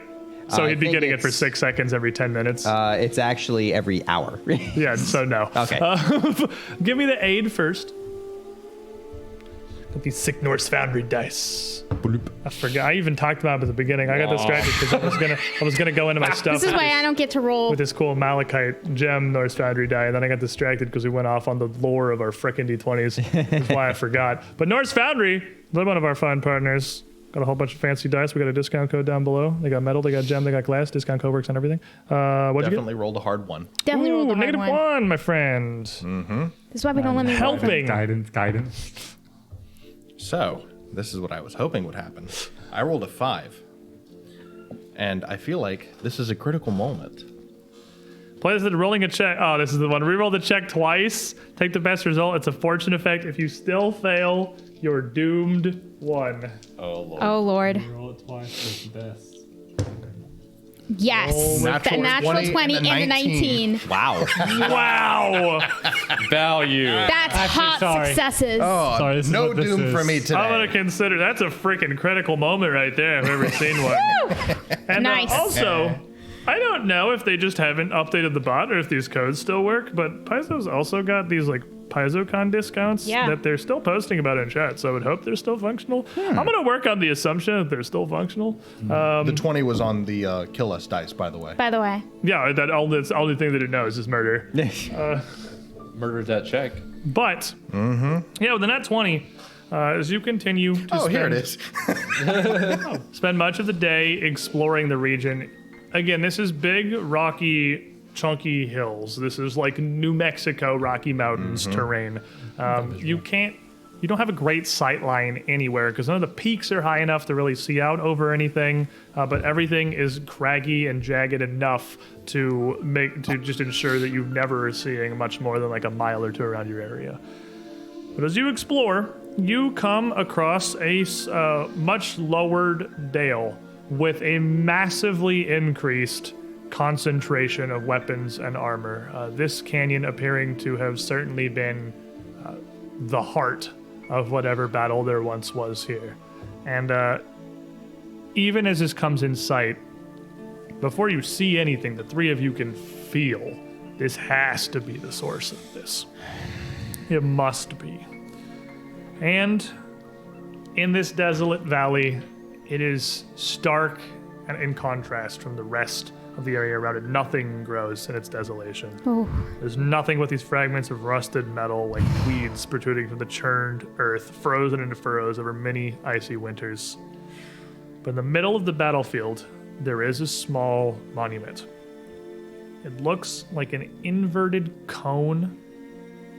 So I he'd be think getting it for it's- 6 seconds every 10 minutes. It's actually every hour. Yeah, so no. Okay. Give me the aid first. Got these sick Norse Foundry dice. I forgot. I even talked about it at the beginning. I got distracted because I was gonna go into my stuff. This is why I don't get to roll. With this cool Malachite gem Norse Foundry die, and then I got distracted because we went off on the lore of our frickin' D20s. That's why I forgot. But Norse Foundry, they're one of our fine partners. Got a whole bunch of fancy dice. We got a discount code down below. They got metal, they got gem, they got glass. Discount code works on everything. What'd you get? Definitely rolled a hard one. Definitely rolled a hard Negative one. 1, my friend. This is why we don't let me roll them. Helping. Guidance. So, this is what I was hoping would happen. I rolled a 5. And I feel like this is a critical moment. Play this at rolling a check. Oh, this is the one. Reroll the check twice. Take the best result. It's a fortune effect. If you still fail, you're doomed 1. Oh, Lord. Oh, Lord. Roll it twice for the best. Yes. Natural Natural 20 20 and a and a 19. Wow. Wow. Value. That's hot sorry. successes. Oh, Sorry, this is no what this doom for is. me today. I'm going to consider that's a freaking critical moment right there. I've ever seen one. And Nice. Also, I don't know if they just haven't updated the bot or if these codes still work, but Paizo's also got these like PaizoCon discounts that they're still posting about in chat. So I would hope they're still functional. I'm going to work on the assumption that they're still functional. The 20 was on the kill us dice, by the way. Yeah, that's the only thing that it knows is murder. Murdered that check. But, yeah, with the net 20, as you continue to Here it is. spend much of the day exploring the region. Again, this is big, rocky, chunky hills. This is like New Mexico Rocky Mountains terrain. You don't have a great sight line anywhere because none of the peaks are high enough to really see out over anything. But everything is craggy and jagged enough to just ensure that you never are seeing much more than like a mile or two around your area. But as you explore, you come across a much lowered dale with a massively increased concentration of weapons and armor. This canyon appearing to have certainly been the heart of whatever battle there once was here. And even as this comes in sight, before you see anything, the three of you can feel this has to be the source of this. It must be. And in this desolate valley, it is stark and in contrast from the rest of the area around it. Nothing grows in its desolation. There's nothing but these fragments of rusted metal like weeds protruding from the churned earth, frozen into furrows over many icy winters. But in the middle of the battlefield, there is a small monument. It looks like an inverted cone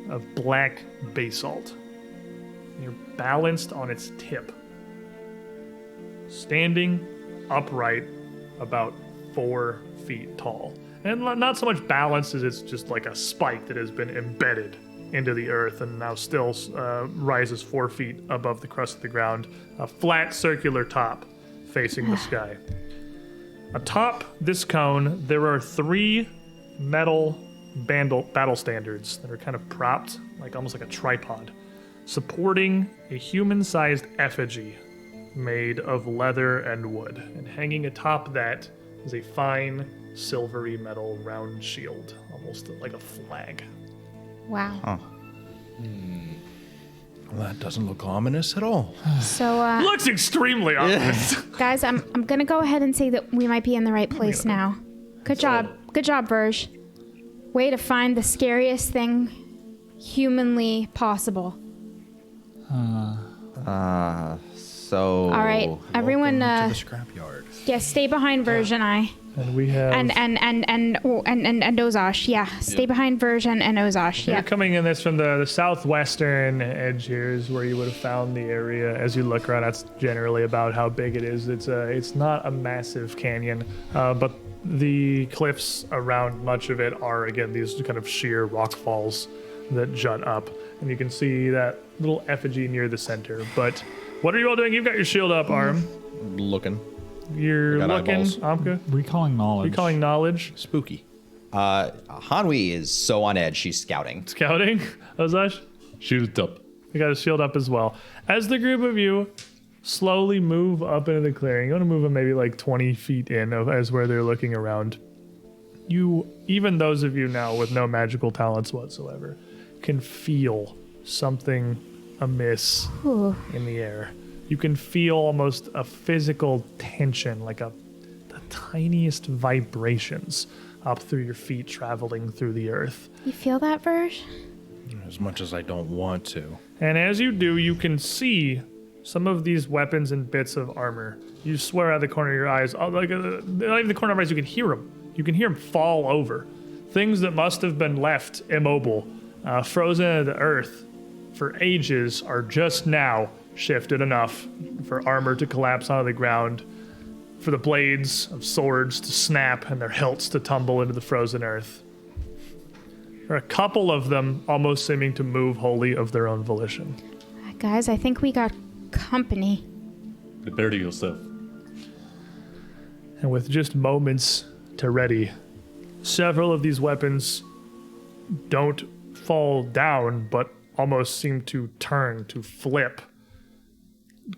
of black basalt. You're balanced on its tip, standing upright about 4 feet tall. And not so much balanced as it's just like a spike that has been embedded into the earth and now still rises 4 feet above the crust of the ground. A flat circular top facing the sky. Atop this cone, there are 3 metal battle standards that are kind of propped, like almost like a tripod, supporting a human-sized effigy made of leather and wood. And hanging atop that is a fine, silvery metal round shield, almost like a flag. Wow. Well, that doesn't look ominous at all. So, Looks extremely ominous. guys, I'm gonna go ahead and say that we might be in the right place now. Good job, Verge. Way to find the scariest thing humanly possible. So. All right, everyone. To the scrapyard. Yeah, stay behind Verge and I. And we have... And Ozosh, yeah. Stay behind Verge and Ozosh, You're yeah. coming in this from the southwestern edge here is where you would have found the area. As you look around, that's generally about how big it is. It's not a massive canyon, but the cliffs around much of it are, again, these kind of sheer rock falls that jut up. And you can see that little effigy near the center. But what are you all doing? You've got your shield up, Arm. Looking. You're I got looking, eyeballs. Amka. Recalling knowledge. Recalling knowledge. Spooky. Hanwi is so on edge, she's scouting. Scouting. Ozosh. Shoot up. You got a shield up as well. As the group of you slowly move up into the clearing, you want to move them maybe like 20 feet in as where they're looking around. You, even those of you now with no magical talents whatsoever, can feel something amiss in the air. You can feel almost a physical tension, like the tiniest vibrations up through your feet traveling through the earth. You feel that, Verge? As much as I don't want to. And as you do, you can see some of these weapons and bits of armor. You swear out of the corner of your eyes, not even the corner of your eyes, you can hear them. You can hear them fall over. Things that must have been left immobile, frozen into the earth for ages, are just now shifted enough for armor to collapse onto the ground, for the blades of swords to snap and their hilts to tumble into the frozen earth. There are a couple of them almost seeming to move wholly of their own volition. Guys, I think we got company. Prepare yourself. And with just moments to ready, several of these weapons don't fall down, but almost seem to turn, to flip,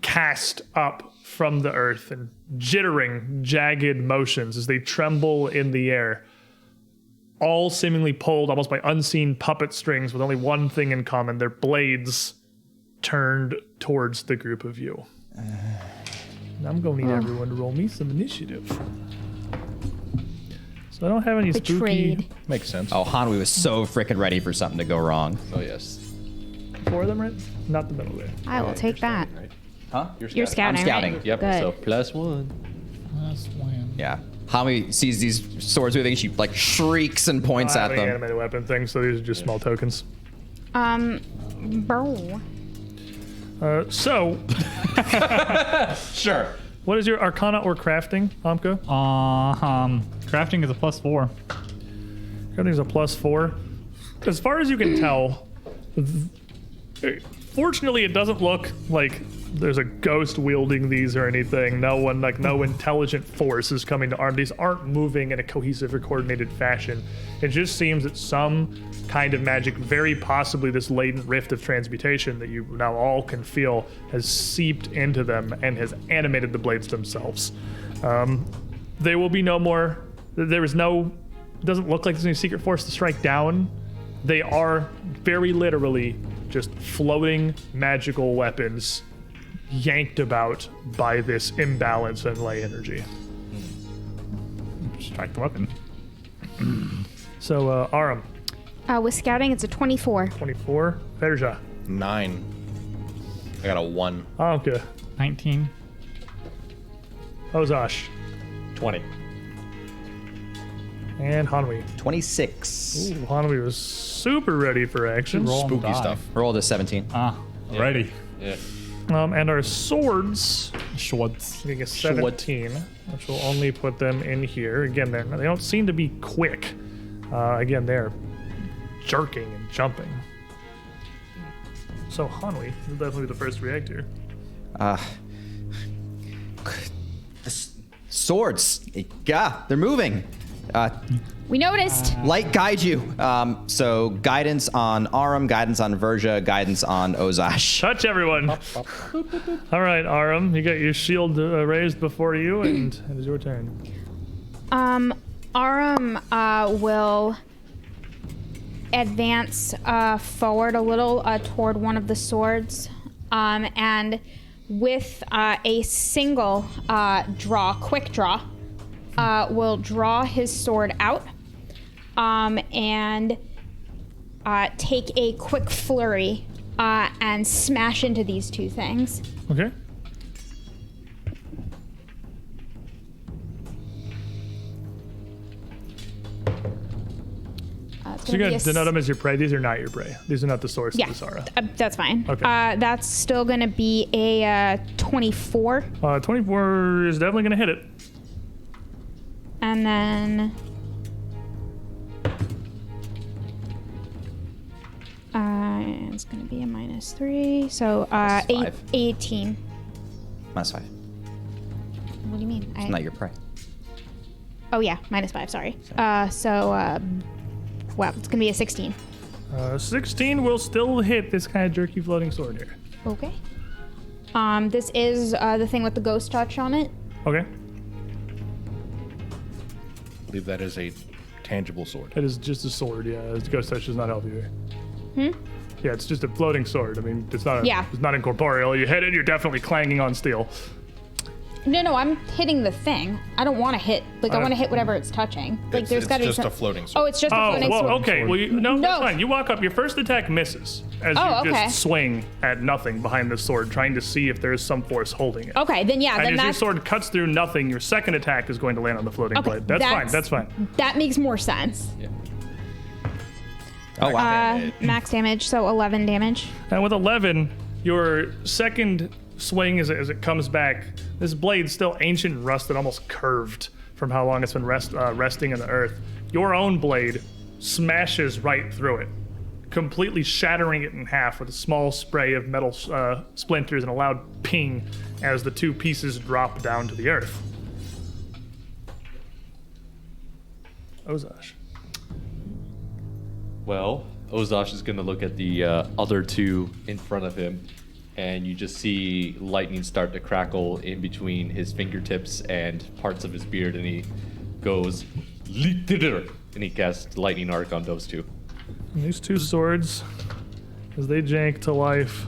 cast up from the earth in jittering, jagged motions as they tremble in the air. all seemingly pulled almost by unseen puppet strings with only one thing in common: their blades turned towards the group of you. And I'm going to need everyone to roll me some initiative. So I don't have any Betrayed. spooky... Makes sense. Oh, Hanwi was so freaking ready for something to go wrong. Oh, yes. 4 of them, right? Not the middle there. I will take that. Huh? You're scouting, I'm scouting. right? Yep, Good. so +1. That's when. Yeah. Hanwi sees these swords moving. She like shrieks and points I at have an them. animated weapon thing, so these are just small tokens. Bro. So, Sure. what is your Arcana or Crafting, Amka? Crafting is a +4. Crafting is a +4. As far as you can tell, fortunately, it doesn't look like there's a ghost wielding these or anything. No intelligent force is coming to arm. These aren't moving in a cohesive or coordinated fashion. It just seems that some kind of magic, very possibly this latent rift of transmutation that you now all can feel, has seeped into them and has animated the blades themselves. There will be no more. There is no. It doesn't look like there's any secret force to strike down. They are very literally just floating magical weapons yanked about by this imbalance in ley energy. Strike the weapon. So, Aram, With scouting, it's a 24. 24. Verja. 9. I got a 1. Anka. 19. Ozash. 20. And Hanwi. 26. Ooh, Hanwi was super ready for action. Roll and Spooky die. stuff. Roll to 17. Ready. Yeah. And our swords, Schwartz. getting a 17, which will only put them in here. Again, they don't seem to be quick. Again, they're jerking and jumping. So Hanwi will definitely be the first to react here. Swords. Yeah, they're moving. We noticed. Light guide you. So guidance on Aram, guidance on Verja, guidance on Ozash. Touch everyone. All right, Aram, you got your shield raised before you, and it is your turn. Aram will advance forward a little toward one of the swords, and with a single quick draw, will draw his sword out and take a quick flurry and smash into these two things. Okay. So you're going to denote them as your prey. These are not your prey. These are not the source Yeah, of this aura. that's fine. Okay. That's still going to be a 24. 24 is definitely going to hit it. And then it's going to be a -3. So -5. 18. -5. What do you mean? It's not your prey. Oh, yeah, -5. Sorry. Wow, it's going to be a 16. 16 will still hit this kind of jerky floating sword here. Okay. This is the thing with the ghost touch on it. Okay. I believe that is a tangible sword. It is just a sword, yeah. The ghost touch does not help you here. Yeah, it's just a floating sword. I mean, it's not Yeah. it's not incorporeal. You hit it, you're definitely clanging on steel. No, I'm hitting the thing. I don't want to hit. Like, I want to hit whatever it's touching. Like, there's It's got to be just some... a floating Oh, sword. it's just a Oh, floating well, sword. okay. Well, No. that's fine. You walk up. Your first attack misses as Oh, you okay. just swing at nothing behind the sword, trying to see if there is some force holding it. Okay, then yeah, And then as your that's... sword cuts through nothing, your second attack is going to land on the floating Okay, blade. That's fine. That's fine. That makes more sense. Oh, wow. Max damage, so 11 damage. And with 11, your second swing as it comes back, this blade's still ancient and rusted, almost curved from how long it's been resting in the earth. Your own blade smashes right through it, completely shattering it in half with a small spray of metal splinters and a loud ping as the two pieces drop down to the earth. Ozash. Well, Ozash is going to look at the other two in front of him, and you just see lightning start to crackle in between his fingertips and parts of his beard, and he goes, "Litter." And he casts lightning arc on those two. And these two swords, as they jank to life,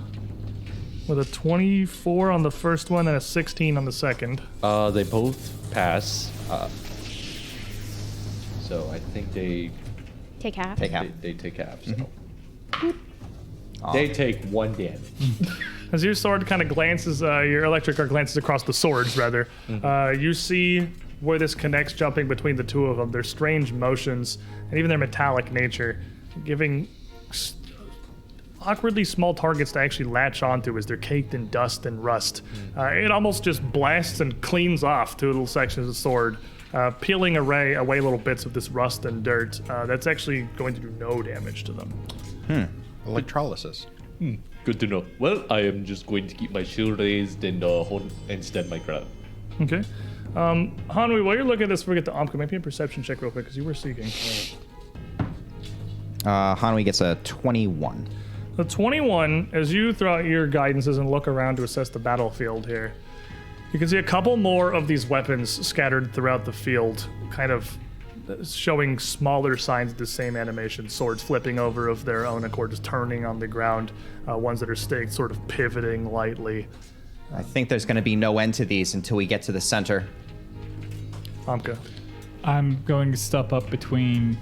with a 24 on the first one and a 16 on the second. They both pass. So I think they Take half. Take half. they take half. So they take 1 damage. As your sword kind of glances, your electric arc glances across the swords, rather, you see where this connects, jumping between the two of them. Their strange motions and even their metallic nature, giving awkwardly small targets to actually latch onto as they're caked in dust and rust. It almost just blasts and cleans off two little sections of the sword, peeling away little bits of this rust and dirt. That's actually going to do no damage to them. Electrolysis. Good to know. Well, I am just going to keep my shield raised and hold and stand my ground. Okay. Hanwi, while you're looking at this, forget the Omka, maybe a perception check real quick, because you were seeking. Hanwi gets a 21. The 21, as you throw out your guidances and look around to assess the battlefield here, you can see a couple more of these weapons scattered throughout the field, kind of showing smaller signs of the same animation. Swords flipping over of their own accord, just turning on the ground. Ones that are staked, sort of pivoting lightly. I think there's going to be no end to these until we get to the center. Omka. I'm going to step up between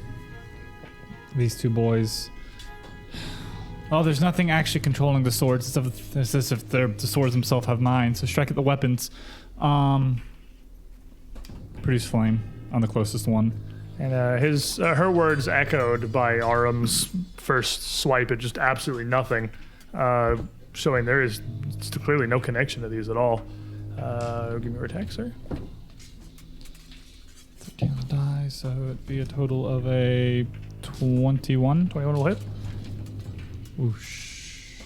these two boys. Oh, there's nothing actually controlling the swords. It's as if the swords themselves have minds. So strike at the weapons. Produce flame on the closest one. And her words echoed by Aram's first swipe at just absolutely nothing, showing there is clearly no connection to these at all. Give me your attack, sir. 13 on the die, so it'd be a total of a 21. 21 will hit. Whoosh.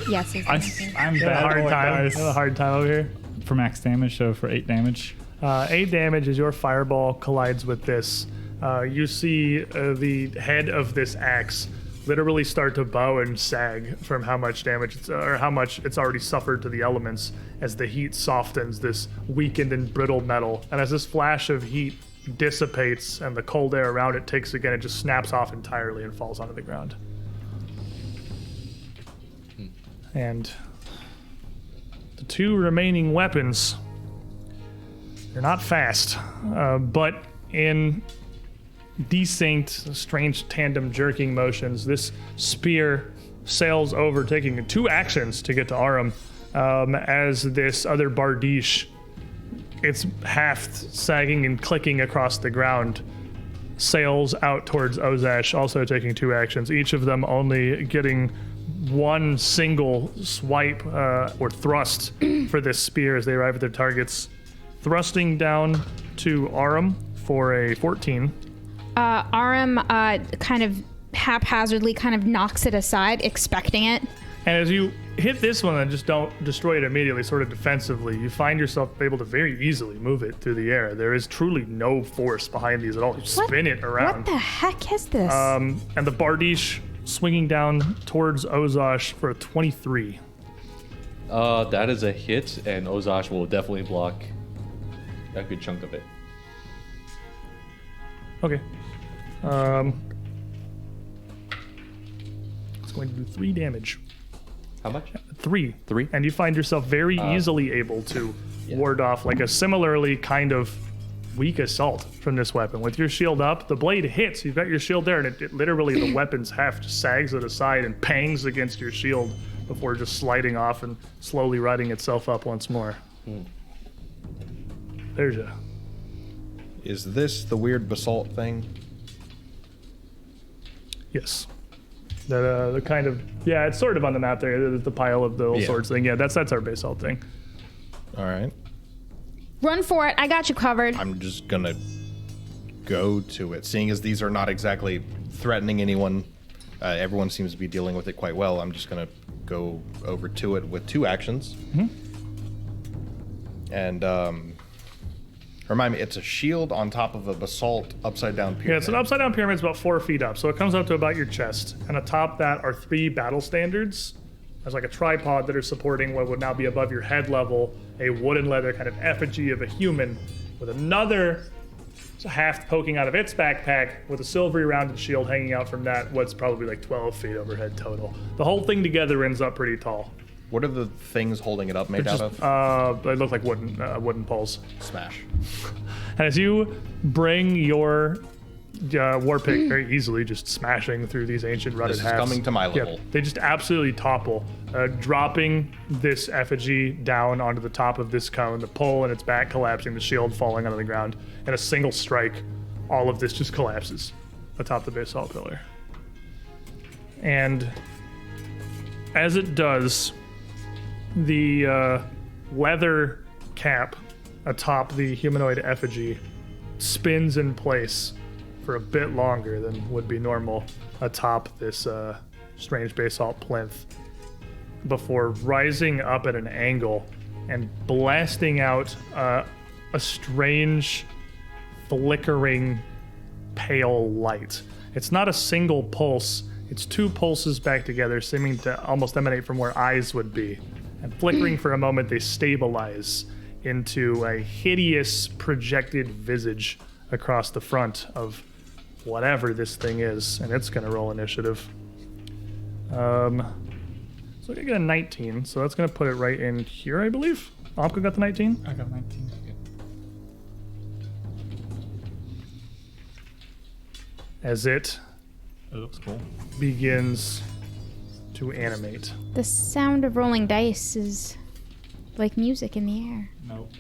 Yes. I'm You have a bad hard rolling time. dice. You have a hard time over here. For max damage, so for 8 damage. 8 damage as your fireball collides with this. You see the head of this axe literally start to bow and sag from how much damage how much it's already suffered to the elements as the heat softens this weakened and brittle metal. And as this flash of heat dissipates and the cold air around it takes again, it just snaps off entirely and falls onto the ground. And the two remaining weapons, they're not fast, but in desynced, strange tandem jerking motions, this spear sails over, taking 2 actions to get to Aram, as this other bardiche, its haft sagging and clicking across the ground, sails out towards Ozash, also taking 2 actions, each of them only getting one single swipe or thrust for this spear as they arrive at their targets. Thrusting down to Aram for a 14. Aram kind of haphazardly kind of knocks it aside, expecting it. And as you hit this one and just don't destroy it immediately, sort of defensively, you find yourself able to very easily move it through the air. There is truly no force behind these at all. You spin it around. What the heck is this? And the bardiche swinging down towards Ozash for a 23. That is a hit, and Ozash will definitely block a good chunk of it. Okay. It's going to do 3 damage. How much? 3. 3? And you find yourself very easily able to ward off like a similarly kind of weak assault from this weapon. With your shield up, the blade hits. You've got your shield there, and it literally, the weapon's haft just sags it aside and pangs against your shield before just sliding off and slowly righting itself up once more. There's ya. Is this the weird basalt thing? Yes. The kind of, yeah, it's sort of on the map there. The pile of the old swords thing. Yeah, that's our basalt thing. All right. Run for it. I got you covered. I'm just gonna go to it. Seeing as these are not exactly threatening anyone, everyone seems to be dealing with it quite well. I'm just gonna go over to it with 2 actions. And remind me, it's a shield on top of a basalt upside down pyramid. Yeah, it's an upside down pyramid. It's about 4 feet up, so it comes up to about your chest. And atop that are 3 battle standards, as like a tripod that are supporting what would now be above your head level, a wooden leather kind of effigy of a human with another haft poking out of its backpack with a silvery rounded shield hanging out from that, what's probably like 12 feet overhead total. The whole thing together ends up pretty tall. What are the things holding it up made out of? They look like wooden poles. Smash. And as you bring your war pick very easily, just smashing through these ancient rutted This is hafts. coming to my level. Yep, they just absolutely topple, dropping this effigy down onto the top of this cone, the pole and its back collapsing, the shield falling onto the ground. In a single strike, all of this just collapses atop the basalt pillar. And as it does, the leather cap atop the humanoid effigy spins in place for a bit longer than would be normal atop this strange basalt plinth before rising up at an angle and blasting out a strange flickering pale light. It's not a single pulse, it's two pulses back together, seeming to almost emanate from where eyes would be. And flickering for a moment, they stabilize into a hideous projected visage across the front of whatever this thing is, and it's gonna roll initiative. So I get a 19, so that's gonna put it right in here, I believe. Omka got the 19? I got 19. As it It looks cool. begins to animate. The sound of rolling dice is like music in the air. Nope.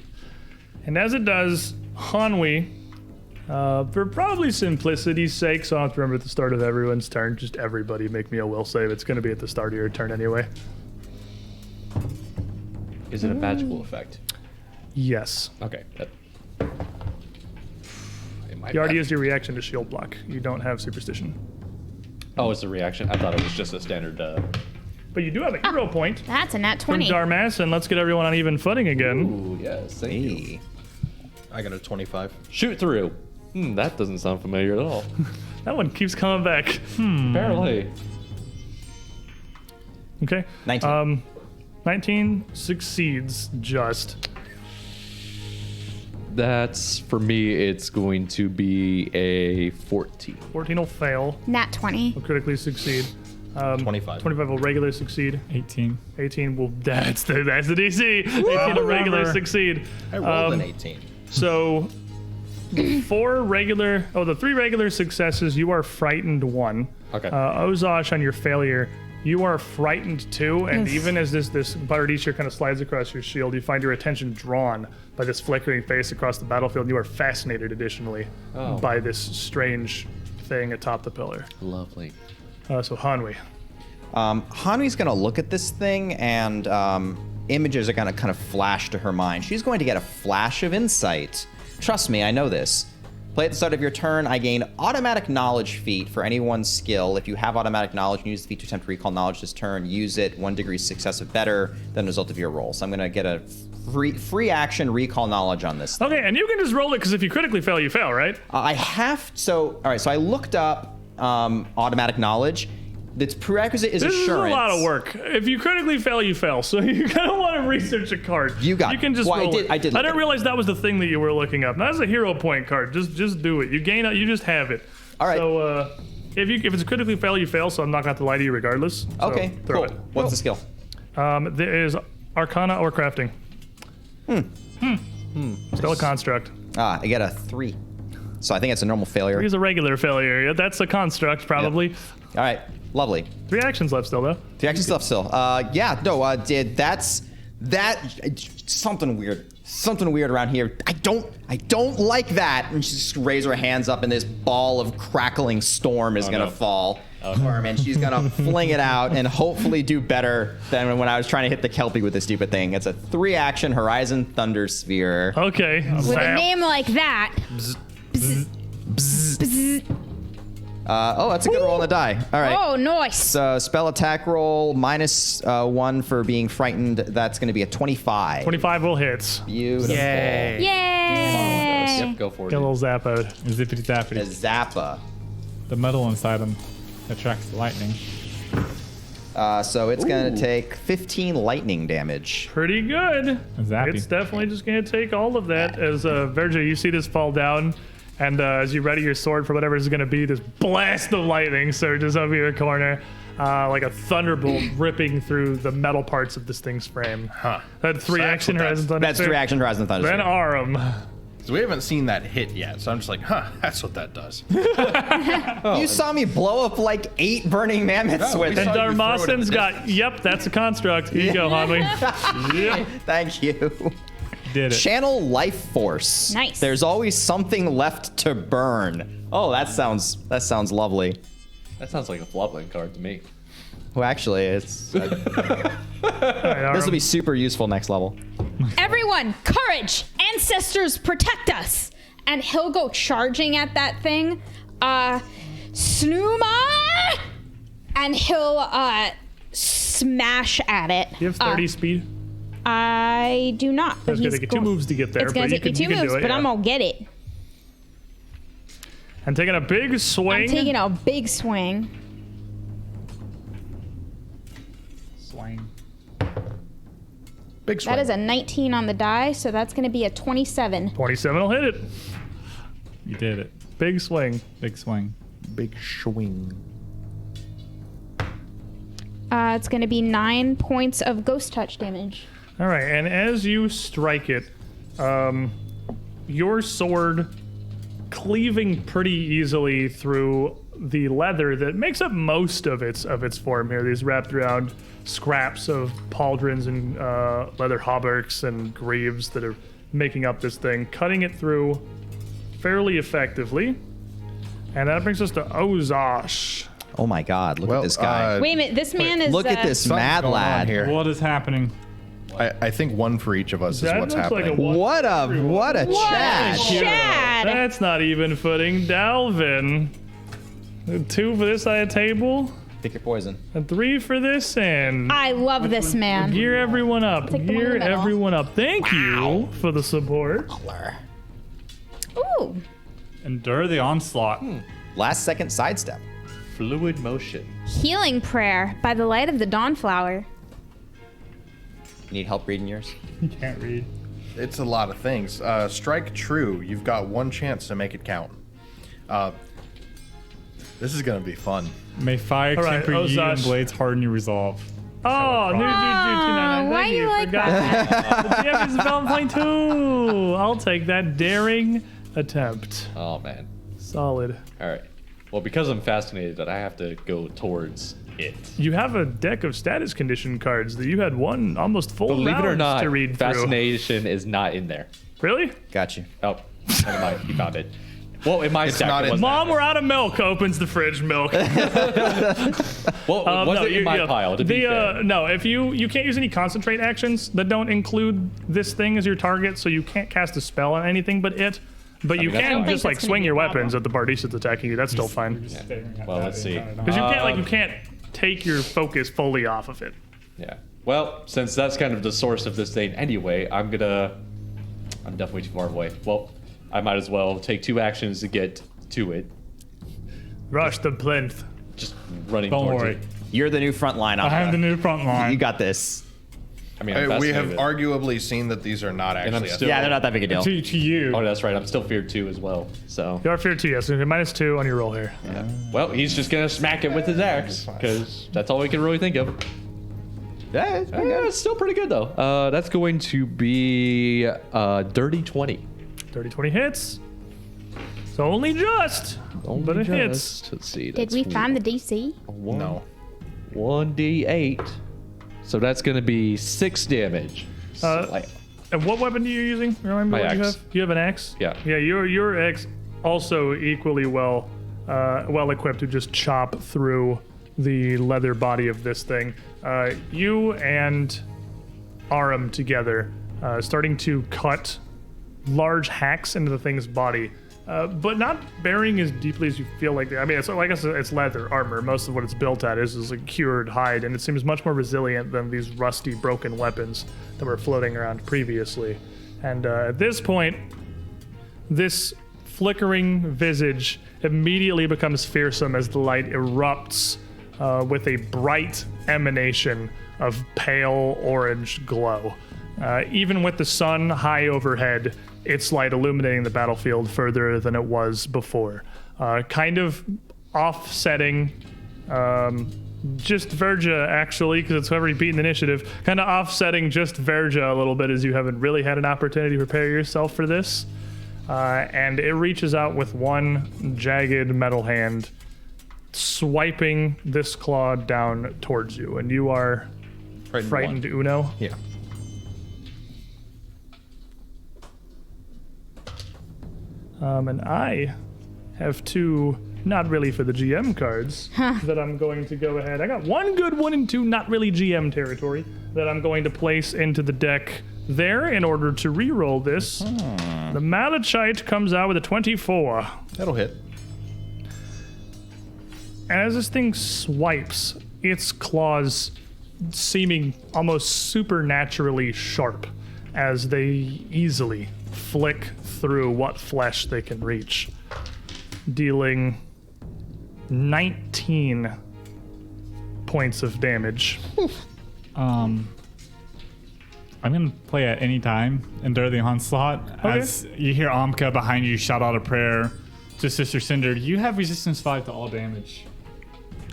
And as it does, Hanwi, for probably simplicity's sake, so I don't have to remember at the start of everyone's turn, just everybody make me a will save. It's going to be at the start of your turn anyway. Is it a magical effect? Yes. Okay. It might You already be. used your reaction to shield block. You don't have superstition. Oh, it's a reaction. I thought it was just a standard. But you do have a hero point That's a nat from 20. Darmas, and let's get everyone on even footing again. Ooh, yes. Thank you. Hey. I got a 25. Shoot through. That doesn't sound familiar at all. That one keeps coming back. Apparently. Okay. 19. 19 succeeds just. That's, for me, it's going to be a 14. 14 will fail, Nat 20. will critically succeed. 25. 25 will regular succeed. 18. 18 will, that's the DC. 18 will regular Remember. succeed. I rolled an 18. So the three regular successes, you are frightened one. Okay. Ozosh, on your failure, you are frightened too, and Yes. even as this Baradisha kind of slides across your shield, you find your attention drawn by this flickering face across the battlefield, and you are fascinated additionally by this strange thing atop the pillar. Lovely. So Hanwi. Hanwi's gonna look at this thing, and images are gonna kind of flash to her mind. She's going to get a flash of insight. Trust me, I know this. Play at the start of your turn. I gain automatic knowledge feat for any one skill. If you have automatic knowledge and use the feat to attempt to recall knowledge this turn, use it 1 degree success or better than the result of your roll. So I'm gonna get a free action recall knowledge on this. Okay, and you can just roll it because if you critically fail, you fail, right? I have all right. So I looked up automatic knowledge. Its prerequisite is This assurance. is a lot of work. If you critically fail, you fail. So you kind of want to research a card. You got You can it. just Well, I roll did- it. I did look didn't at it. realize that was the thing that you were looking up. That's a hero point card. Just do it. You gain it. You just have it. All right. So if it's a critically fail, you fail. So I'm not going to have to lie to you regardless. So Okay, throw cool. it. What's the skill? There is Arcana or Crafting. Still a construct. I get a 3. So I think it's a normal failure. Here's a regular failure. Yeah, that's a construct, probably. All right, lovely. 3 actions left still, though. The action stuff still. That's something weird. Something weird around here. I don't like that. And she just raises her hands up, and this ball of crackling storm is gonna no. fall. And she's gonna fling it out and hopefully do better than when I was trying to hit the Kelpie with this stupid thing. It's a 3 action Horizon Thunder Sphere. Okay. With a Zap. name like that. That's a good roll on the die. All right. Oh, nice. So spell attack roll minus 1 for being frightened. That's going to be a 25. 25 will hit. Beautiful. Yay. Yay. Yep, go for it. Get a little zap out. Zippity A zappity. Zappa. The metal inside them attracts the lightning. So it's going to take 15 lightning damage. Pretty good. Zappy. It's definitely just going to take all of that. As Verja, you see this fall down, and as you ready your sword for whatever it's going to be, this blast of lightning surges over your corner, like a thunderbolt ripping through the metal parts of this thing's frame. Huh. That 3 action Horizon Thunder. That's 3 action Horizon Thunder. Then Arum. So we haven't seen that hit yet, so I'm just like, that's what that does. You saw me blow up like 8 burning mammoths Oh, with we And saw you throw it in Darmasin's the got, yep, that's a construct. Here you go, homie. Yep. Thank you. Did it. Channel life force. Nice. There's always something left to burn. Oh, that sounds lovely. That sounds like a flopland card to me. Well, actually, it's All right, this will Arum. be super useful next level. Everyone, courage! Ancestors, protect us! And he'll go charging at that thing. Snuma! And he'll smash at it. You have 30 speed. I do not. But It's going to he's take you 2 moves to get there. It's gonna but take me you 2 can moves, do it, but yeah. I'm gonna get it. And taking a big swing. I'm taking a big swing. Swing. Big swing. That is a 19 on the die, so that's gonna be a 27. 27 will hit it. You did it. Big swing. Big swing. big swing. It's gonna be 9 points of ghost touch damage. All right, and as you strike it, your sword cleaving pretty easily through the leather that makes up most of its form here. These wrapped around scraps of pauldrons and leather hauberks and greaves that are making up this thing, cutting it through fairly effectively. And that brings us to Ozosh. Oh my God! Look at this guy. Wait a minute, this man is. Look at this something's mad going on lad here. What is happening? I think one for each of us is That what's looks like happening. a one. What a Chad! Chad. That's not even footing. Dalvin. 2 for this side of the table, Pick your poison. and 3 for this end. I love this man. Gear everyone up. take the one in Gear the middle. everyone up. Thank you for the support. Ooh. Endure the onslaught. Last second sidestep. Fluid motion. Healing prayer by the light of the dawnflower. Need help reading yours? You can't read. It's a lot of things. Strike true. You've got one chance to make it count. This is gonna be fun. May fire All right, temper you and Ozosh. blades harden your resolve. Oh, new 299. why Thank you like forgot. that? The GM is development point 2. I'll take that daring attempt. Oh man. Solid. All right. Well, because I'm fascinated, I have to go towards it. You have a deck of status condition cards that you had one almost full Believe it or rounds not, to read through. fascination is not in there. Really? Got you. Oh, never mind. You found it. Well, in my stack, not it in- wasn't. Mom, we're out of milk. Opens the fridge milk. Well, it wasn't in my pile. To be fair. No, if you can't use any concentrate actions that don't include this thing as your target, so you can't cast a spell on anything but it. But you mean, that's can fine. just like That's gonna swing be your a problem. weapons at the party that's attacking you. That's still fine. Well, let's see. Because you can't take your focus fully off of it. Yeah. Well, since that's kind of the source of this thing anyway, I'm definitely too far away. Well, I might as well take 2 actions to get to it. Rush the plinth. Just running Don't towards worry. it. You're the new front line. I am the new front line. You got this. I mean, I'm We have fascinated. arguably seen that these are not I'm actually. still- Yeah, they're not that big a deal. to you. Oh, that's right. I'm still feared 2 as well. So, You are fear 2, yes. -2 on your roll here. yeah. Well, he's just gonna smack it with his axe because that's all we can really think of. Yeah, it's pretty good. It's still pretty good though. That's going to be dirty 20. 30-20 hits. So only just. But it hits. Let's see. Did we find the DC? No. 1d8. So that's going to be 6 damage. And what weapon are you using? Remember My what you axe. have? You have an axe? Yeah. Yeah, your axe also equally well equipped to just chop through the leather body of this thing. You and Aram together, starting to cut large hacks into the thing's body, but not burying as deeply as you feel like. I mean, it's like it's leather armor. Most of what it's built at is a cured hide, and it seems much more resilient than these rusty, broken weapons that were floating around previously. And at this point, this flickering visage immediately becomes fearsome as the light erupts with a bright emanation of pale orange glow. Even with the sun high overhead, its light illuminating the battlefield further than it was before. Kind of offsetting just Verja, actually, because it's whoever beat in the initiative, kind of offsetting just Verja a little bit, as you haven't really had an opportunity to prepare yourself for this. And it reaches out with one jagged metal hand, swiping this claw down towards you. And you are frightened Uno? Yeah. And I have two, not really for the GM cards, that I'm going to go ahead. I got one good one and two not really GM territory that I'm going to place into the deck there in order to re-roll this. The Malachite comes out with a 24. That'll hit. And as this thing swipes, its claws seeming almost supernaturally sharp as they easily flick through what flesh they can reach, dealing 19 points of damage. I'm gonna play at any time, endure the onslaught. Okay. As you hear Amka behind you shout out a prayer to Sister Cinder. You have resistance 5 to all damage.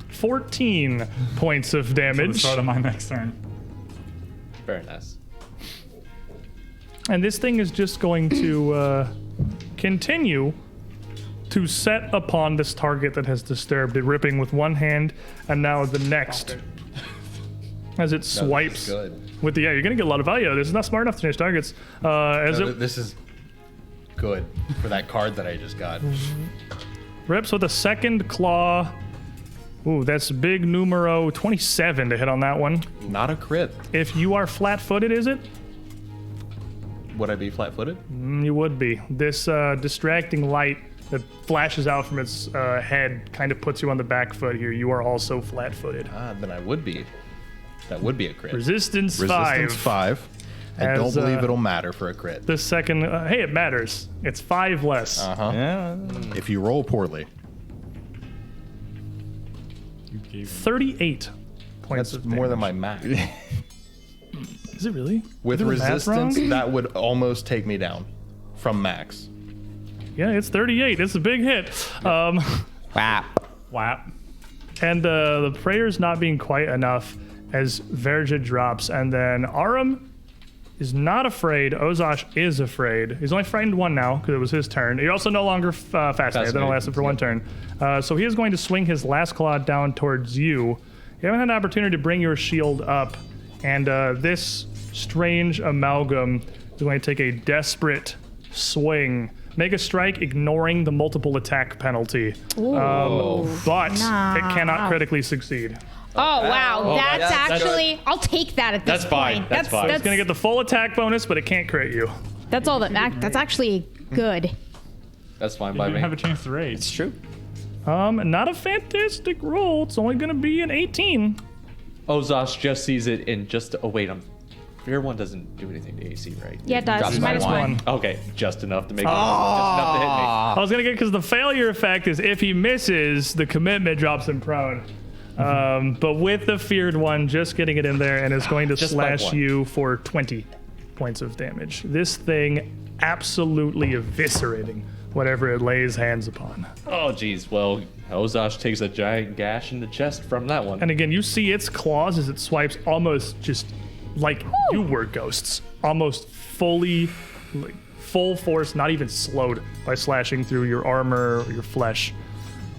14 points of At the damage. start of my next turn. Very nice. And this thing is just going to continue to set upon this target that has disturbed it, ripping with one hand and now the next. As it swipes good. with the, you're gonna get a lot of value out of this. It's not smart enough to change targets. As it This is good for that card that I just got. rips with a second claw. Ooh, that's big numero 27 to hit on that one. Not a crit. If you are flat-footed, is it? Would I be flat-footed? You would be. This distracting light that flashes out from its head kind of puts you on the back foot here. You are also flat-footed. Then I would be. That would be a crit. Resistance 5. Resistance 5. I As, don't believe it'll matter for a crit. The second, hey, it matters. It's 5 less. Yeah. If you roll poorly. 38 points That's of more than damage. my max. Is it really? With Did the math resistance, wrong? that would almost take me down from max. Yeah, it's 38. It's a big hit. Wow. Whap. And the prayer's not being quite enough as Verja drops. And then Aram is not afraid. Ozash is afraid. He's only frightened one now because it was his turn. You're also no longer fascinated. That only lasted for one turn. So he is going to swing his last claw down towards you. You haven't had an opportunity to bring your shield up. And this strange amalgam is going to take a desperate swing. Make a strike, ignoring the multiple attack penalty. But it cannot critically succeed. Oh, wow. That's that's actually, I'll take that at this That's fine. point. That's fine. It's going to get the full attack bonus, but it can't crit you. That's all that's actually good. That's fine You by didn't me. have a chance to rage. It's true. Not a fantastic roll. It's only going to be an 18. Ozash just sees it in just. Oh wait, Fear 1 doesn't do anything to AC, right? Yeah, it does. Drops by Minus one. 1. Okay, just enough to make. Just enough to hit me. I was going to get, because the failure effect is if he misses, the commitment drops him prone. But with the feared one, just getting it in there, and it's going to Just by slash one. you for 20 points of damage. This thing absolutely eviscerating whatever it lays hands upon. Oh geez. Well, Ozash takes a giant gash in the chest from that one. And again, you see its claws as it swipes almost just like you were ghosts. Almost fully, like, full force, not even slowed by slashing through your armor or your flesh.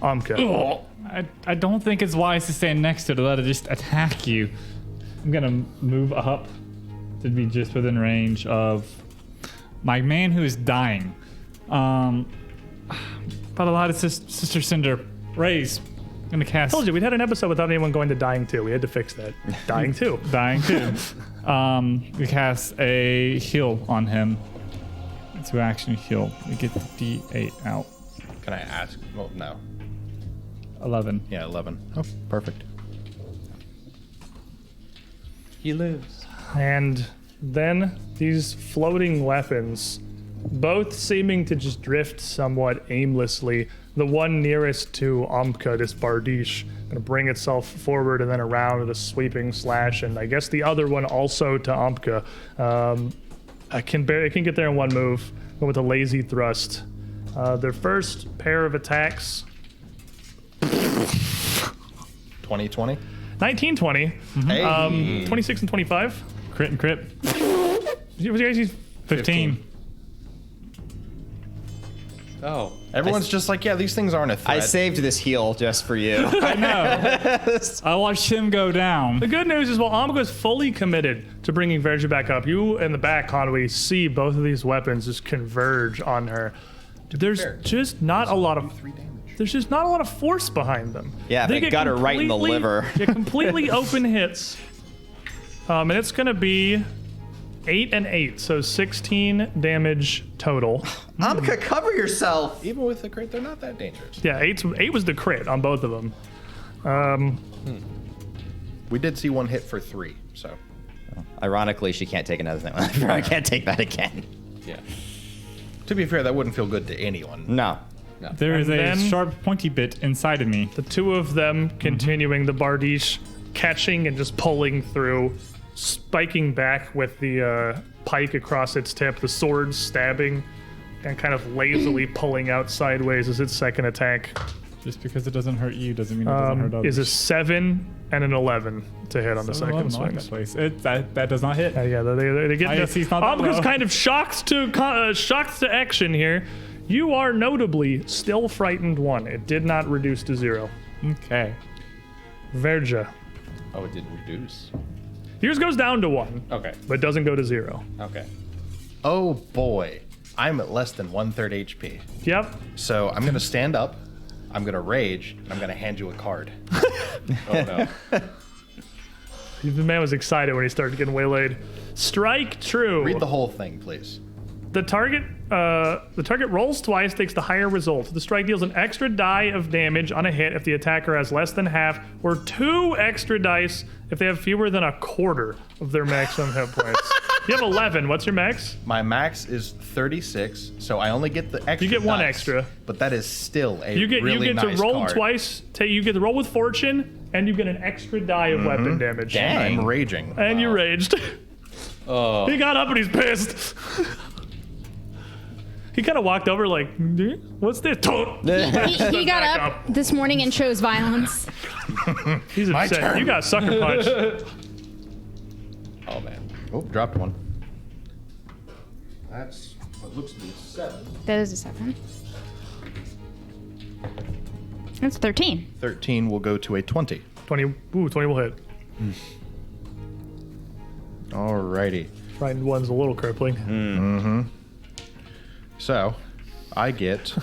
Amka. I don't think it's wise to stand next to it to let it just attack you. I'm gonna move up to be just within range of my man who is dying. But a lot of Sister Cinder raise. I'm gonna cast. I told you, we'd had an episode without anyone going to Dying 2. We had to fix that. Dying 2. Dying too. We cast a heal on him. To action heal. We get the D8 out. Can I ask? Well, no. 11. Yeah, 11. Oh, perfect. He lives. And then these floating weapons both seeming to just drift somewhat aimlessly. The one nearest to Amka, this Bardiche, gonna bring itself forward and then around with a sweeping slash, and I guess the other one also to Amka. I can get there in one move, but with a lazy thrust. Their first pair of attacks. 2020. 1920, Hey. 26 and 25. Crit and crit. What you guys use? 15. Oh. Everyone's just like, yeah, these things aren't a threat. I saved this heal just for you. I know. I watched him go down. The good news is, while Amka is fully committed to bringing Verja back up, you in the back, Conway, see both of these weapons just converge on her. There's just not a lot of. There's just not a lot of force behind them. Yeah, they get got her right in the completely- liver. Get completely open hits. And it's gonna be 8 and 8, so 16 damage total. Amka, cover yourself. Even with the crit, they're not that dangerous. Yeah, 8 was the crit on both of them. We did see one hit for 3, so. Ironically, she can't take another thing. I can't take that again. Yeah. To be fair, that wouldn't feel good to anyone. No. There is a then- sharp, pointy bit inside of me. The two of them continuing the Bardiche, catching and just pulling through, spiking back with the pike across its tip, the sword stabbing, and kind of lazily pulling out sideways as its second attack. Just because it doesn't hurt you doesn't mean it doesn't hurt others. Is a 7 and an 11 to hit on the So, I second don't like swing. that place. That does not hit. Yeah, they get. IAC's not that Amka's low. kind of shocked to action here. You are notably still frightened 1. It did not reduce to 0. Okay. Verja. Oh, it didn't reduce. Yours goes down to 1, Okay. but doesn't go to 0. Okay. Oh boy. I'm at less than 1/3 HP. Yep. So I'm going to stand up, I'm going to rage, and I'm going to hand you a card. Oh no. The man was excited when he started getting waylaid. Strike true. Read the whole thing, please. The target rolls twice, takes the higher result. The strike deals an extra die of damage on a hit if the attacker has less than half, or 2 extra dice if they have fewer than a quarter of their maximum hit points. You have 11. What's your max? My max is 36, so I only get the extra. You get 1 dice, extra. But that is still a You get really nice to roll card. twice. You get to roll with fortune, and you get an extra die of weapon damage. Dang. I'm raging. And you raged. Oh. He got up and he's pissed. He kind of walked over like, what's this? He got Back up up. this morning and chose violence. He's My upset. turn. You got sucker punched. Oh man. Oh, dropped one. That's what looks to be 7. That is a 7. That's 13. 13 will go to a 20. 20 will hit. Alrighty. Frightened 1's a little crippling. So, I get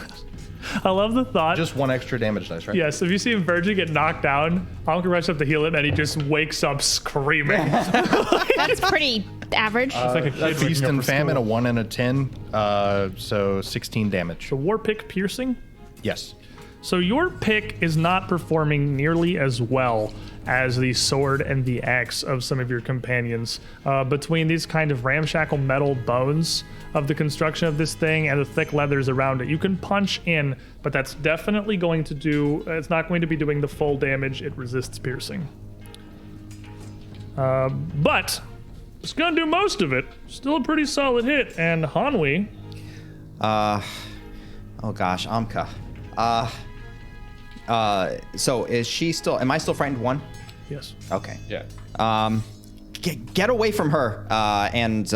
I love the thought. just 1 extra damage dice, right? Yes, if you see him Virgin get knocked down, Alka rushes up to heal him and he just wakes up screaming. That's pretty average. It's like a kid waking Feast up and for famine, a school. 1 and a 10. So 16 damage. The war pick piercing. Yes. So your pick is not performing nearly as well as the sword and the axe of some of your companions. Between these kind of ramshackle metal bones of the construction of this thing and the thick leathers around it, you can punch in, but that's definitely going to do, it's not going to be doing the full damage. It resists piercing. But it's going to do most of it. Still a pretty solid hit. And Hanwi, Oh gosh, Amka. So is she still? Am I still frightened 1? yes. Okay. Yeah. Get away from her, and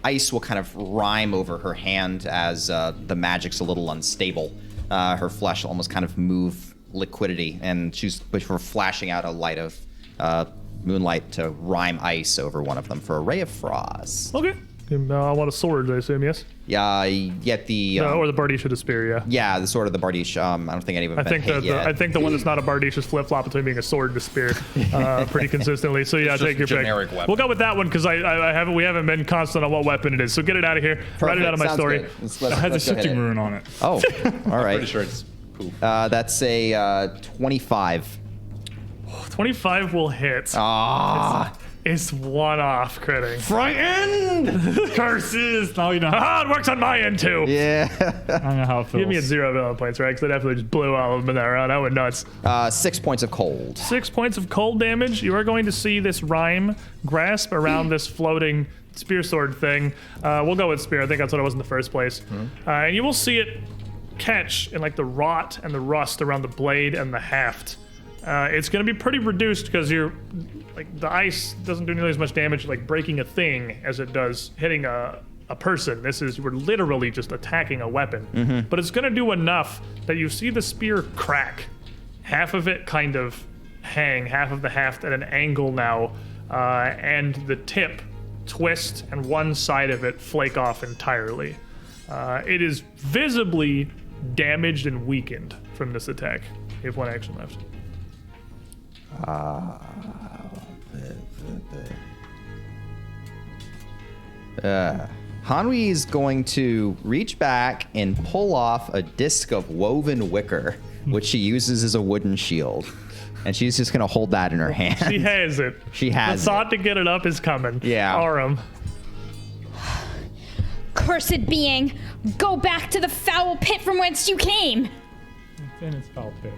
ice will kind of rime over her hand as the magic's a little unstable. Her flesh will almost kind of move liquidity, and she's before flashing out a light of moonlight to rime ice over one of them for a ray of frost. Okay. I want a sword, I assume, yes? Yeah, get the Or the Bardiche with the spear, yeah. yeah, the sword of the Bardiche. I don't think any of them I have think been hit yet. I think the one that's not a Bardiche is flip flop between being a sword and a spear, pretty consistently. So yeah, It's take your just a pick. generic weapon. We'll go with that one because we haven't been constant on what weapon it is. So get it out of here. Write it out of my Sounds story. good. It Let's has a go ahead shifting and- rune on it. Oh, all right. Pretty sure it's poop. That's a 25. 25 will hit. Ah, is one off critting. Frightened! Curses! No, you know. Ah, it works on my end too. Yeah. I don't know how it feels. Give me a 0 villain points, right? Because I definitely just blew all of them in that round. I went nuts. 6 points of cold. 6 points of cold damage. You are going to see this rhyme grasp around this floating spear sword thing. We'll go with spear. I think that's what it was in the first place. And you will see it catch in like the rot and the rust around the blade and the haft. It's going to be pretty reduced because you're like the ice doesn't do nearly as much damage like breaking a thing as it does hitting a person. We're literally just attacking a weapon. But it's going to do enough that you see the spear crack. Half of it kind of hang, half of the haft at an angle now, and the tip twist and one side of it flake off entirely. It is visibly damaged and weakened from this attack. You have one action left. Hanwi is going to reach back and pull off a disc of woven wicker, which she uses as a wooden shield. And she's just going to hold that in her hand. She has it. She has The thought to get it up is coming. Yeah. Aurum. Cursed being, go back to the foul pit from whence you came. It's in its foul pit.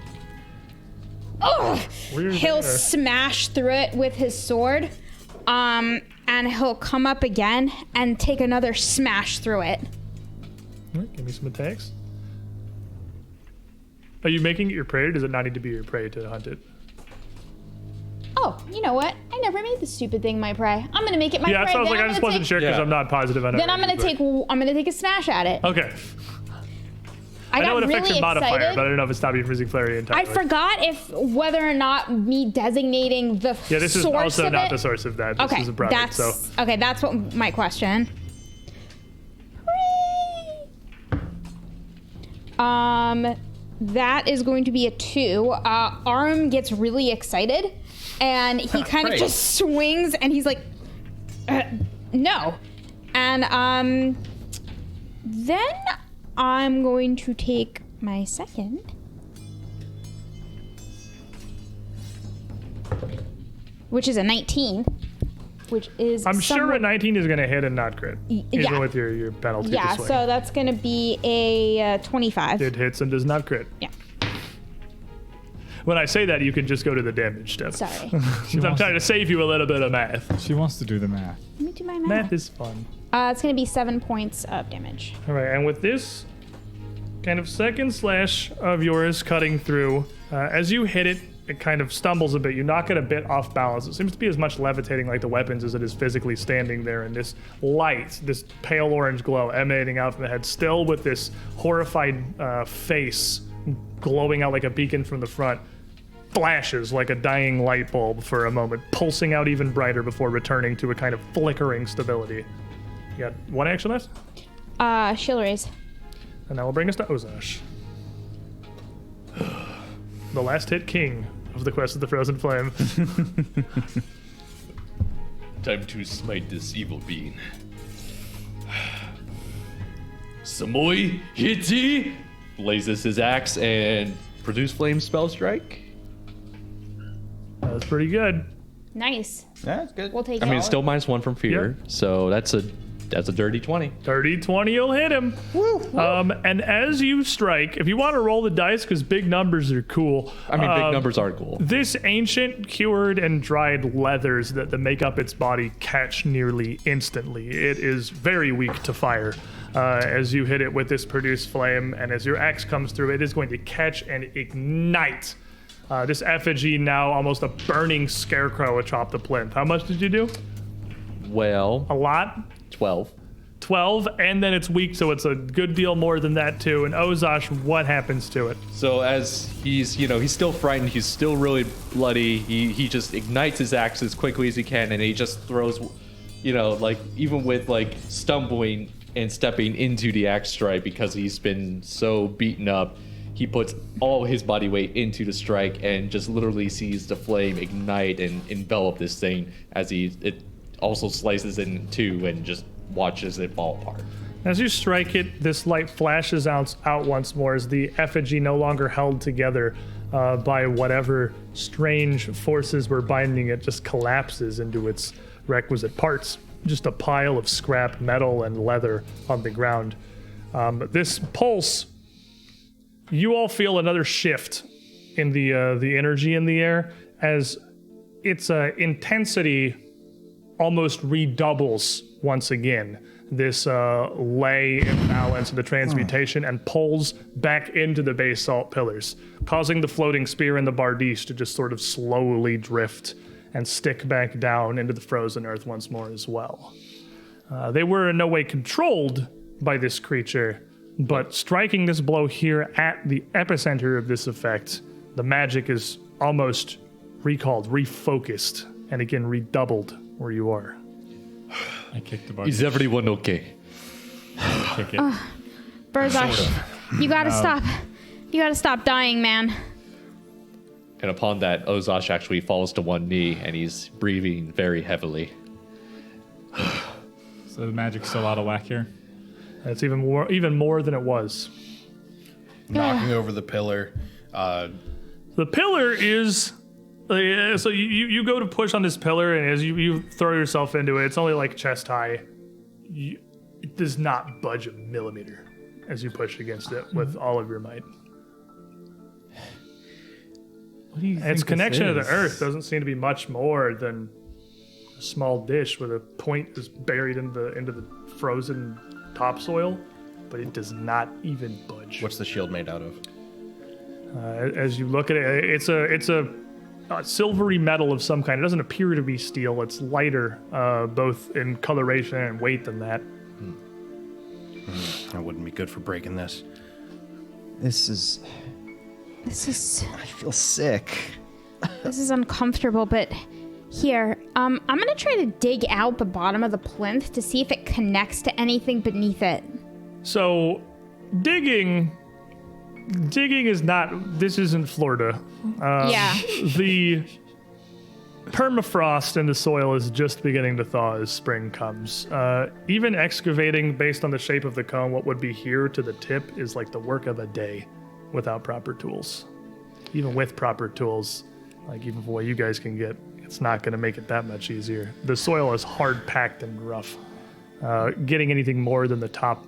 Ugh. Weird He'll there. smash through it with his sword, and he'll come up again and take another smash through it. All right, give me some attacks. Are you making it your prey, or does it not need to be your prey to hunt it? Oh, you know what? I never made the stupid thing my prey. I'm gonna make it my Yeah, prey. that sounds then like I just wasn't sure because Yeah. I'm not positive on it. Then I'm gonna take a smash at it. Okay. I know got it affects really your modifier, excited. but I don't know if it's stopping you from using Flurry entirely. I forgot whether or not me designating the Yeah, this is source also of not it. the source of that. This Okay, is a product, that's so. okay. That's what my question. That is going to be a 2. Arm gets really excited, and he kind of Great. just swings, and he's like, "No," and then I'm going to take my second. Which is a 19, which is I'm sure somewhat- a 19 is going to hit and not crit. Even yeah. with your penalty Yeah, to swing. so that's going to be a 25. It hits and does not crit. Yeah, When I say that, you can just go to the damage step. sorry. Since I'm trying to save you a little bit of math. She wants to do the math. Let me do my math. Math is fun. It's going to be 7 points of damage. All right, and with this kind of second slash of yours cutting through, as you hit it, it kind of stumbles a bit. You knock it a bit off balance. It seems to be as much levitating like the weapons as it is physically standing there in this light, this pale orange glow emanating out from the head, still with this horrified face glowing out like a beacon from the front. Flashes like a dying light bulb for a moment, pulsing out even brighter before returning to a kind of flickering stability. You got one action left? Shield raise. And that will bring us to Ozash. The last hit king of the Quest of the Frozen Flame. Time to smite this evil being. Samoy Hiti blazes his axe and produce flame spell strike. That was pretty good. Nice. That's good. We'll take I it. mean, it's still -1 from fear, so that's a dirty 20. 30-20 will hit him. And as you strike, if you want to roll the dice, because big numbers are cool. I mean, big numbers are cool. This ancient, cured, and dried leathers that make up its body catch nearly instantly. It is very weak to fire. As you hit it with this produced flame, and as your axe comes through, it is going to catch and ignite. This effigy now almost a burning scarecrow atop the plinth. How much did you do? Well, A lot? 12. 12, and then it's weak, so it's a good deal more than that too. And Ozash, what happens to it? So as he's still frightened, he's still really bloody. He just ignites his axe as quickly as he can, and he just throws, like even with like stumbling and stepping into the axe strike because he's been so beaten up, he puts all his body weight into the strike and just literally sees the flame ignite and envelop this thing as it also slices it in two and just watches it fall apart. As you strike it, this light flashes out once more as the effigy, no longer held together, by whatever strange forces were binding it, just collapses into its requisite parts. Just a pile of scrap metal and leather on the ground. This pulse, you all feel another shift in the energy in the air as its intensity almost redoubles once again. This lay imbalance in the transmutation and pulls back into the basalt pillars, causing the floating spear and the bardiche to just sort of slowly drift and stick back down into the frozen earth once more as well. They were in no way controlled by this creature, but striking this blow here at the epicenter of this effect, the magic is almost recalled, refocused, and again redoubled where you are. I kicked the bar. Is everyone okay? Kick it. Berzosh, you gotta stop. You gotta stop dying, man. And upon that, Ozosh actually falls to one knee and he's breathing very heavily. So the magic's still out of whack here. That's even more than it was. Knocking over the pillar. The pillar is... so you go to push on this pillar, and as you throw yourself into it, it's only like chest high. It does not budge a millimeter as you push against it with all of your might. What do you think Its this connection to the is? earth doesn't seem to be much more than a small dish where the point is buried into the frozen topsoil, but it does not even budge. What's the shield made out of? As you look at it, it's a silvery metal of some kind. It doesn't appear to be steel. It's lighter, both in coloration and weight than that. That wouldn't be good for breaking this. This is. I feel sick. This is uncomfortable, but here, I'm gonna try to dig out the bottom of the plinth to see if it connects to anything beneath it. So, digging is not. This isn't Florida. Yeah. The permafrost in the soil is just beginning to thaw as spring comes. Even excavating based on the shape of the cone, what would be here to the tip is like the work of a day without proper tools. Even with proper tools, like even for what you guys can get, it's not going to make it that much easier. The soil is hard packed and rough. Getting anything more than the top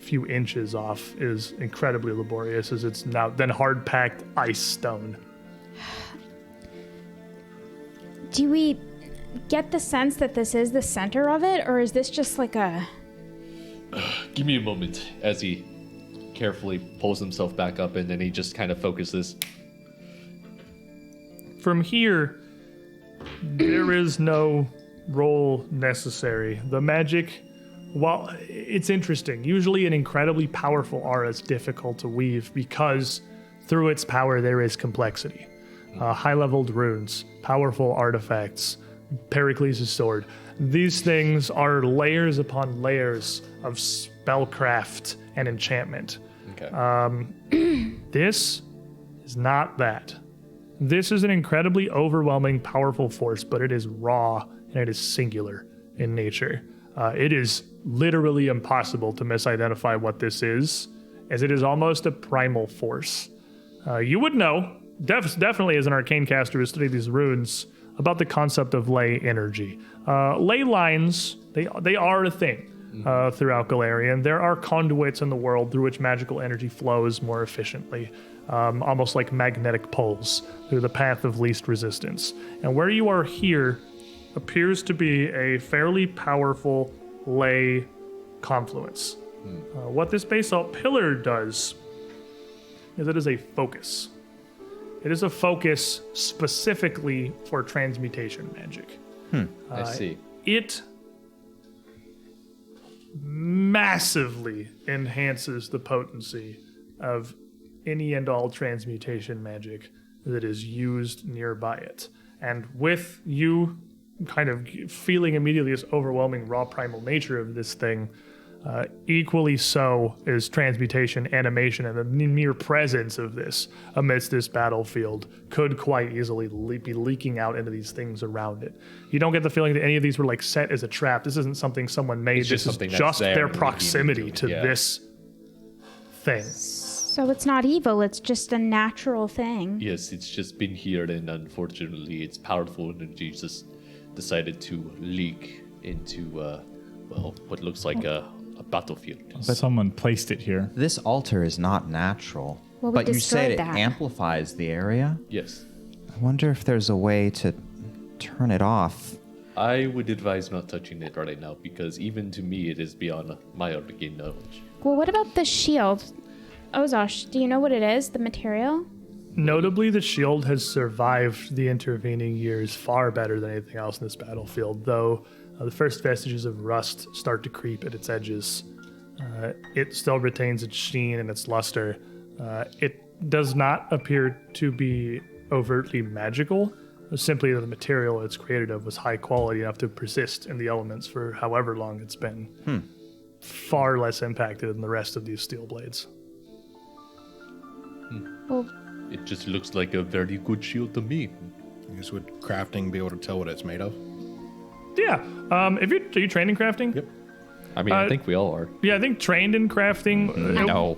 few inches off is incredibly laborious, as it's now then hard packed ice stone. Do we get the sense that this is the center of it, or is this just like a... Give me a moment as he carefully pulls himself back up and then he just kind of focuses. From here, there is no roll necessary. The magic, while it's interesting, usually an incredibly powerful aura is difficult to weave because through its power there is complexity. High-leveled runes, powerful artifacts, Pericles' sword. These things are layers upon layers of spellcraft and enchantment. Okay. This is not that. This is an incredibly overwhelming, powerful force, but it is raw and it is singular in nature. It is literally impossible to misidentify what this is, as it is almost a primal force. You would know, definitely as an arcane caster who studied these runes, about the concept of ley energy. Ley lines, they are a thing throughout Galarian. There are conduits in the world through which magical energy flows more efficiently, almost like magnetic poles through the path of least resistance. And where you are here appears to be a fairly powerful ley confluence. What this basalt pillar does is it is a focus. It is a focus specifically for transmutation magic. I see. It massively enhances the potency of any and all transmutation magic that is used nearby it. And with you kind of feeling immediately this overwhelming raw primal nature of this thing, equally so is transmutation, animation, and the mere presence of this amidst this battlefield could quite easily be leaking out into these things around it. You don't get the feeling that any of these were like set as a trap. This isn't something someone made. It's just this something is that's just there their and leaking proximity into to it, yeah. this thing. So it's not evil, it's just a natural thing. Yes, it's just been here, and unfortunately, its powerful energy just decided to leak into, what looks like a battlefield. But someone placed it here. This altar is not natural. Well, we but you said it destroyed that. amplifies the area? Yes. I wonder if there's a way to turn it off. I would advise not touching it right now, because even to me, it is beyond my arcane knowledge. Well, what about the shield? Ozosh, do you know what it is, the material? Notably, the shield has survived the intervening years far better than anything else in this battlefield, though the first vestiges of rust start to creep at its edges. It still retains its sheen and its luster. It does not appear to be overtly magical, simply the material it's created of was high quality enough to persist in the elements for however long it's been. Far less impacted than the rest of these steel blades. Well, It just looks like a very good shield to me. I guess would crafting be able to tell what it's made of? Yeah. Are you trained in crafting? Yep. I mean, I think we all are. Yeah, I think trained in crafting. No.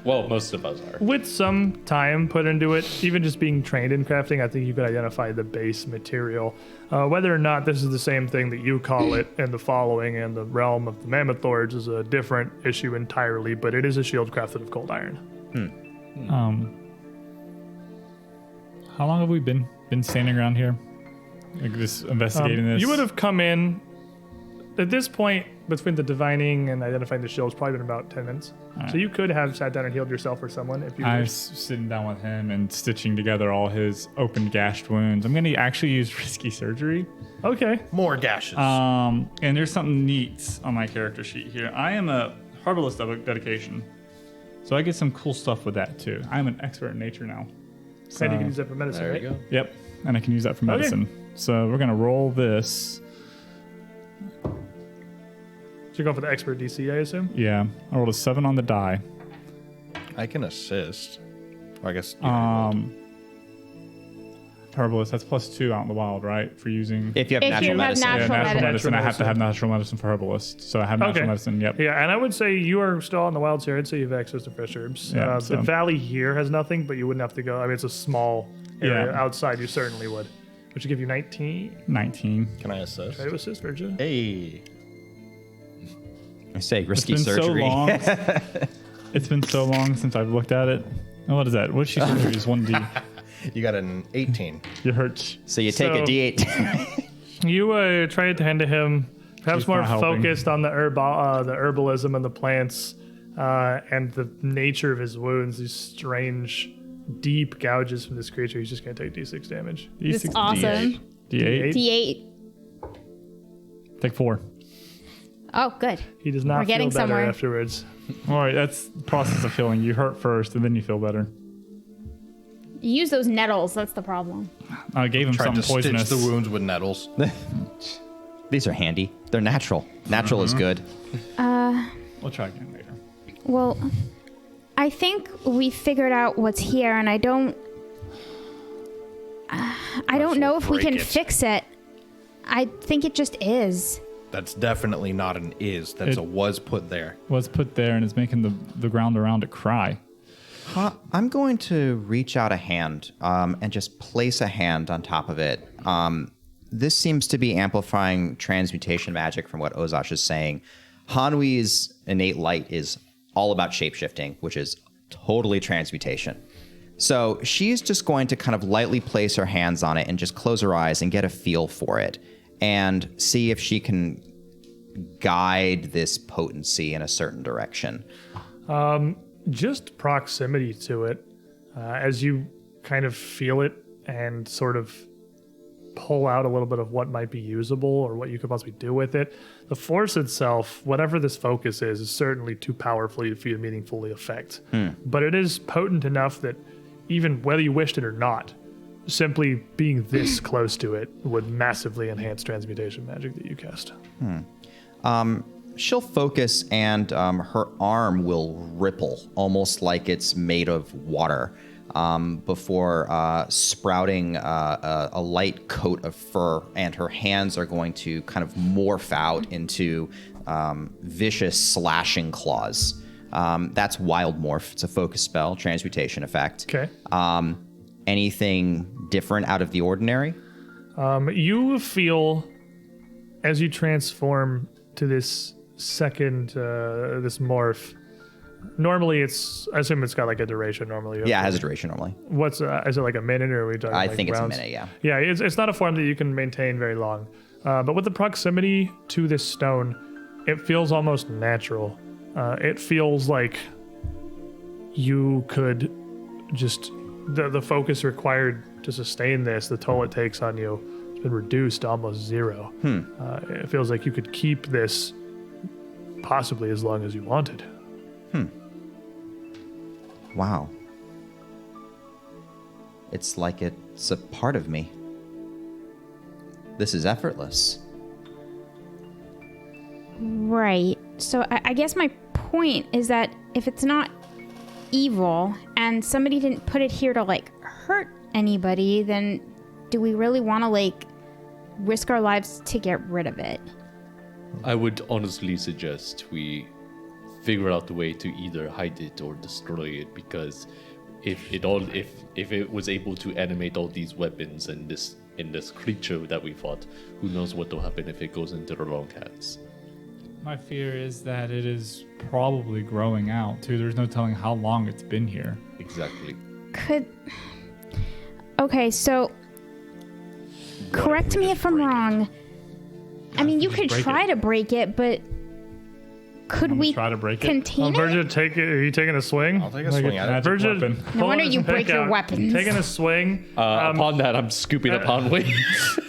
Well, most of us are. With some time put into it, even just being trained in crafting, I think you could identify the base material. Whether or not this is the same thing that you call it in the following and the realm of the Mammoth Lords is a different issue entirely, but it is a shield crafted of cold iron. How long have we been standing around here? Like just investigating this? You would have come in at this point between the divining and identifying the shield. It's probably been about 10 minutes. So you could have sat down and healed yourself or someone if you I wished. was sitting down with him and stitching together all his open gashed wounds. I'm going to actually use risky surgery. Okay. More gashes. And there's something neat on my character sheet here. I am a herbalist of dedication. So I get some cool stuff with that too. I'm an expert in nature now. And you can use that for medicine, There right? you go. Yep. And I can use that for medicine. So we're going to roll this. So you're going for the expert DC, I assume? Yeah. I rolled a 7 on the die. I can assist. Or I guess. Herbalist, that's +2 out in the wild, right? For using. If you have If natural you have medicine. natural natural medicine. medicine. I have to have natural medicine for herbalist. So I have natural Okay. medicine. Yep. Yeah, and I would say you are still on the wilds here. I'd say you have access to fresh herbs. Yeah, The valley here has nothing, but you wouldn't have to go. I mean, it's a small area. Yeah. Outside, you certainly would. Which would give you 19. 19. Can I assist? Try to assist, Virgin. Hey. I say It's risky been surgery. so long. It's been so long since I've looked at it. Oh, what is that? What's she surgery? Is 1D. You got an 18. You hurt. So you take a So- D8. You try to hand to him, perhaps She's more not helping. focused on the herbalism and the plants and the nature of his wounds. These strange, deep gouges from this creature. He's just going to take D6 damage. It's D6, awesome. D8. D8. Take 4. Oh, good. He does not We're getting feel better somewhere. afterwards. All right, that's the process of healing. You hurt first, and then you feel better. You use those nettles, that's the problem. I gave him Tried something to poisonous. stitch the wounds with nettles. These are handy. They're natural. Natural is good. We'll try again later. Well, I think we figured out what's here, and I don't know if we break can it. fix it. I think it just is. That's definitely not an is. That's It- a was put there. Was put there and is making the ground around it cry. I'm going to reach out a hand and just place a hand on top of it. This seems to be amplifying transmutation magic from what Ozosh is saying. Hanwi's innate light is all about shapeshifting, which is totally transmutation. So she's just going to kind of lightly place her hands on it and just close her eyes and get a feel for it and see if she can guide this potency in a certain direction. Just proximity to it, as you kind of feel it and sort of pull out a little bit of what might be usable or what you could possibly do with it. The force itself, whatever this focus is certainly too powerful for you to meaningfully affect. But it is potent enough that even whether you wished it or not, simply being this close to it would massively enhance transmutation magic that you cast. She'll focus and her arm will ripple almost like it's made of water before sprouting a light coat of fur, and her hands are going to kind of morph out into vicious slashing claws That's Wild Morph. It's a focus spell, transmutation effect. Okay. Anything different out of the ordinary? You feel as you transform to this second, this morph. Normally, I assume it's got like a duration. Normally, Yeah, it has a duration normally. What's is it like a minute, or are we talking? I like think it's a rounds? minute, yeah. Yeah, it's not a form that you can maintain very long. But with the proximity to this stone, it feels almost natural. It feels like you could just the focus required to sustain this, the toll it takes on you, has been reduced to almost zero. It feels like you could keep this possibly as long as you wanted. Wow. It's like it's a part of me. This is effortless. Right. So I guess my point is that if it's not evil and somebody didn't put it here to like hurt anybody, then do we really want to like risk our lives to get rid of it? I would honestly suggest we figure out the way to either hide it or destroy it, because if it was able to animate all these weapons and this creature that we fought, who knows what will happen if it goes into the wrong hands. My fear is that it is probably growing out too. There's no telling how long it's been here. Exactly. Okay, so correct me if I'm wrong. I mean, you could try to break it, but could we try to break it? contain it? Virgil, are you taking a swing? I'll take a swing at it. Magic Virgil, weapon. No wonder you pick break your out. weapons. Taking a swing. Upon that, I'm scooping upon wings.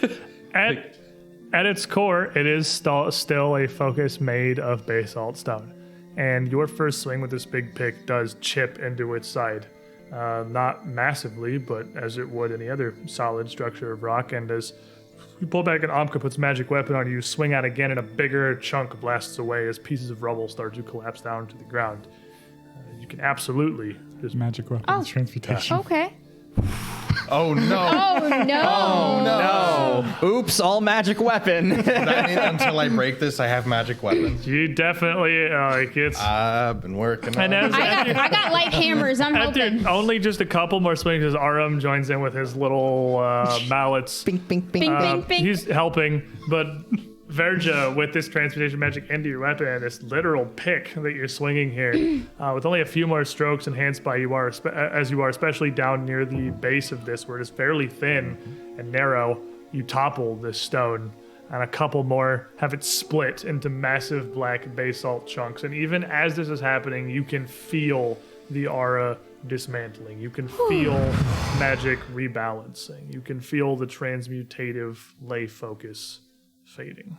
At its core, it is still a focus made of basalt stone. And your first swing with this big pick does chip into its side. Not massively, but as it would any other solid structure of rock. And as you pull back and Amka puts magic weapon on you, swing out again, and a bigger chunk blasts away as pieces of rubble start to collapse down to the ground. You can absolutely just Magic weapon transmutation. Okay. Oh no! Oh no! Oops, all magic weapon. That means until I break this, I have magic weapons. You definitely like it's. I've been working on And it. I got light hammers. I'm After hoping. only just a couple more swings as Aram joins in with his little mallets. Bink, bink, bink. Bing, bing, bing. He's helping, but Verja, with this transmutation magic into your weapon and this literal pick that you're swinging here, with only a few more strokes enhanced by you are, as you are, especially down near the base of this, where it is fairly thin and narrow, you topple this stone, and a couple more have it split into massive black basalt chunks. And even as this is happening, you can feel the aura dismantling. You can feel magic rebalancing. You can feel the transmutative lay focus fading.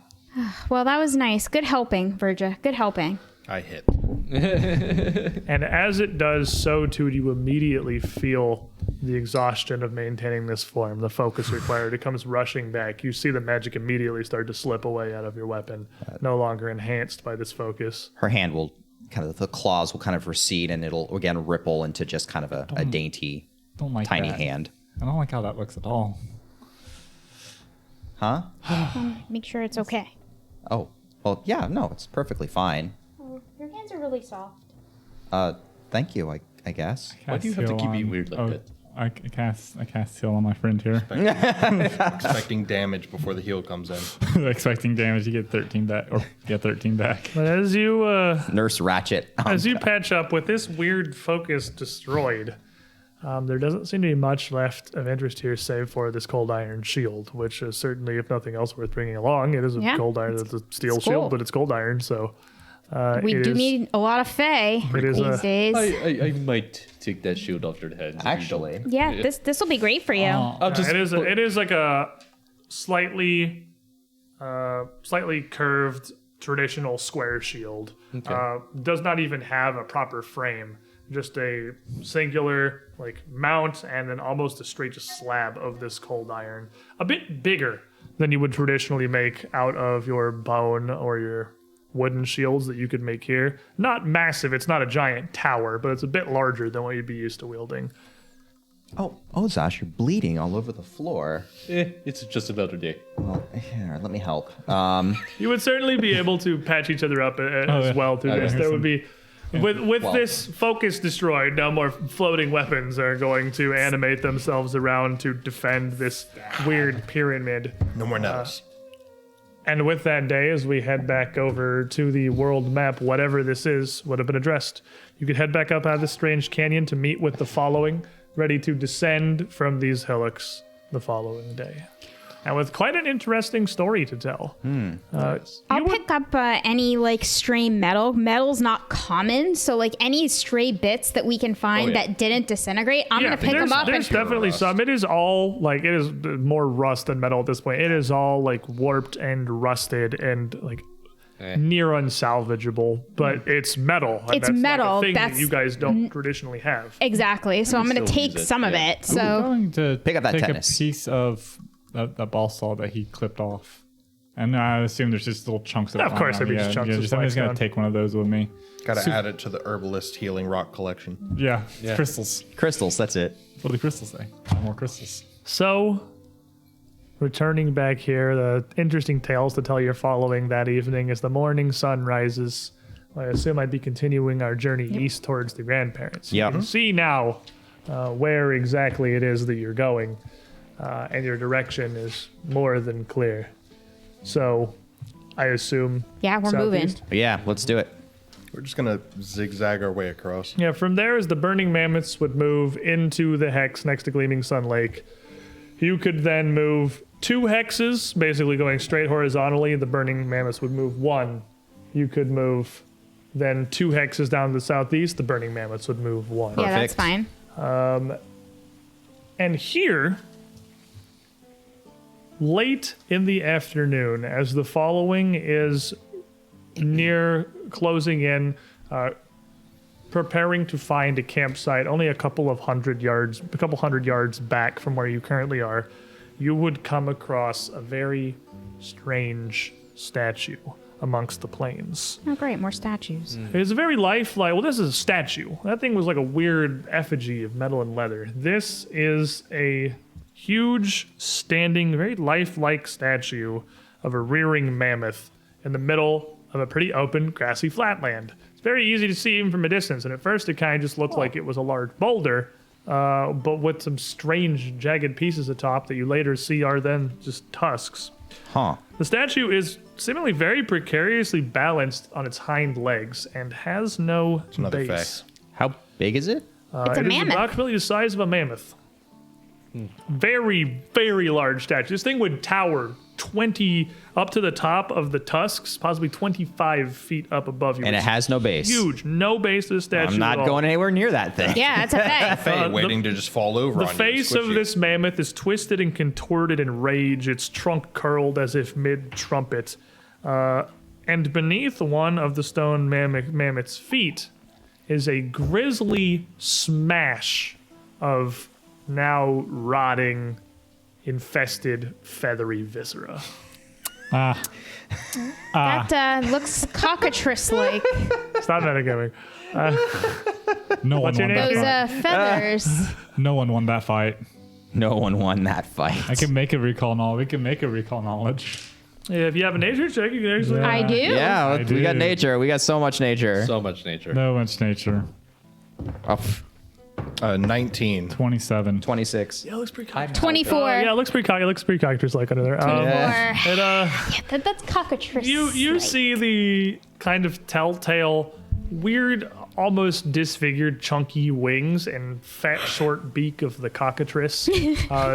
Well, that was nice. Good helping, Verja. Good helping. I hit. And as it does, so too do you immediately feel the exhaustion of maintaining this form, the focus required. It comes rushing back. You see the magic immediately start to slip away out of your weapon, no longer enhanced by this focus. Her hand will the claws will kind of recede, and it'll again ripple into just kind of a dainty, Don't like tiny that. hand. I don't like how that looks at all. Huh? Make sure it's okay. Oh, well, yeah, no, it's perfectly fine. Oh, your hands are really soft. Thank you, I guess. Why do you have to Cast keep heal being on- weird like oh, that? I cast heal on my friend here. Expecting damage before the heal comes in. Expecting damage, you get 13 back, or get 13 back. But as you Nurse Ratchet. as you patch up with this weird focus destroyed, there doesn't seem to be much left of interest here, save for this cold iron shield, which is certainly, if nothing else, worth bringing along. It is a Yeah, cold iron, it's a steel it's shield, cool. but it's cold iron, so We it do is- need a lot of Fae It is these a- days. I might take that shield off your head. Actually, Yeah, this will be great for you. I'll just it is like a slightly curved traditional square shield. Does not even have a proper frame, just a singular like mount and then almost a straight just slab of this cold iron, a bit bigger than you would traditionally make out of your bone or your wooden shields that you could make here. Not massive, it's not a giant tower, but it's a bit larger than what you'd be used to wielding. oh, Zosh, you're bleeding all over the floor. it's just another day. Well, here, let me help. You would certainly be able to patch each other up as yeah. well through Okay. this. There would be With this focus destroyed, no more floating weapons are going to animate themselves around to defend this weird pyramid. No more Nettles. And with that day, as we head back over to the world map, whatever this is would have been addressed. You could head back up out of this strange canyon to meet with the following, ready to descend from these hillocks the following day. And with quite an interesting story to tell. I'll pick up any like stray metal. Metal's not common, so like any stray bits that we can find that didn't disintegrate, I'm gonna pick them up. There's definitely some. It is all like, it is more rust than metal at this point. It is all like warped and rusted and like near unsalvageable, but it's metal. And It's that's metal. Like a thing That's that you guys don't traditionally have. Exactly. So I'm gonna still take use it, some of yeah. it. I'm So going to Pick up that take tetanus. a piece of the ball saw that he clipped off. And I assume there's just little chunks of it. Of course, lying there'd be around. just chunks of just, I'm just going flagstone. to take one of those with me. Gotta add it to the herbalist healing rock collection. Yeah, crystals. Crystals, that's it. What do the crystals say? More crystals. So, returning back here, the interesting tales to tell you're following that evening as the morning sun rises. I assume I'd be continuing our journey east towards the grandparents. Yep. You can see now where exactly it is that you're going, and your direction is more than clear. So, I assume. yeah, we're moving. southeast. Yeah, let's do it. We're just gonna zigzag our way across. Yeah, from there, as the Burning Mammoths would move into the hex next to Gleaming Sun Lake, you could then move 2 hexes, basically going straight horizontally. The Burning Mammoths would move 1. You could move then 2 hexes down to the southeast. The Burning Mammoths would move 1. Yeah, that's Perfect. fine. And here, late in the afternoon, as the following is near closing in, preparing to find a campsite only a couple hundred yards back from where you currently are, you would come across a very strange statue amongst the plains. Oh, great, more statues. It's a very lifelike. Well, this is a statue. That thing was like a weird effigy of metal and leather. This is a huge, standing, very lifelike statue of a rearing mammoth in the middle of a pretty open, grassy flatland. It's very easy to see even from a distance, and at first it kind of just looked like it was a large boulder, but with some strange, jagged pieces atop that you later see are then just tusks. Huh. The statue is seemingly very precariously balanced on its hind legs and has no another base. fact. How big is it? It's a It is mammoth. approximately the size of a mammoth. Very, very large statue. This thing would tower 20 up to the top of the tusks, possibly 25 feet up above you. And it It's has no base. huge. No base to the statue. I'm not at all. going anywhere near that thing. Yeah, it's a fact. Hey, waiting to just fall over The on you. face and of squish this mammoth is twisted and contorted in rage, its trunk curled as if mid-trumpet. And beneath one of the stone mammoth's feet is a grisly smash of now rotting, infested, feathery viscera. That looks cockatrice-like. Stop metagaming. No one What's your won that name? Those fight. feathers. No one won that fight. No one won that fight. I can make a recall knowledge. We can make a recall knowledge. If you have a nature check, you can actually. I do. Yeah, I we got do. nature. We got so much nature. So much nature. No one's nature. Oh, pff, 19. 27. 26. Yeah, it looks pretty cocky. 24. Yeah, it looks pretty cocky. It looks pretty cockatrice-like under there. Yeah. It, Yeah, that's cockatrice. you see the kind of telltale, weird, almost disfigured, chunky wings and fat, short beak of the cockatrice.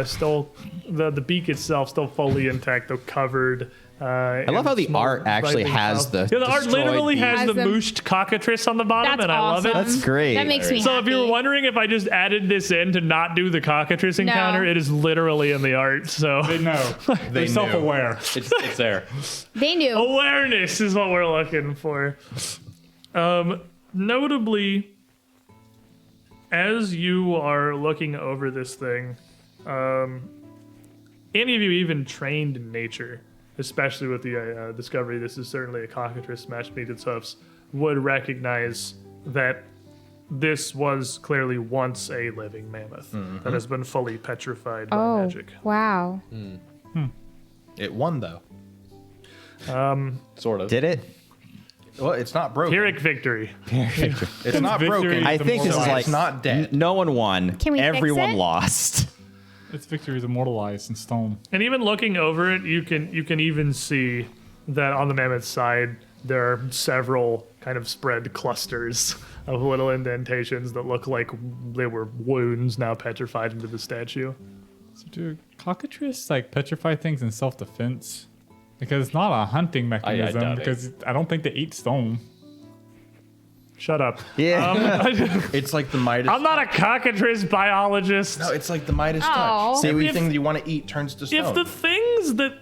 Still, the beak itself still fully intact, though covered. I love how the art actually has the. Yeah, the art destroyed literally beak. has Has the them. mooshed cockatrice on the bottom, That's and I love awesome. it. That's great. That makes me So happy. if you were wondering if I just added this in to not do the cockatrice encounter, it is literally in the art. So They know. They're knew. self-aware. It's there. They knew. awareness is what we're looking for. Notably, as you are looking over this thing, any of you even trained in nature, especially with the discovery this is certainly a cockatrice smashed beneath its hoofs, would recognize that this was clearly once a living mammoth that has been fully petrified by Oh, magic. wow. It won, though. Sort of. Did it? Well, it's not broken. Pyrrhic victory. It's not broken. I think this is like it's not dead. No one won. Can we fix Everyone it? lost. Its victory is immortalized in stone. And even looking over it, you can even see that on the mammoth side there are several kind of spread clusters of little indentations that look like they were wounds now petrified into the statue. So do cockatrices like petrify things in self-defense? Because it's not a hunting mechanism. doubt it. Because I don't think they eat stone. Shut up. Yeah. It's like the Midas. I'm not a cockatrice biologist. No, it's like the Midas Aw. touch. Everything that you want to eat turns to stone. If the things that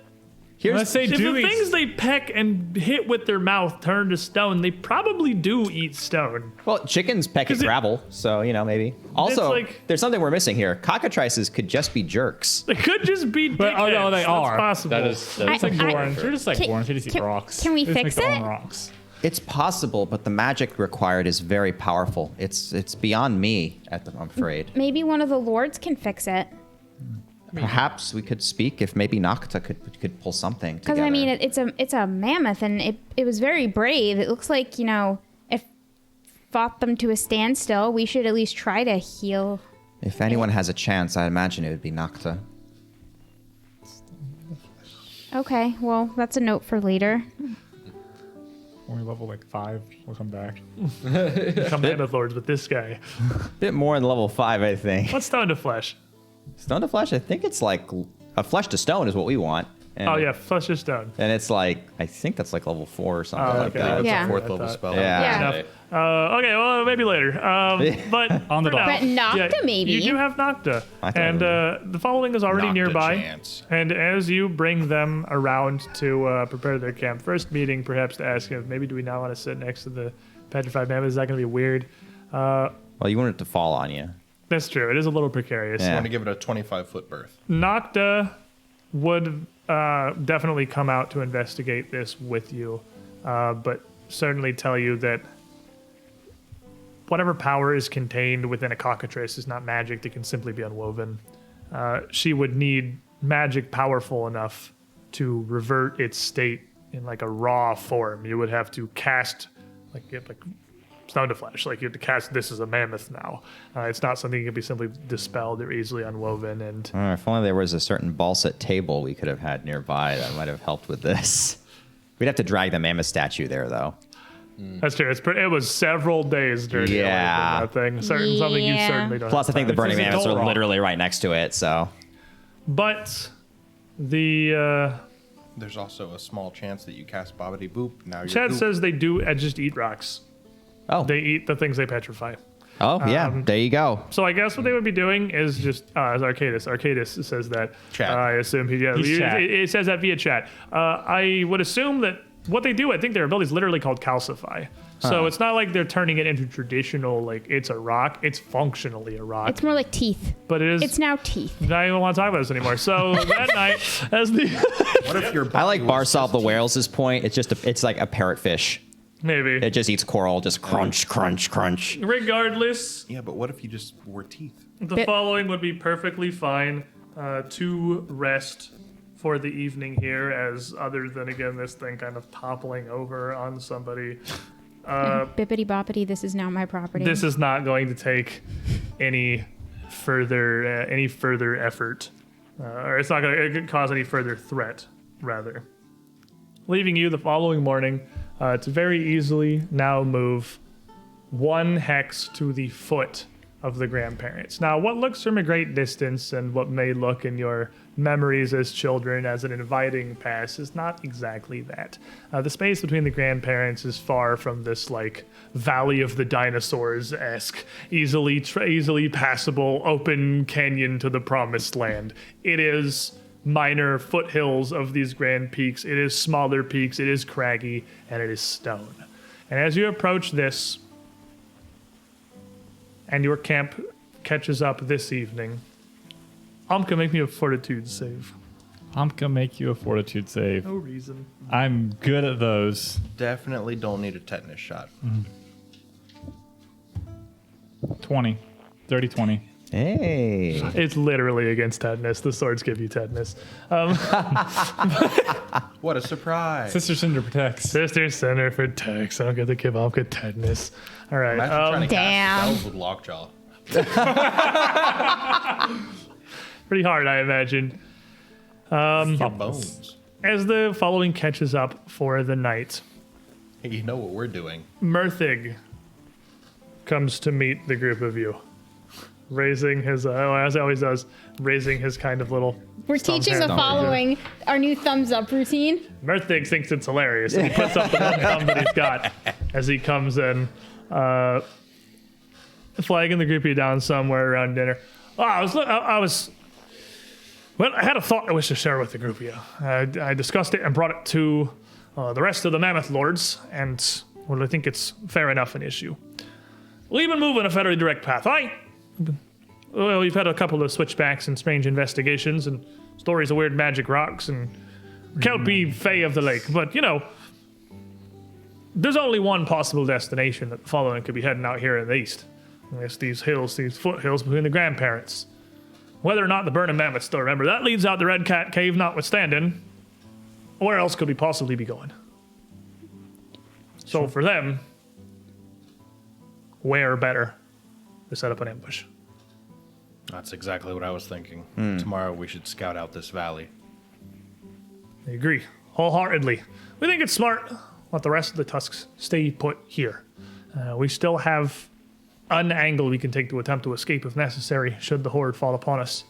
Let's say if do the eat things they peck and hit with their mouth turn to stone, they probably do eat stone. Well, chickens peck at 'Cause it- gravel, so maybe. Also, like- there's something we're missing here. Cockatrices could just be jerks. They could just be But- oh, no, dickheads. they That's are. possible. That is It's like I- Gorn. They're just like Can- Gorn. They just eat can- rocks. can we They just fix make their own it? rocks. It's possible, but the magic required is very powerful. It's beyond me, I'm afraid. Maybe one of the lords can fix it. Perhaps we could speak if maybe Nocta could pull something Because together. I mean, it's a mammoth, and it was very brave. It looks like it fought them to a standstill. We should at least try to heal. If anyone has a chance, I imagine it would be Nocta. Okay, well that's a note for later. When we level like 5, we'll come back. Come Mammoth Lords with this guy. Bit more in level 5, I think. What's stone to flesh? Stone to flesh, I think it's like a flesh to stone is what we want. And, Oh yeah, flesh to stone. And it's like, I think that's like level 4 or something Oh, like okay. that. It's Yeah. a fourth I level thought- spell. Yeah. Enough. Okay, well maybe later. But On the for dot. now- But Nocta, maybe. You do have Nocta, I thought and it the following is already Nocta nearby. chance. And as you bring them around to prepare their camp, first meeting perhaps to ask if maybe do we not want to sit next to the petrified mammoth? Is that going to be weird? Well, you want it to fall on you. That's true. It is a little precarious. I Yeah. want to give it a 25-foot berth. Nocta would definitely come out to investigate this with you, but certainly tell you that whatever power is contained within a cockatrice is not magic that can simply be unwoven. She would need magic powerful enough to revert its state in like a raw form. You would have to cast like stone to flesh. Like you have to cast this as a mammoth now. It's not something that can be simply dispelled or easily unwoven. And If only there was a certain balsat table we could have had nearby that might have helped with this. We'd have to drag the mammoth statue there, though. that's true. It was several days journey away Yeah. from that thing. Something you Yeah. certainly don't. Plus, I have think the time. burning This is mammoths are Dol-Rock. literally right next to it, so. But the There's also a small chance that you cast Bobbity Boop. Now you're Chad goop. says they do just eat rocks. Oh, They eat the things they petrify. yeah, there you go. So I guess what they would be doing is just as Arcadis. Arcadis says that. Chat. I assume He's chat. it says that via chat. I would assume that what they do, I think their ability is literally called calcify. So it's not like they're turning it into traditional like it's a rock. It's functionally a rock, It's more like teeth. but it is. It's now teeth. I don't even want to talk about this anymore. So that night, as the What if your I like body was Barsal the just- Whales' point. It's like a parrotfish. maybe It just eats coral, just crunch, crunch, crunch. regardless. Yeah, but what if you just were teeth? The Bit- following would be perfectly fine to rest for the evening here, as other than again this thing kind of toppling over on somebody. Bippity boppity, this is now my property. This is not going to take any further effort, or it's not going to cause any further threat. Rather, leaving you the following morning to very easily now move 1 hex to the foot of the grandparents. Now, what looks from a great distance and what may look in your memories as children as an inviting pass is not exactly that. The space between the grandparents is far from this like Valley of the Dinosaurs-esque, easily passable open canyon to the promised land. It is minor foothills of these grand peaks. It is smaller peaks. It is craggy, and it is stone. And as you approach this, and your camp catches up this evening, Amka, make me a fortitude save. I'm gonna make you a fortitude save. No reason. I'm good at those. Definitely don't need a tetanus shot. 20. 30, 20. Hey. It's literally against tetanus. The swords give you tetanus. What a surprise! Sister Cinder protects. Sister Center for Tex. I don't get to give off good tetanus. All right. Imagine trying to Damn. cast spells with Lockjaw. Pretty hard, I imagine. Your bones. As the following catches up for the night, Hey, you know what we're doing. Murthig comes to meet the group of you, raising his, as he always does, raising his kind of little. We're teaching the following our new thumbs up routine. Murthig thinks it's hilarious, and he puts up the one thumb that he's got as he comes in, flagging the group of you down somewhere around dinner. Oh, I had a thought I wish to share with the group of you. I discussed it and brought it to the rest of the Mammoth Lords, and well, I think it's fair enough an issue. We've been moving a fairly direct path. Well, we've had a couple of switchbacks and strange investigations and stories of weird magic rocks and Kelpie Fae of the Lake. But, there's only one possible destination that the following could be heading out here in the east. And it's these hills, these foothills between the grandparents. Whether or not the Burning Mammoths still remember, that leads out the Red Cat Cave notwithstanding. Where else could we possibly be going? So for them, where better to set up an ambush? That's exactly what I was thinking. Tomorrow we should scout out this valley. I agree, wholeheartedly. We think it's smart. Let the rest of the Tusks stay put here. We still have an angle we can take to attempt to escape if necessary, should the horde fall upon us.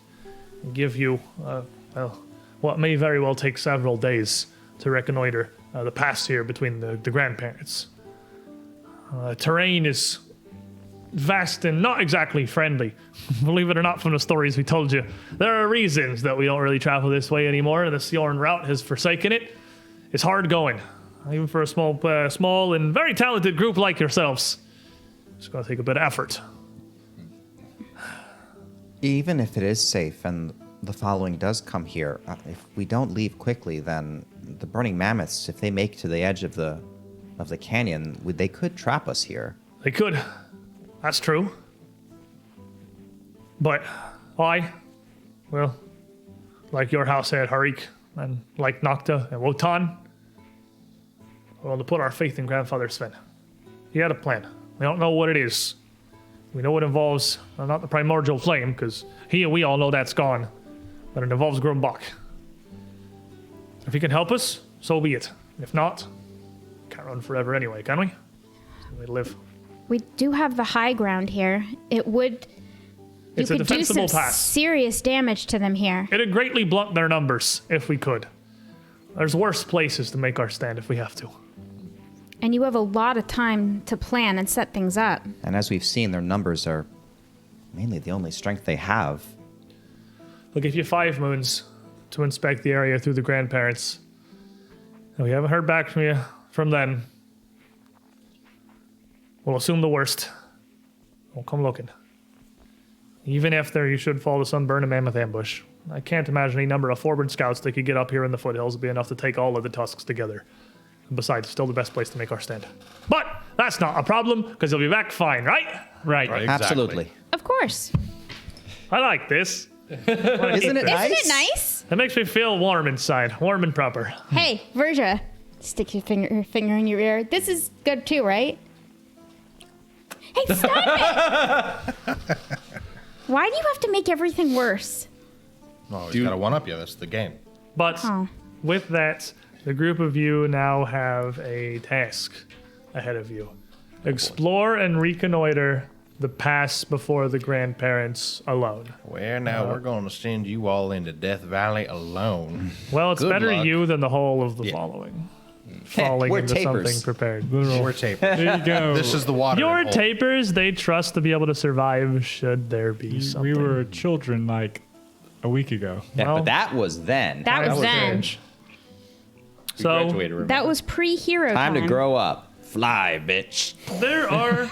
And give you, what may very well take several days to reconnoiter the pass here between the grandparents. Terrain is vast and not exactly friendly. Believe it or not, from the stories we told you, there are reasons that we don't really travel this way anymore. The Sjorn route has forsaken it. It's hard going, even for a small and very talented group like yourselves. It's going to take a bit of effort. Even if it is safe and the following does come here, if we don't leave quickly, then the Burning Mammoths, if they make to the edge of the canyon, they could trap us here. They could. That's true. But well, like your house at Harik, and like Nocta and Wotan, we're going to put our faith in Grandfather Sven. He had a plan. We don't know what it is. We know it involves, not the primordial flame, because we all know that's gone, but it involves Grumbach. If he can help us, so be it. If not, can't run forever anyway, can we? It's the way to live. We do have the high ground here. You It's a could do some defensible pass. serious damage to them here. It'd greatly blunt their numbers if we could. There's worse places to make our stand if we have to. And you have a lot of time to plan and set things up. And as we've seen, their numbers are mainly the only strength they have. We'll give you 5 moons to inspect the area through the grandparents. And we haven't heard back from them. We'll assume the worst. We'll come looking. Even if you should fall to some Burning Mammoth ambush. I can't imagine any number of forward scouts they could get up here in the foothills would be enough to take all of the Tusks together. And besides, still the best place to make our stand. But that's not a problem, because they'll be back fine, right? Right. Right. Absolutely. Of course. I like this. Isn't it nice? Isn't it nice? It makes me feel warm inside, warm and proper. Hey, Verja, stick your finger in your ear. This is good too, right? Hey, stop it! Why do you have to make everything worse? Oh, he's got to one up you. That's the game. But Oh. with that, the group of you now have a task ahead of you. Explore and reconnoiter the pass before the grandparents alone. Well, now we're going to send you all into Death Valley alone. Well, it's Good better luck. you than the whole of the following. Falling We're into tapers. something prepared. We're tapers. There you go. This is the water. Your tapers, they trust to be able to survive should there be something. We were children like a week ago. Yeah, Well- but that was then. That was then. Strange. So Graduated, remember? That was pre-hero Time to grow up. Fly, bitch. there are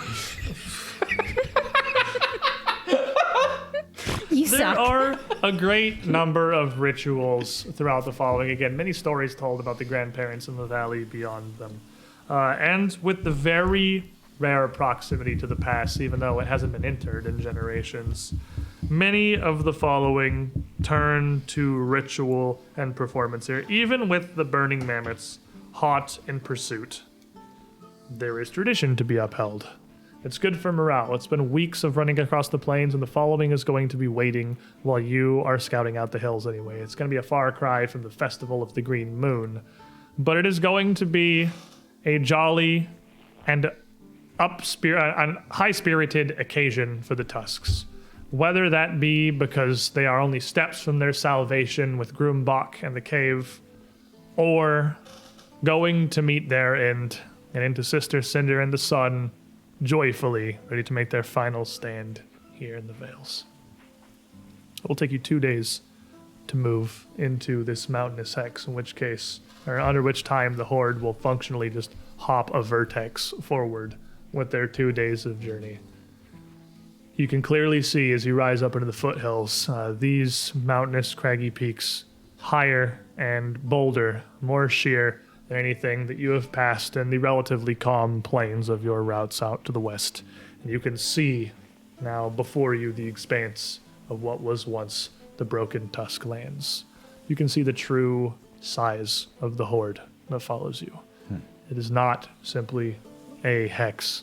You there suck. are a great number of rituals throughout the following. Again, many stories told about the grandparents in the valley beyond them. And with the very rare proximity to the pass, even though it hasn't been entered in generations, Many of the following turn to ritual and performance here. Even with the Burning Mammoths hot in pursuit, there is tradition to be upheld. It's good for morale. It's been weeks of running across the plains, and the following is going to be waiting while you are scouting out the hills anyway. It's going to be a far cry from the Festival of the Green Moon, but it is going to be a jolly and high-spirited occasion for the Tusks. Whether that be because they are only steps from their salvation with Groombach and the cave, or going to meet their end and into Sister Cinder and the Sun, joyfully ready to make their final stand here in the Vales. It will take you 2 days to move into this mountainous hex, under which time the Horde will functionally just hop a vertex forward with their 2 days of journey. You can clearly see as you rise up into the foothills, these mountainous craggy peaks, higher and bolder, more sheer than anything that you have passed in the relatively calm plains of your routes out to the west. And you can see now before you the expanse of what was once the Broken Tusk lands. You can see the true size of the Horde that follows you. It is not simply a hex,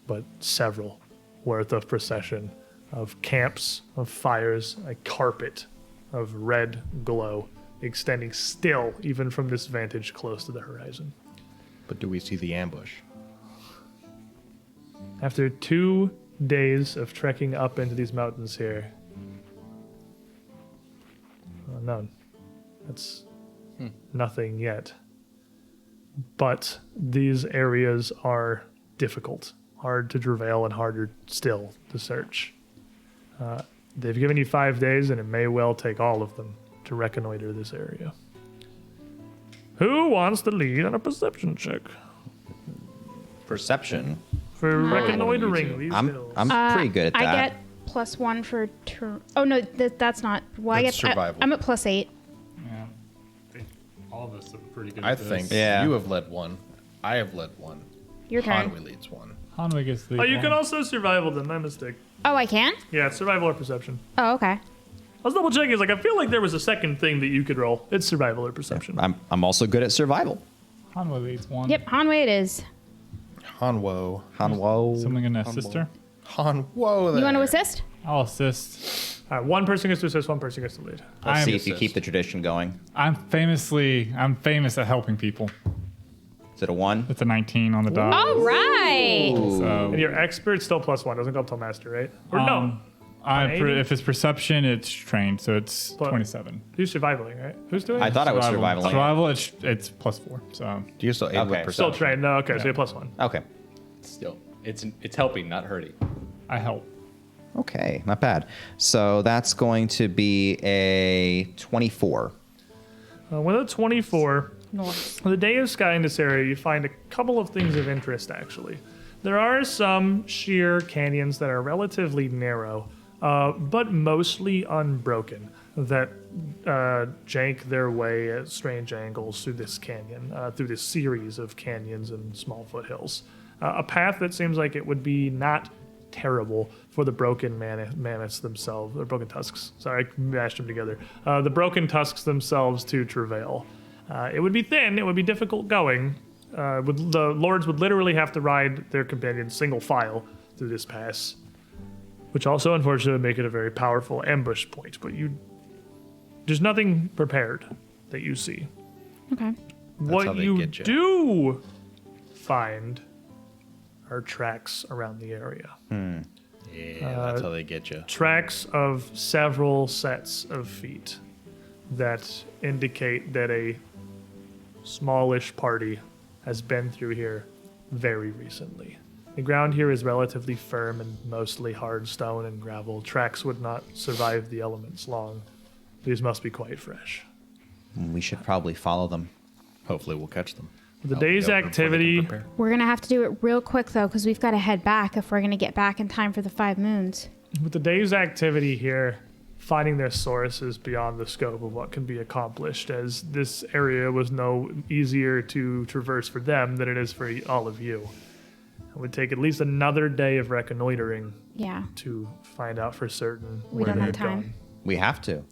but several worth of procession, of camps, of fires, a carpet of red glow extending still even from this vantage close to the horizon. But do we see the ambush? After 2 days of trekking up into these mountains here, none. That's nothing yet. But these areas are difficult, hard to travail, and harder still to search. They've given you 5 days, and it may well take all of them to reconnoiter this area. Who wants to lead on a perception check Perception. for reconnoitering these hills? I'm pretty good at that. I get +1 for oh no, that's not. Well, That's survival. I'm at +8. Yeah. All of us are pretty good I at this. think Yeah. you have led one. I have led one. Your turn. Hanwi leads one. Hanwi gets the Oh, you one. can also survival them. My mistake. Oh, I can? Yeah, it's survival or perception. Oh, okay. I was double checking. I feel like there was a second thing that you could roll. It's survival or perception. I'm also good at survival. Hanwi leads one. Yep, Hanwei it is. Hanwo. Hanwo. Someone gonna assist her? Hanwo there. You want to assist? I'll assist. All right, one person gets to assist, one person gets to lead. Let's I'm see if you assist. keep the tradition going. I'm famous at helping people. Is it a 1? It's a 19 on the dot. All right. So And your expert still +1. Doesn't go up till master, right? Or no. if it's perception, it's trained, so it's But- 27. Who's survivaling, right? Who's doing I it? thought I was survival. Survival, it's +4. So Do you still aid Okay. with Still perception? trained. No, okay, so you're +1. Okay. Still, it's helping, not hurting. I help. Okay, not bad. So that's going to be a 24. With a 24, Nice. on the day of sky in this area, you find a couple of things of interest, actually. There are some sheer canyons that are relatively narrow, but mostly unbroken, that jank their way at strange angles through this canyon, through this series of canyons and small foothills. A path that seems like it would be not terrible for the broken mammoths themselves, or broken tusks. Sorry, I mashed them together. The broken tusks themselves to travail. It would be thin, it would be difficult going. The lords would literally have to ride their companions single file through this pass, which also unfortunately would make it a very powerful ambush point. But there's nothing prepared that you see. Okay. how What they you get ya. do find are tracks around the area. Yeah, that's how they get you. Tracks of several sets of feet that indicate that a smallish party has been through here very recently. The ground here is relatively firm and mostly hard stone and gravel. Tracks would not survive the elements long. These must be quite fresh. We should probably follow them. Hopefully we'll catch them. The Help me day's open before they can activity prepare. We're going to have to do it real quick, though, because we've got to head back if we're going to get back in time for the 5 moons. With the day's activity here, finding their source is beyond the scope of what can be accomplished, as this area was no easier to traverse for them than it is for all of you. It would take at least another day of reconnoitering Yeah. to find out for certain We where don't they've have time. gone. We have to.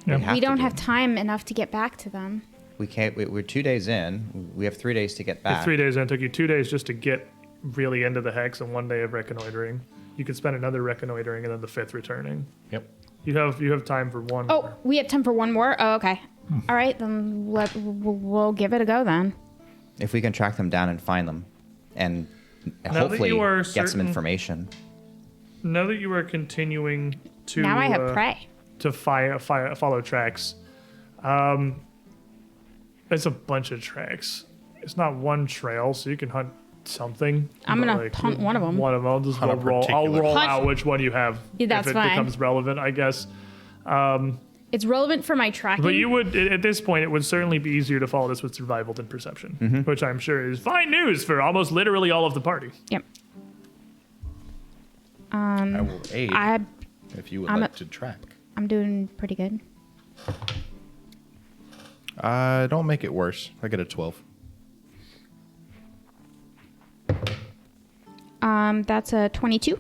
Yeah. We don't to have do it. time enough to get back to them. We can't. We're 2 days in. We have 3 days to get If back. 3 days in, it took you 2 days just to get really into the hex and 1 day of reconnoitering. You could spend another reconnoitering and then the 5th returning. Yep. You have time for one. Oh, more. we have time for one more? Oh, okay. All right, then we'll give it a go then. If we can track them down and find them, and that hopefully you are get some certain- information. Now that you are continuing to Now I have prey. to follow tracks, it's a bunch of tracks. It's not one trail, so you can hunt something. I'm but, gonna hunt one of them. One of them. I'll just Hunt a roll. I'll particular- roll Hunt- out which one you have Yeah, that's if it fine. becomes relevant, I guess. It's relevant for my tracking. But you would, at this point, it would certainly be easier to follow this with survival than perception, which I'm sure is fine news for almost literally all of the party. Yep. I will aid I'm if you would I'm like a- to track. doing pretty good. Don't make it worse. I get a 12. That's a 22.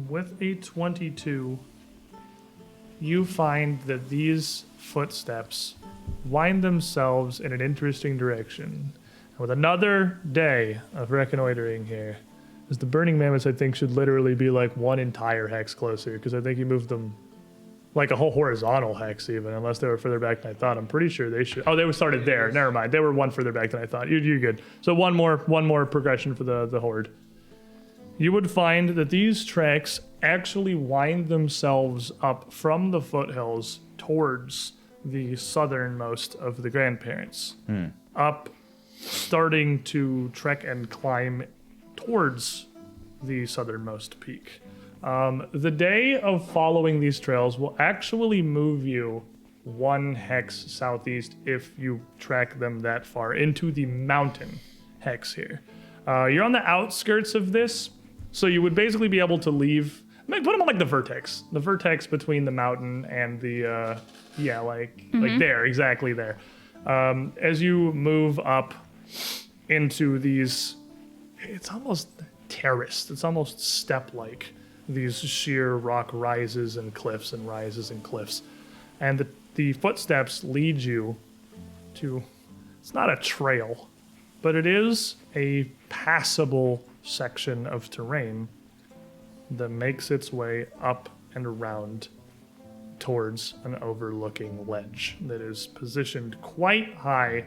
With a 22, you find that these footsteps wind themselves in an interesting direction. And with another day of reconnoitering here, as the Burning Mammoths, I think, should literally be like one entire hex closer, because I think you moved them like a whole horizontal hex even, unless they were further back than I thought. I'm pretty sure they should. Oh, they were started there. Never mind. They were one further back than I thought. You're good. So one more progression for the horde. You would find that these tracks actually wind themselves up from the foothills towards the southernmost of the grandparents. Up, starting to trek and climb towards the southernmost peak. The day of following these trails will actually move you 1 hex southeast if you track them that far into the mountain hex here. You're on the outskirts of this, so you would basically be able to leave. Put them on like the vertex between the mountain and the like there, exactly there. As you move up into these, it's almost terraced. It's almost step-like. These sheer rock rises and cliffs and rises and cliffs. And the footsteps lead you to, it's not a trail, but it is a passable section of terrain that makes its way up and around towards an overlooking ledge that is positioned quite high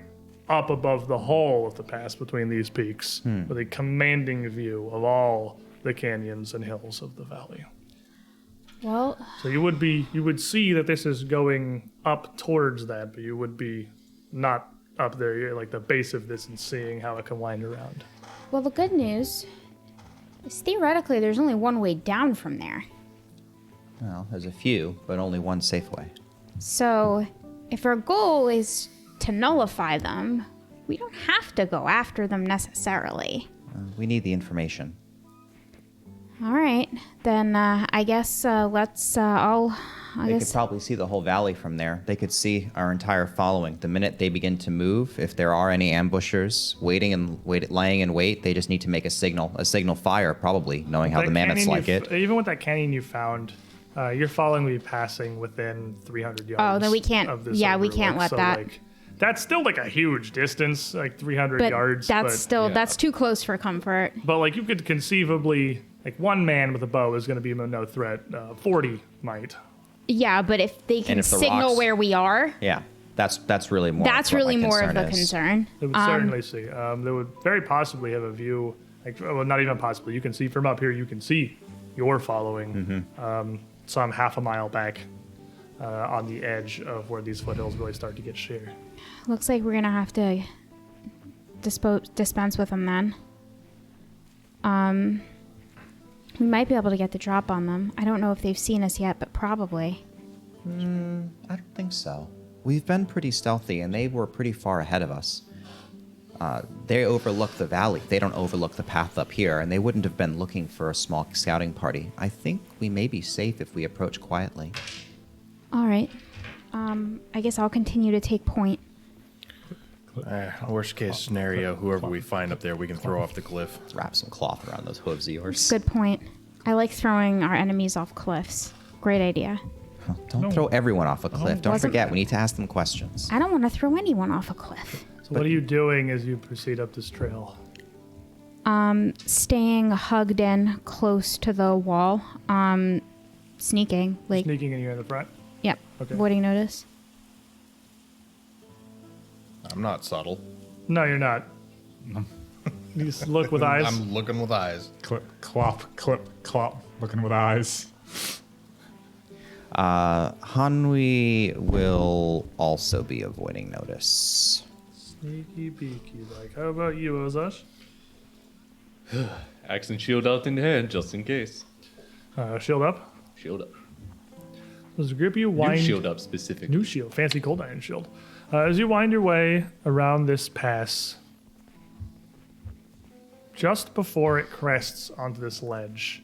up above the whole of the pass between these peaks, with a commanding view of all the canyons and hills of the valley. Well, So you would see that this is going up towards that, but you would be not up there. You're like the base of this and seeing how it can wind around. the good news is theoretically there's only one way down from there. Well, there's a few, but only one safe way. So if our goal is to nullify them, we don't have to go after them necessarily. We need the information. All right, then I guess let's all. I They could guess probably see the whole valley from there. They could see our entire following. The minute they begin to move, if there are any ambushers lying in wait, they just need to make a signal fire, probably, knowing how That the mammoths canyon like it. Even with that canyon you found, your following will be passing within 300 yards. Oh, then we can't- Of this yeah, we can't overlook. let So, that- Like, that's still like a huge distance, like 300 but yards. that's but, still yeah. that's too close for comfort. But like you could conceivably, like one man with a bow is going to be no threat. 40 might. Yeah, but if they can if the signal rocks- where we are, Yeah, that's really more. that's what my really more of the is. concern. They would certainly see. They would very possibly have a view. Like, well, not even possibly. You can see from up here. You can see your following some half a mile back on the edge of where these foothills really start to get sheer. Looks like we're gonna have to dispense with them then. We might be able to get the drop on them. I don't know if they've seen us yet, but probably. I don't think so. We've been pretty stealthy, and they were pretty far ahead of us. They overlook the valley. They don't overlook the path up here, and they wouldn't have been looking for a small scouting party. I think we may be safe if we approach quietly. All right. I guess I'll continue to take point. Worst case scenario, whoever we find up there, we can throw off the cliff. Wrap some cloth around those hooves of yours. Good point. I like throwing our enemies off cliffs. Great idea. Don't throw everyone off a cliff. Don't Wasn't- forget, we need to ask them questions. I don't want to throw anyone off a cliff. So what are you doing as you proceed up this trail? Staying hugged in close to the wall. Sneaking. Like, Sneaking in here in the front? yep. Okay. Avoiding notice. I'm not subtle. No, you're not. You just look with eyes. I'm looking with eyes. Clip, clop, looking with eyes. Hanwi will also be avoiding notice. Sneaky beaky. Like, how about you, Ozash? Axe and shield out in hand, just in case. Shield up. Shield up. As a group, you New wind. shield up specifically. New shield, fancy cold iron shield. As you wind your way around this pass, just before it crests onto this ledge,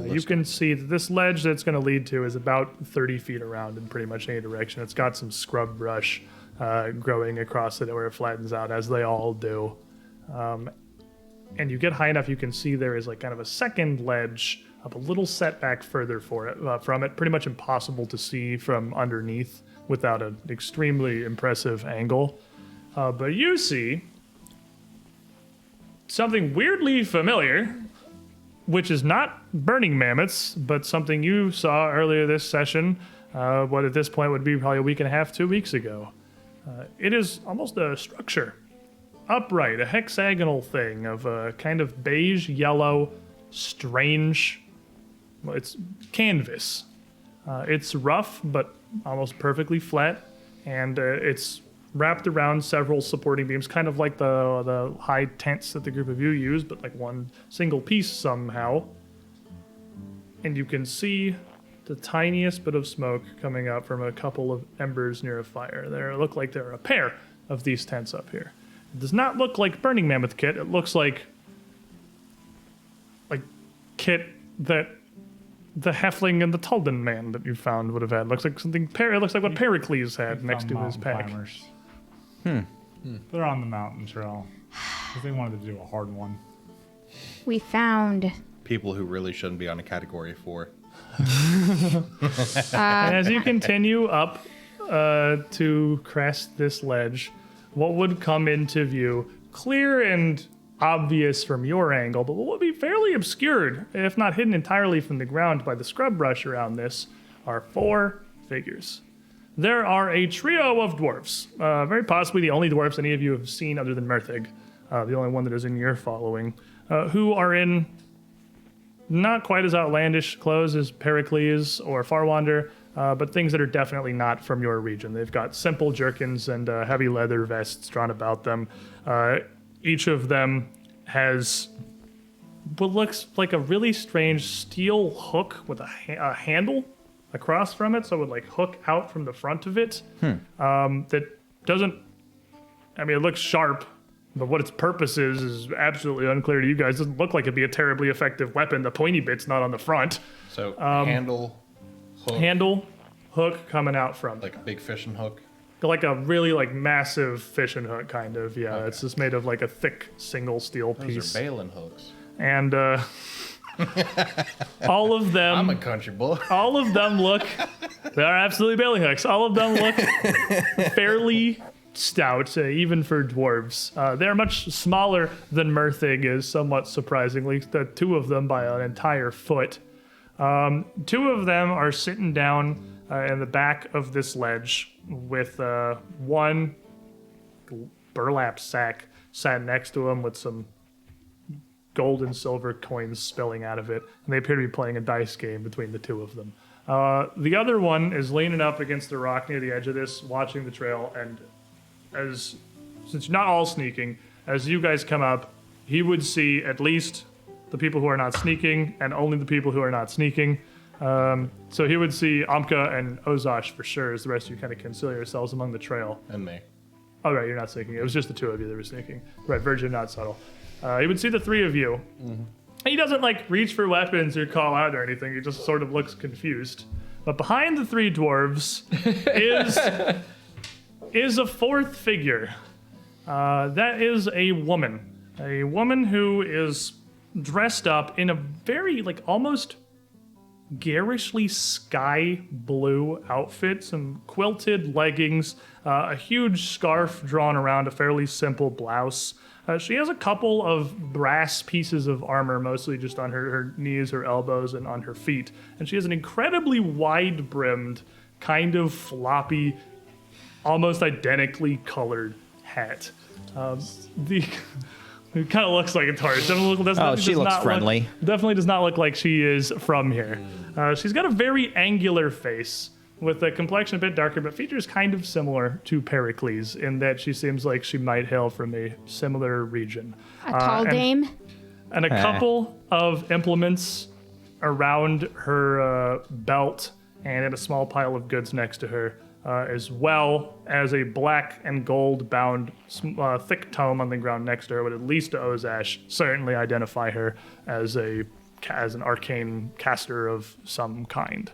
you can see that this ledge that it's going to lead to is about 30 feet around in pretty much any direction. It's got some scrub brush growing across it where it flattens out, as they all do. And you get high enough, you can see there is like kind of a second ledge up a little setback further from it. Pretty much impossible to see from underneath without an extremely impressive angle. But you see something weirdly familiar, which is not burning mammoths, but something you saw earlier this session, what at this point would be probably a week and a half, 2 weeks ago. It is almost a structure, upright, a hexagonal thing of a kind of beige, yellow, strange, well, it's canvas. It's rough, but almost perfectly flat, and it's wrapped around several supporting beams, kind of like the high tents that the group of you use, but like one single piece somehow. And you can see the tiniest bit of smoke coming up from a couple of embers near a fire. There look like there are a pair of these tents up here. It does not look like Burning Mammoth kit. It looks like kit that the Heffling and the Tulden man that you found would have had. Looks like something. It looks like what Pericles had next to his pack. Climbers. They're on the mountain trail. 'Cause they wanted to do a hard one. We found. People who really shouldn't be on a category 4. And as you continue up to crest this ledge, what would come into view, clear and obvious from your angle, but what would be fairly obscured, if not hidden entirely from the ground by the scrub brush around this, are 4 figures. There are a trio of dwarves, very possibly the only dwarves any of you have seen other than Merthig, the only one that is in your following, who are in not quite as outlandish clothes as Pericles or Farwander, but things that are definitely not from your region. They've got simple jerkins and heavy leather vests drawn about them. Each of them has what looks like a really strange steel hook with a handle across from it, so it would like hook out from the front of it. That doesn't, I mean, it looks sharp, but what its purpose is absolutely unclear to you guys. It doesn't look like it'd be a terribly effective weapon. The pointy bit's not on the front. So handle, hook, Handle, hook coming out from like a big fishing hook. like a really like massive fishing hook kind of. Yeah, okay. It's just made of like a thick single steel piece. Those are bailing hooks. And all of them. I'm a country boy. All of them look. They are absolutely bailing hooks. All of them look fairly stout, even for dwarves. They're much smaller than Merthig is, somewhat surprisingly. The 2 of them by an entire foot. 2 of them are sitting down in the back of this ledge with one burlap sack sat next to him with some gold and silver coins spilling out of it, and they appear to be playing a dice game between the 2 of them. The other one is leaning up against the rock near the edge of this, watching the trail, and since you're not all sneaking, as you guys come up, he would see at least the people who are not sneaking, and only the people who are not sneaking. So he would see Amka and Ozash for sure, as the rest of you kind of conceal yourselves among the trail. And me. Oh, right, you're not sneaking. It was just the 2 of you that were sneaking. Right, Virgin, not subtle. He would see the 3 of you. Mm-hmm. He doesn't, like, reach for weapons or call out or anything. He just sort of looks confused. But behind the 3 dwarves is a 4th figure. That is a woman. A woman who is dressed up in a very, like, almost garishly sky blue outfit, some quilted leggings, a huge scarf drawn around a fairly simple blouse. She has a couple of brass pieces of armor, mostly just on her knees, her elbows, and on her feet. And she has an incredibly wide-brimmed, kind of floppy, almost identically colored hat. It kind of looks like a tourist. She looks friendly. Definitely does not look like she is from here. She's got a very angular face with a complexion a bit darker, but features kind of similar to Pericles in that she seems like she might hail from a similar region. A tall dame. And a couple of implements around her belt and in a small pile of goods next to her, as well as a black and gold bound thick tome on the ground next to her, but at least to Ozash certainly identify her as an arcane caster of some kind.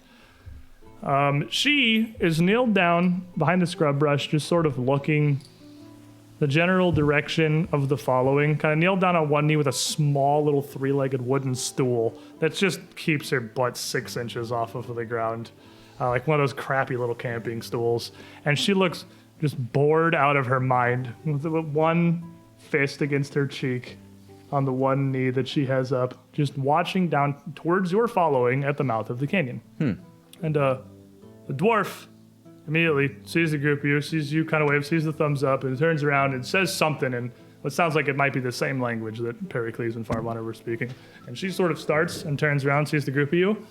She is kneeled down behind the scrub brush, just sort of looking the general direction of the following, kind of kneeled down on one knee with a small little three-legged wooden stool that just keeps her butt 6 inches off of the ground. Like one of those crappy little camping stools. And she looks just bored out of her mind with one fist against her cheek on the one knee that she has up, just watching down towards your following at the mouth of the canyon. And the dwarf immediately sees the group of you, sees you kind of wave, sees the thumbs up, and turns around and says something in what sounds like it might be the same language that Pericles and Farbanner were speaking. And she sort of starts and turns around, sees the group of you,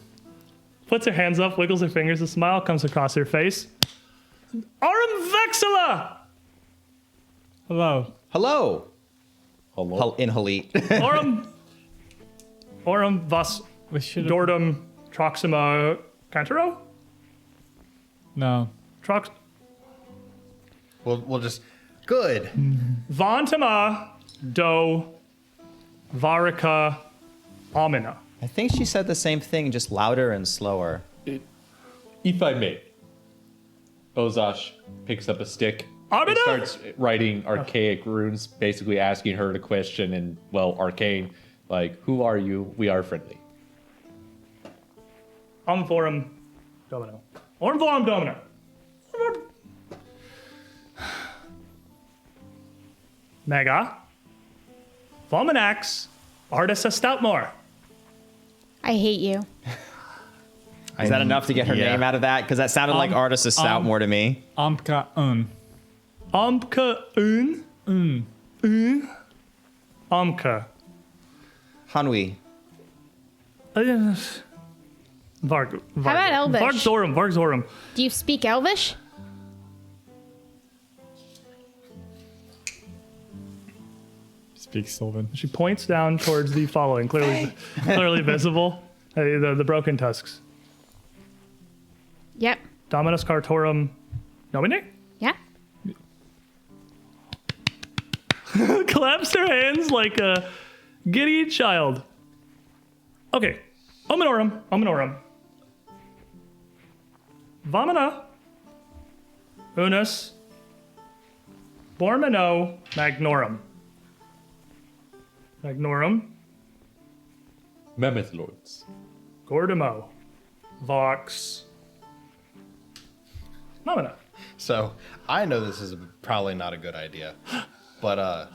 puts her hands up, wiggles her fingers, a smile comes across her face. Arum Vexilla! Hello. Hello. Hello. In Halit. Aurum Vas We should have. Dordum Troxima Cantero? No. Trox We'll just good. Vantama Do Varika Amina. I think she said the same thing, just louder and slower. If I may, Ozash picks up a stick and Amina! starts writing archaic runes, basically asking her the question in, well, arcane, like, who are you? We are friendly. Forum Domino. Forum Domino. Mega. Volminax. Artisa Stoutmore. I hate you. Is that enough to get her name out of that? Because that sounded like Artis Stoutmore to me. Amka Un. Amka Un. Amka. Hanwi. Varg. How about Elvish? Vargzorum. Do you speak Elvish? Speak Sylvan. She points down towards the following, clearly visible. The broken tusks. Yep. Dominus Cartorum Nomine? Yeah. Claps her hands like a giddy child. Okay. Ominorum. Vamana. Unus. Bormino Magnorum. Mammoth Lords. Gordimo. Vox. Nomina. So I know this is probably not a good idea, but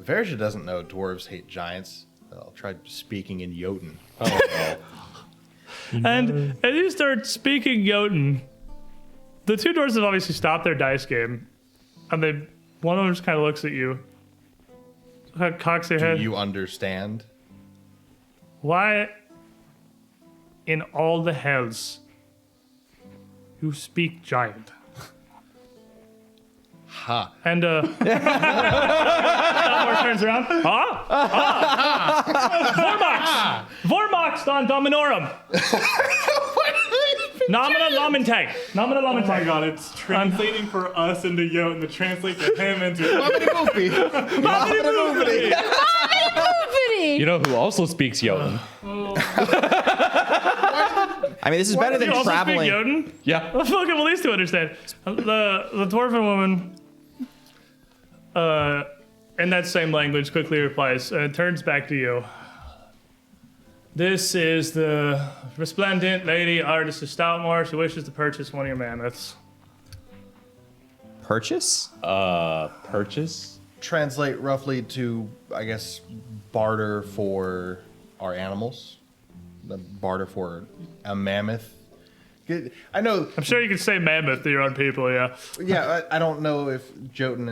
Verja doesn't know dwarves hate giants. I'll try speaking in Jotun. And as you start speaking Jotun, the two dwarves have obviously stopped their dice game, and one of them just kind of looks at you, cocks their Do head. you understand? Why in all the hells you speak giant? Ha. And Stoutmore turns around. Vormox Don Dominorum. Nomina Lamentag. Oh my god, it's translating for us into Jotun to translate to him into. You know who also speaks Jotun? I mean, this is better than You also speak traveling. Jotun? Yeah. Well, fucking, well, these two understand. The dwarven woman. in that same language, quickly replies, turns back to you. This is the resplendent lady Artis of Stoutmore. She wishes to purchase one of your mammoths. Purchase? Purchase? Translate roughly to, I guess, barter for our animals. The barter for a mammoth. I know. I'm sure you can say mammoth to your own people, yeah. Yeah, I don't know if Jotun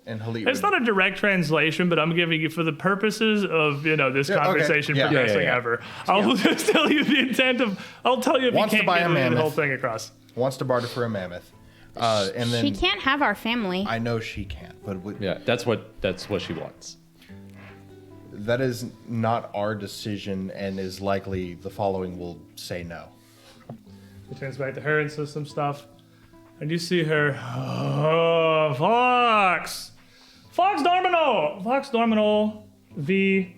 and Halit. It's not a direct translation, but I'm giving you for the purposes of this Yeah, okay. conversation Yeah. progressing Yeah. ever. I'll just tell you the intent of. I'll tell you if Wants you to can't buy get a the mammoth. whole thing across. Wants to barter for a mammoth, and then She can't have our family. I know she can't, but Yeah, that's what she wants. that is not our decision, and is likely the following will say no. He turns back to her and says some stuff. And you see her. Oh, Fox! Fox Dorminal! V.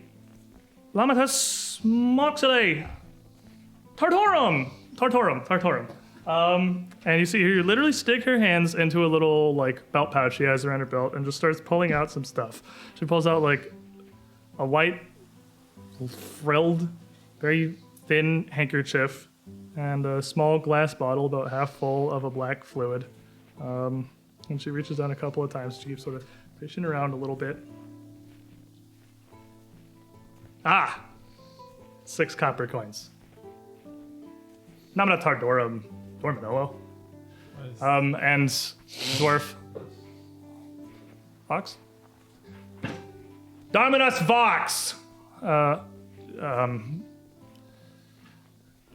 Lamatus Moxile! Tartorum! And you see her literally stick her hands into a little, belt pouch she has around her belt and just starts pulling out some stuff. She pulls out, a white, frilled, very thin handkerchief and a small glass bottle about half full of a black fluid. And she reaches down a couple of times. She keeps sort of fishing around a little bit. 6 copper coins. Namina Tardorum Dorminolo. And dwarf. Vox? Dominus Vox!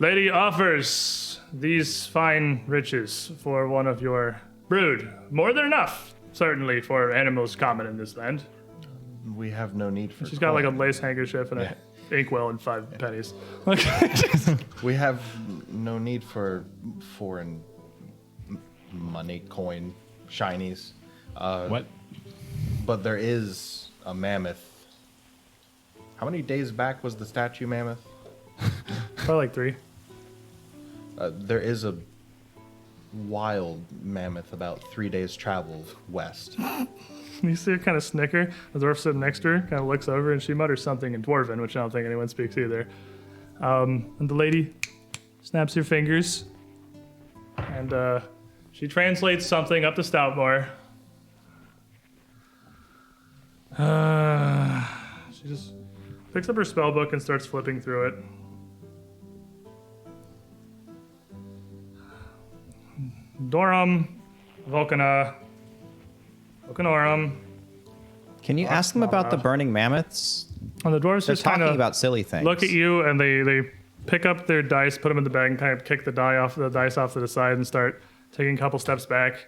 Lady offers these fine riches for one of your brood. More than enough, certainly, for animals common in this land. We have no need for. She's got a coin. lace handkerchief and a inkwell and 5 pennies. We have no need for foreign money, coin, shinies. What? But there is a mammoth. How many days back was the statue mammoth? Probably 3. There is a wild mammoth about 3 days travel west. You see her kind of snicker. The dwarf sitting next to her kind of looks over and she mutters something in Dwarven, which I don't think anyone speaks either. And the lady snaps her fingers and she translates something up to Stoutmore. She just picks up her spell book and starts flipping through it. Dorum, Volcanorum. Can you ask them about the burning mammoths? And the dwarves They're just kind talking of about silly things. look at you and they pick up their dice, put them in the bag, and kind of kick the dice off to the side and start taking a couple steps back.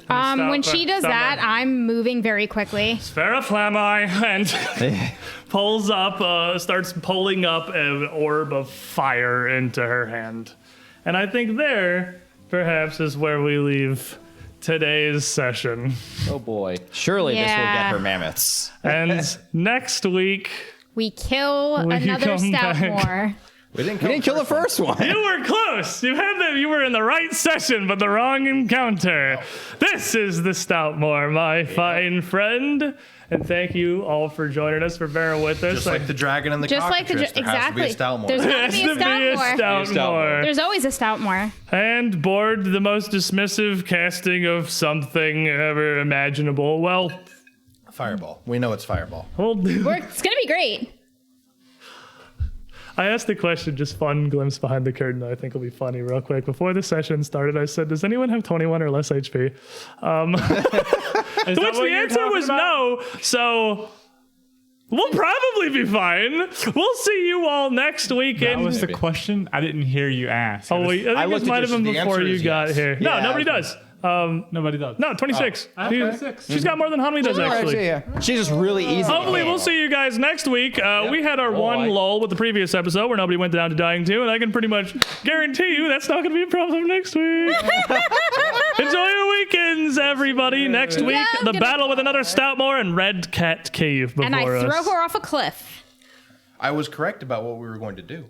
When she does that, I'm moving very quickly. Sphera Flamai and pulls up, starts pulling up an orb of fire into her hand. And I think there, perhaps, is where we leave today's session. Oh boy. Surely this will get Yeah. her mammoths. And next week, We kill We another come back. Stoutmore. We didn't kill the first one. you were close. You were in the right session, but the wrong encounter. This is the Stoutmore, my fine friend. And thank you all for joining us, for bearing with us. Just like the dragon and the Just like the cockatrice, there has to be a exactly. Stoutmore. There's gotta Has be to a be a Stoutmore. Stoutmore. There's always a Stoutmore. And board the most dismissive casting of something ever imaginable. Well, Fireball. We know it's Fireball. It's gonna be great. I asked the question, just fun glimpse behind the curtain that I think will be funny real quick. Before the session started, I said, does anyone have 21 or less HP? To which the answer was no, so we'll probably be fine. We'll see you all next That weekend. was the question. I didn't hear you ask. Oh, wait, I think looked this at might have your- been the before answer you is got yes. here. No, Yeah, nobody does. Nobody does. No, 26. I have 26. She's got more than Hanmi does, actually. Yeah. She's just really easy. Hopefully, we'll see you guys next week. We had our one I- lull with the previous episode where nobody went down to dying too, and I can pretty much guarantee you that's not going to be a problem next week. Enjoy your weekends, everybody. Next week, I'm the gonna- battle with another Stoutmore and Red Cat Cave before And I us. throw her off a cliff. I was correct about what we were going to do.